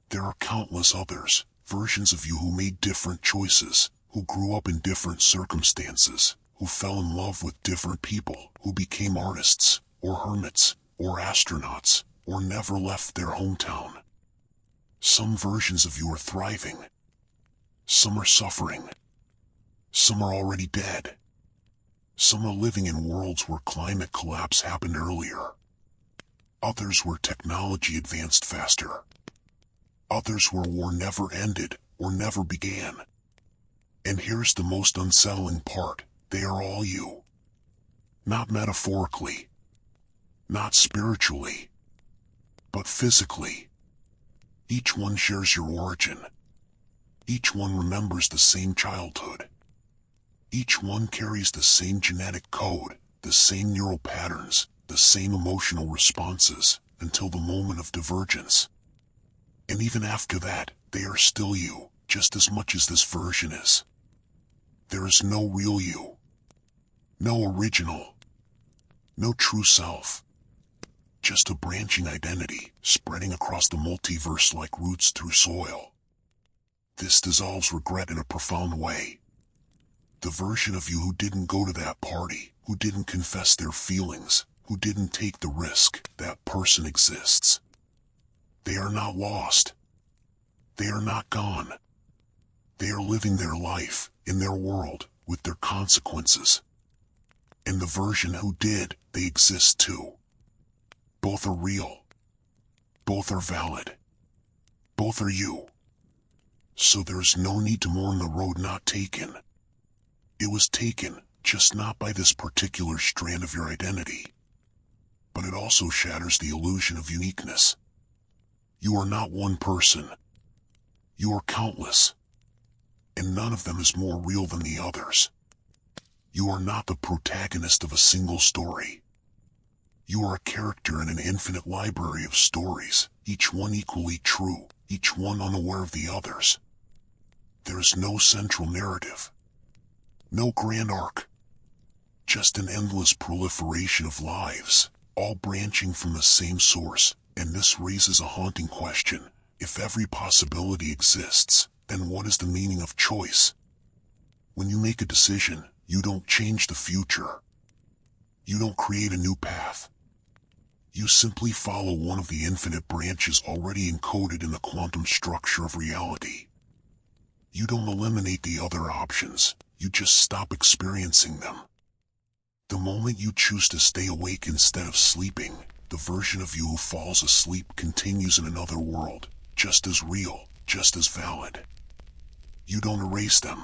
Speaker 1: There are countless others, versions of you who made different choices, who grew up in different circumstances, who fell in love with different people, who became artists, or hermits, or astronauts, or never left their hometown. Some versions of you are thriving. Some are suffering. Some are already dead. Some are living in worlds where climate collapse happened earlier. Others where technology advanced faster. Others where war never ended or never began. And here's the most unsettling part, they are all you. Not metaphorically. Not spiritually. But physically. Each one shares your origin. Each one remembers the same childhood. Each one carries the same genetic code, the same neural patterns, the same emotional responses, until the moment of divergence. And even after that, they are still you, just as much as this version is. There is no real you. No original. No true self. Just a branching identity, spreading across the multiverse like roots through soil. This dissolves regret in a profound way. The version of you who didn't go to that party, who didn't confess their feelings, who didn't take the risk, that person exists. They are not lost. They are not gone. They are living their life, in their world, with their consequences. And the version who did, they exist too. Both are real. Both are valid. Both are you. So there is no need to mourn the road not taken. It was taken, just not by this particular strand of your identity. But it also shatters the illusion of uniqueness. You are not one person. You are countless. And none of them is more real than the others. You are not the protagonist of a single story. You are a character in an infinite library of stories, each one equally true, each one unaware of the others. There is no central narrative. No grand arc. Just an endless proliferation of lives, all branching from the same source, and this raises a haunting question. If every possibility exists, then what is the meaning of choice? When you make a decision, you don't change the future. You don't create a new path. You simply follow one of the infinite branches already encoded in the quantum structure of reality. You don't eliminate the other options, you just stop experiencing them. The moment you choose to stay awake instead of sleeping, the version of you who falls asleep continues in another world, just as real, just as valid. You don't erase them.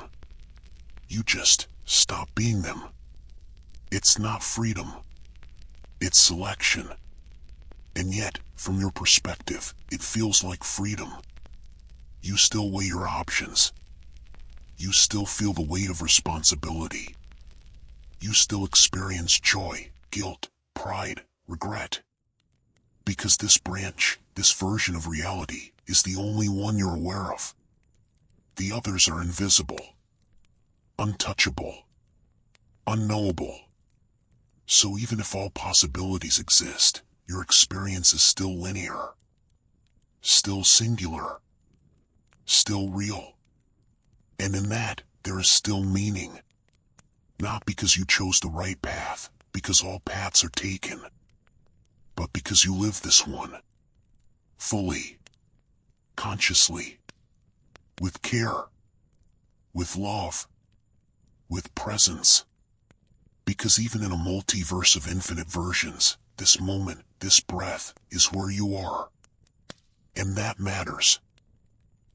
Speaker 1: You just stop being them. It's not freedom. It's selection. And yet, from your perspective, it feels like freedom. You still weigh your options. you still feel the weight of responsibility. You still experience joy, guilt, pride, regret. Because this branch, this version of reality, is the only one you're aware of. The others are invisible, untouchable, unknowable. So even if all possibilities exist, your experience is still linear, still singular, still real. And in that, there is still meaning. Not because you chose the right path, because all paths are taken, but because you live this one, fully, consciously, with care, with love, with presence. Because even in a multiverse of infinite versions, this moment, this breath, is where you are. And that matters.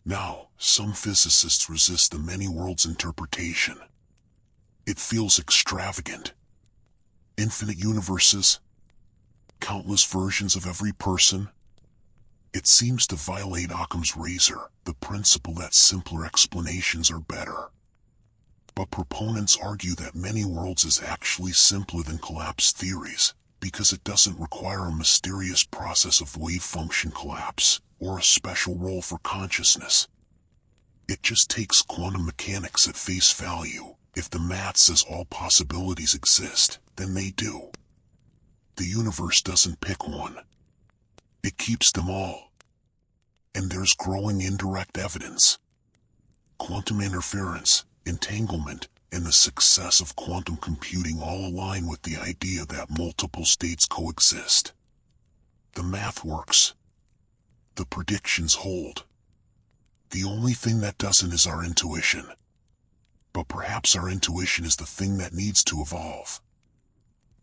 Speaker 1: Now, some physicists resist the many worlds interpretation. It feels extravagant. Infinite universes, countless versions of every person. It seems to violate Occam's razor, the principle that simpler explanations are better. But proponents argue that many worlds is actually simpler than collapse theories, because it doesn't require a mysterious process of wave function collapse, or a special role for consciousness. It just takes quantum mechanics at face value. If the math says all possibilities exist, then they do. The universe doesn't pick one. It keeps them all. And there's growing indirect evidence. Quantum interference, entanglement, and the success of quantum computing all align with the idea that multiple states coexist. The math works. The predictions hold. The only thing that doesn't is our intuition. But perhaps our intuition is the thing that needs to evolve.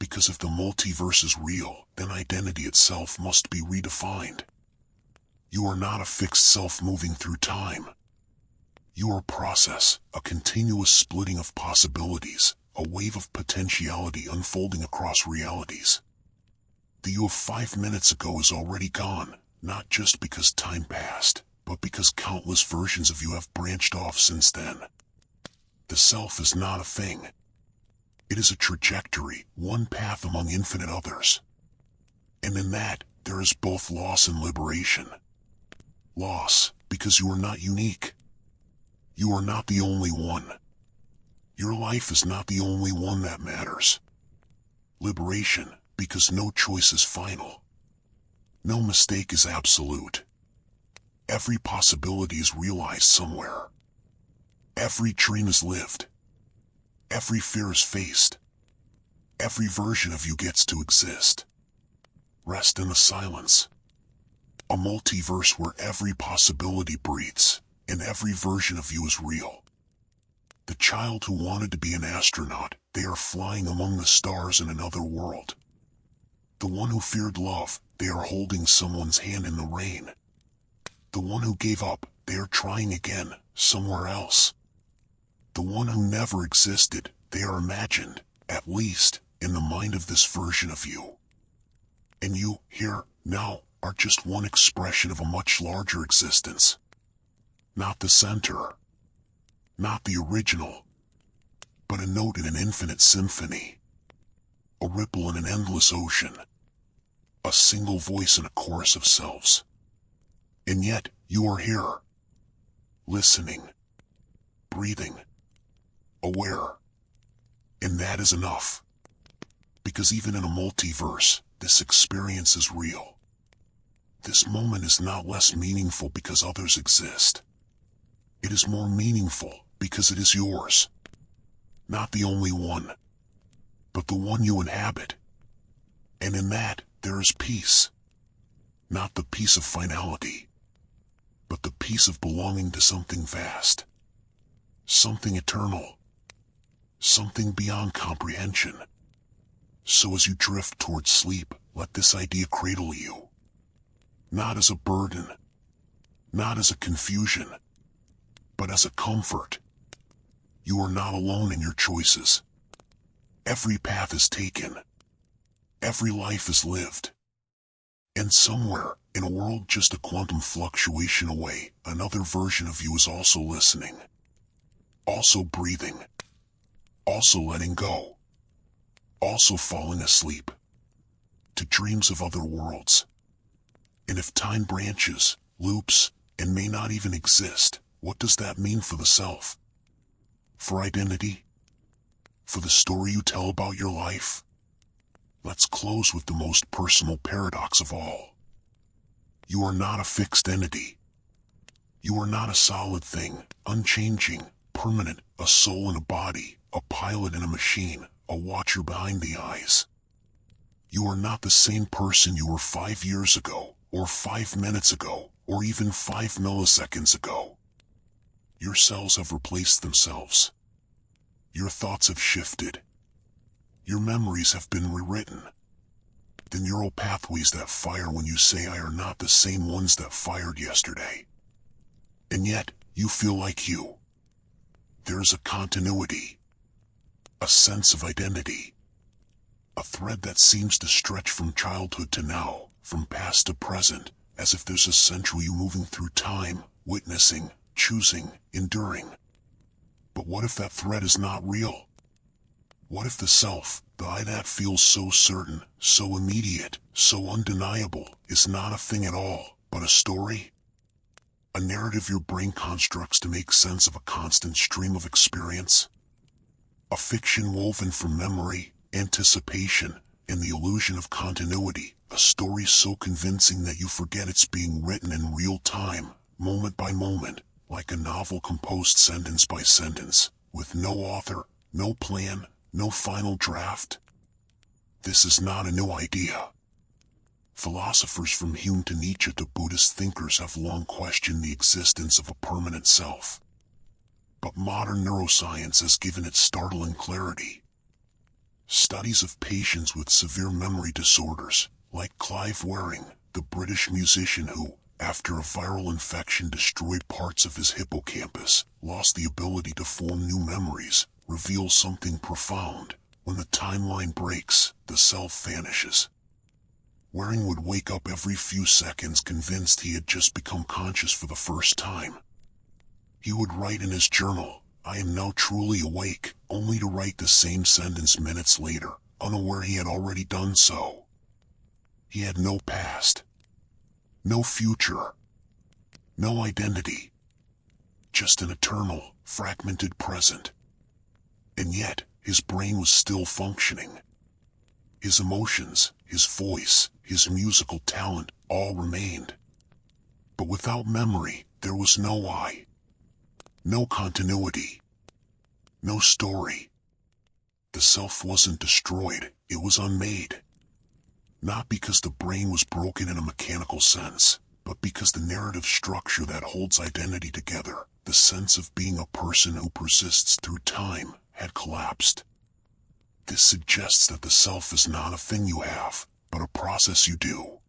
Speaker 1: Because if the multiverse is real, then identity itself must be redefined. You are not a fixed self moving through time. You are a process, a continuous splitting of possibilities, a wave of potentiality unfolding across realities. The you of 5 minutes ago is already gone, not just because time passed, but because countless versions of you have branched off since then. The self is not a thing. It is a trajectory, one path among infinite others. And in that, there is both loss and liberation. Loss, because you are not unique. You are not the only one. Your life is not the only one that matters. Liberation, because no choice is final. No mistake is absolute. Every possibility is realized somewhere. Every dream is lived. Every fear is faced. Every version of you gets to exist. Rest in the silence. A multiverse where every possibility breathes, and every version of you is real. The child who wanted to be an astronaut, they are flying among the stars in another world. The one who feared love, they are holding someone's hand in the rain. The one who gave up, they are trying again, somewhere else. The one who never existed, they are imagined, at least, in the mind of this version of you. And you, here, now, are just one expression of a much larger existence. Not the center. Not the original. But a note in an infinite symphony. A ripple in an endless ocean. A single voice in a chorus of selves. And yet, you are here. Listening. Breathing. Aware. And that is enough. Because even in a multiverse, this experience is real. This moment is not less meaningful because others exist. It is more meaningful because it is yours. Not the only one, but the one you inhabit. And in that, there is peace. Not the peace of finality, but the peace of belonging to something vast. Something eternal. Something beyond comprehension. So as you drift towards sleep, let this idea cradle you. Not as a burden, not as a confusion, but as a comfort. You are not alone in your choices. Every path is taken. Every life is lived. And somewhere, in a world just a quantum fluctuation away, another version of you is also listening. also breathing, also letting go, also falling asleep to dreams of other worlds. And if time branches, loops, and may not even exist, what does that mean for the self? For identity? For the story you tell about your life? Let's close with the most personal paradox of all. You are not a fixed entity. You are not a solid thing, unchanging, permanent, a soul in a body, a pilot in a machine, a watcher behind the eyes. You are not the same person you were 5 years ago, or 5 minutes ago, or even 5 milliseconds ago. Your cells have replaced themselves. Your thoughts have shifted. Your memories have been rewritten. The neural pathways that fire when you say I are not the same ones that fired yesterday. And yet, you feel like you. There is a continuity. A sense of identity. A thread that seems to stretch from childhood to now, from past to present, as if there's a central you moving through time, witnessing, choosing, enduring. But what if that thread is not real? What if the self, the I that feels so certain, so immediate, so undeniable, is not a thing at all, but a story? A narrative your brain constructs to make sense of a constant stream of experience? A fiction woven from memory, anticipation, and the illusion of continuity, a story so convincing that you forget it's being written in real time, moment by moment, like a novel composed sentence by sentence, with no author, no plan, no final draft? This is not a new idea. Philosophers from Hume to Nietzsche to Buddhist thinkers have long questioned the existence of a permanent self. But modern neuroscience has given it startling clarity. Studies of patients with severe memory disorders, like Clive Wearing, the British musician who, after a viral infection destroyed parts of his hippocampus, lost the ability to form new memories, reveal something profound. When the timeline breaks, the self vanishes. Waring would wake up every few seconds convinced he had just become conscious for the first time. He would write in his journal, "I am now truly awake," only to write the same sentence minutes later, unaware he had already done so. He had no past, no future, no identity, just an eternal, fragmented present. And yet, his brain was still functioning. His emotions, his voice, his musical talent, all remained. But without memory, there was no I. No continuity. No story. The self wasn't destroyed, it was unmade. Not because the brain was broken in a mechanical sense, but because the narrative structure that holds identity together, the sense of being a person who persists through time, had collapsed. This suggests that the self is not a thing you have, but a process you do.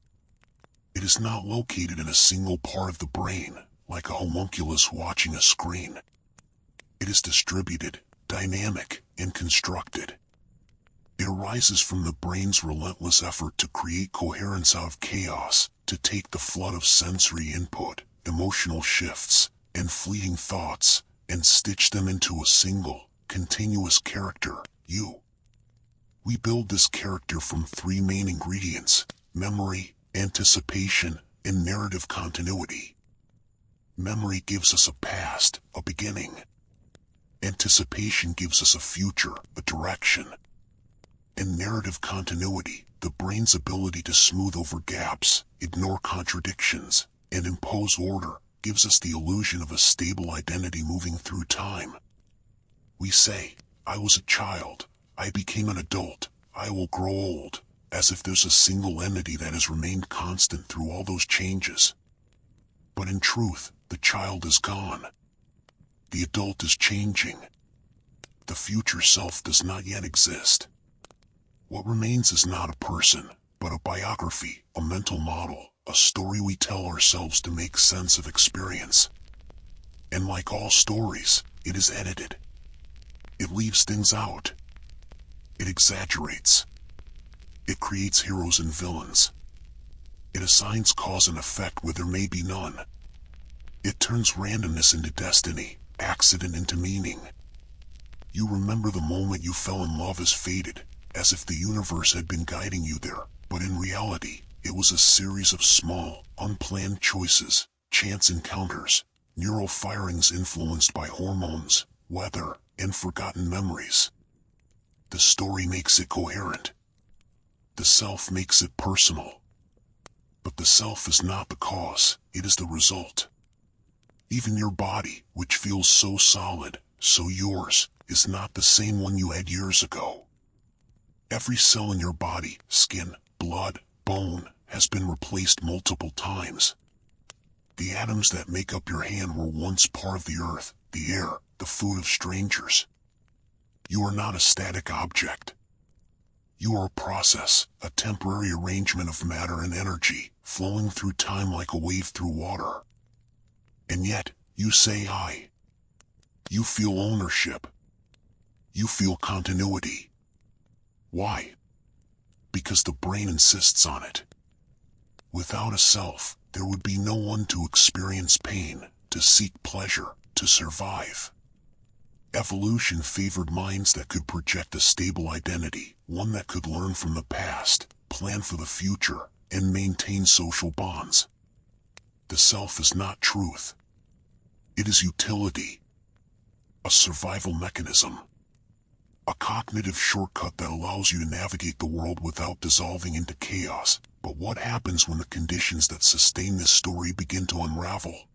Speaker 1: It is not located in a single part of the brain, like a homunculus watching a screen. It is distributed, dynamic, and constructed. It arises from the brain's relentless effort to create coherence out of chaos, to take the flood of sensory input, emotional shifts, and fleeting thoughts, and stitch them into a single, continuous character, you. We build this character from 3 main ingredients: memory, anticipation, and narrative continuity. Memory gives us a past, a beginning. Anticipation gives us a future, a direction. And narrative continuity, the brain's ability to smooth over gaps, ignore contradictions, and impose order, gives us the illusion of a stable identity moving through time. We say, "I was a child, I became an adult, I will grow old," as if there's a single entity that has remained constant through all those changes. But in truth, the child is gone. The adult is changing. The future self does not yet exist. What remains is not a person, but a biography, a mental model, a story we tell ourselves to make sense of experience. And like all stories, it is edited. It leaves things out. It exaggerates. It creates heroes and villains. It assigns cause and effect where there may be none. It turns randomness into destiny, accident into meaning. You remember the moment you fell in love as fated, as if the universe had been guiding you there, but in reality, it was a series of small, unplanned choices, chance encounters, neural firings influenced by hormones, weather, and forgotten memories. The story makes it coherent. The self makes it personal. But the self is not the cause, it is the result. Even your body, which feels so solid, so yours, is not the same one you had years ago. Every cell in your body, skin, blood, bone, has been replaced multiple times. The atoms that make up your hand were once part of the earth, the air, the food of strangers. You are not a static object. You are a process, a temporary arrangement of matter and energy, flowing through time like a wave through water. And yet, you say I. You feel ownership. You feel continuity. Why? Because the brain insists on it. Without a self, there would be no one to experience pain, to seek pleasure, to survive. Evolution favored minds that could project a stable identity, one that could learn from the past, plan for the future, and maintain social bonds. The self is not truth. It is utility. A survival mechanism. A cognitive shortcut that allows you to navigate the world without dissolving into chaos. But what happens when the conditions that sustain this story begin to unravel?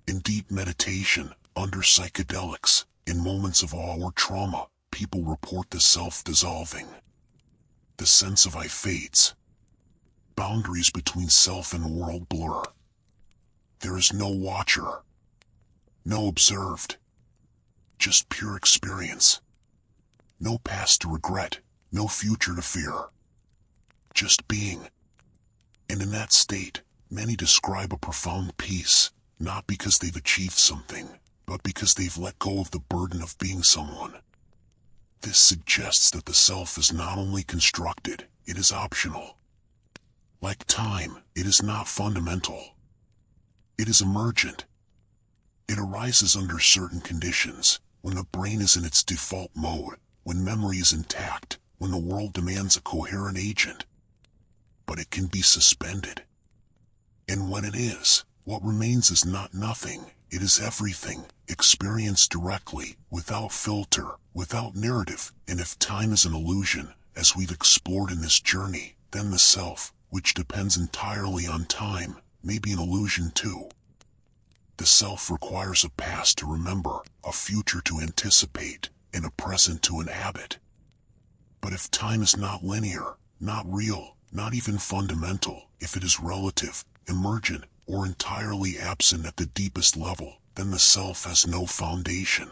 Speaker 1: In deep meditation, under psychedelics, in moments of awe or trauma, people report the self dissolving. The sense of I fades. Boundaries between self and world blur. There is no watcher. No observed. Just pure experience. No past to regret, no future to fear. Just being. And in that state, many describe a profound peace, not because they've achieved something, but because they've let go of the burden of being someone. This suggests that the self is not only constructed, it is optional. Like time, it is not fundamental. It is emergent. It arises under certain conditions, when the brain is in its default mode, when memory is intact, when the world demands a coherent agent. But it can be suspended. And when it is, what remains is not nothing, it is everything, experienced directly, without filter, without narrative. And if time is an illusion, as we've explored in this journey, then the self, which depends entirely on time, may be an illusion too. The self requires a past to remember, a future to anticipate, and a present to inhabit. But if time is not linear, not real, not even fundamental, if it is relative, emergent, or entirely absent at the deepest level, then the self has no foundation.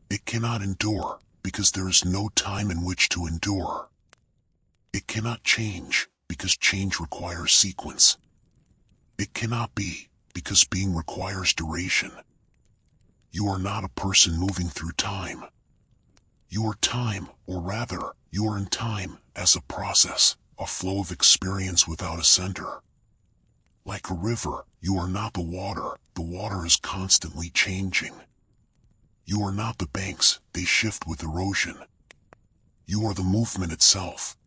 Speaker 1: It cannot endure, because there is no time in which to endure. It cannot change, because change requires sequence. It cannot be, because being requires duration. You are not a person moving through time. You are time, or rather, you are in time, as a process, a flow of experience without a center. Like a river, you are not the water is constantly changing. You are not the banks, they shift with erosion. You are the movement itself.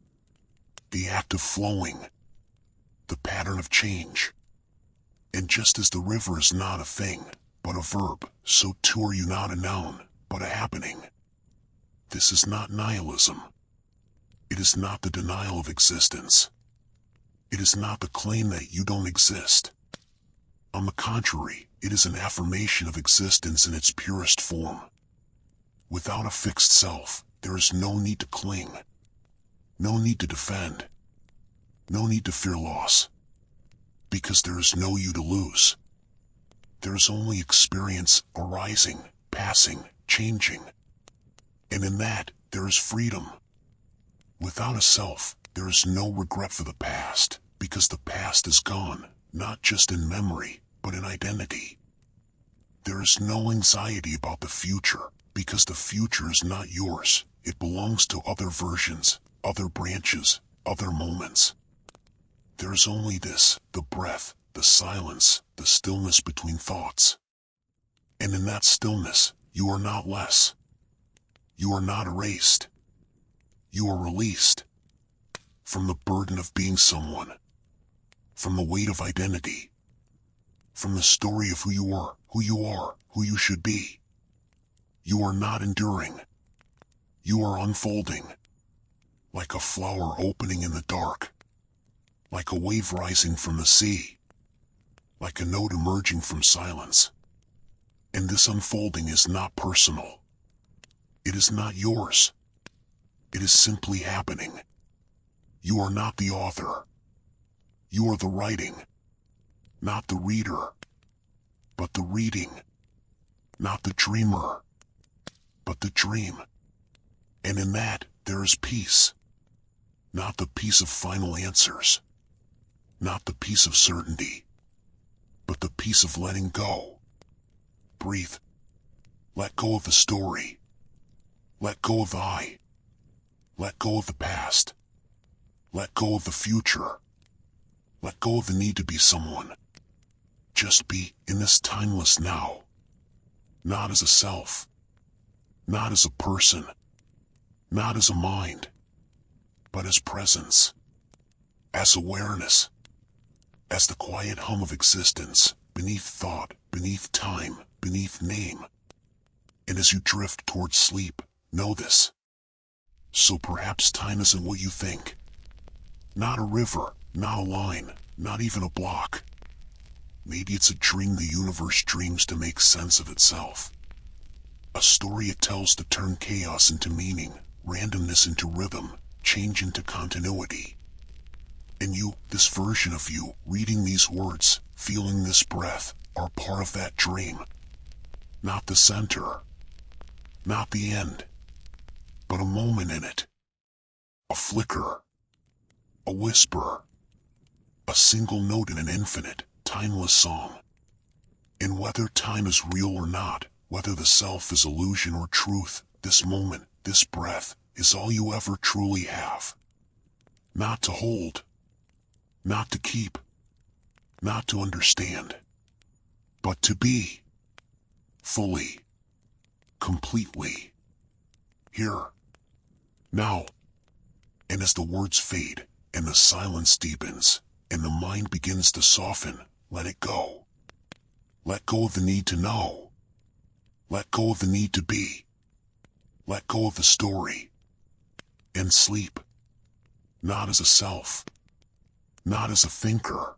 Speaker 1: The act of flowing. The pattern of change. And just as the river is not a thing, but a verb, so too are you not a noun, but a happening. This is not nihilism. It is not the denial of existence. It is not the claim that you don't exist. On the contrary, it is an affirmation of existence in its purest form. Without a fixed self, there is no need to cling. No need to defend. No need to fear loss. Because there is no you to lose. There is only experience, arising, passing, changing. And in that, there is freedom. Without a self, there is no regret for the past, because the past is gone, not just in memory, but in identity. There is no anxiety about the future, because the future is not yours, it belongs to other versions, other branches, other moments. There is only this, the breath, the silence, the stillness between thoughts. And in that stillness, you are not less. You are not erased. You are released from the burden of being someone, from the weight of identity, from the story of who you are, who you should be. You are not enduring. You are unfolding, like a flower opening in the dark, like a wave rising from the sea, like a note emerging from silence. And this unfolding is not personal. It is not yours. It is simply happening. You are not the author. You are the writing, not the reader, but the reading, not the dreamer, but the dream. And in that, there is peace. Not the peace of final answers, not the peace of certainty, but the peace of letting go. Breathe. Let go of the story. Let go of the I. Let go of the past. Let go of the future. Let go of the need to be someone. Just be in this timeless now. Not as a self. Not as a person. Not as a mind. But as presence. As awareness. As the quiet hum of existence, beneath thought, beneath time, beneath name. And as you drift towards sleep, know this. So perhaps time isn't what you think. Not a river, not a line, not even a block. Maybe it's a dream the universe dreams to make sense of itself. A story it tells to turn chaos into meaning, randomness into rhythm, change into continuity. And you, this version of you, reading these words, feeling this breath, are part of that dream. Not the center. Not the end. But a moment in it. A flicker. A whisper. A single note in an infinite, timeless song. And whether time is real or not, whether the self is illusion or truth, this moment, this breath, is all you ever truly have. Not to hold. Not to keep. Not to understand. But to be. Fully. Completely. Here. Now. And as the words fade, and the silence deepens, and the mind begins to soften, let it go. Let go of the need to know. Let go of the need to be. Let go of the story. And sleep. Not as a self. Not as a thinker.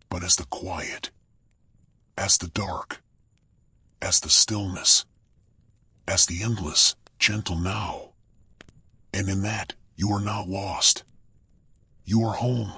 Speaker 1: But as the quiet. As the dark. As the stillness. As the endless, gentle now. And in that, you are not lost. You are home.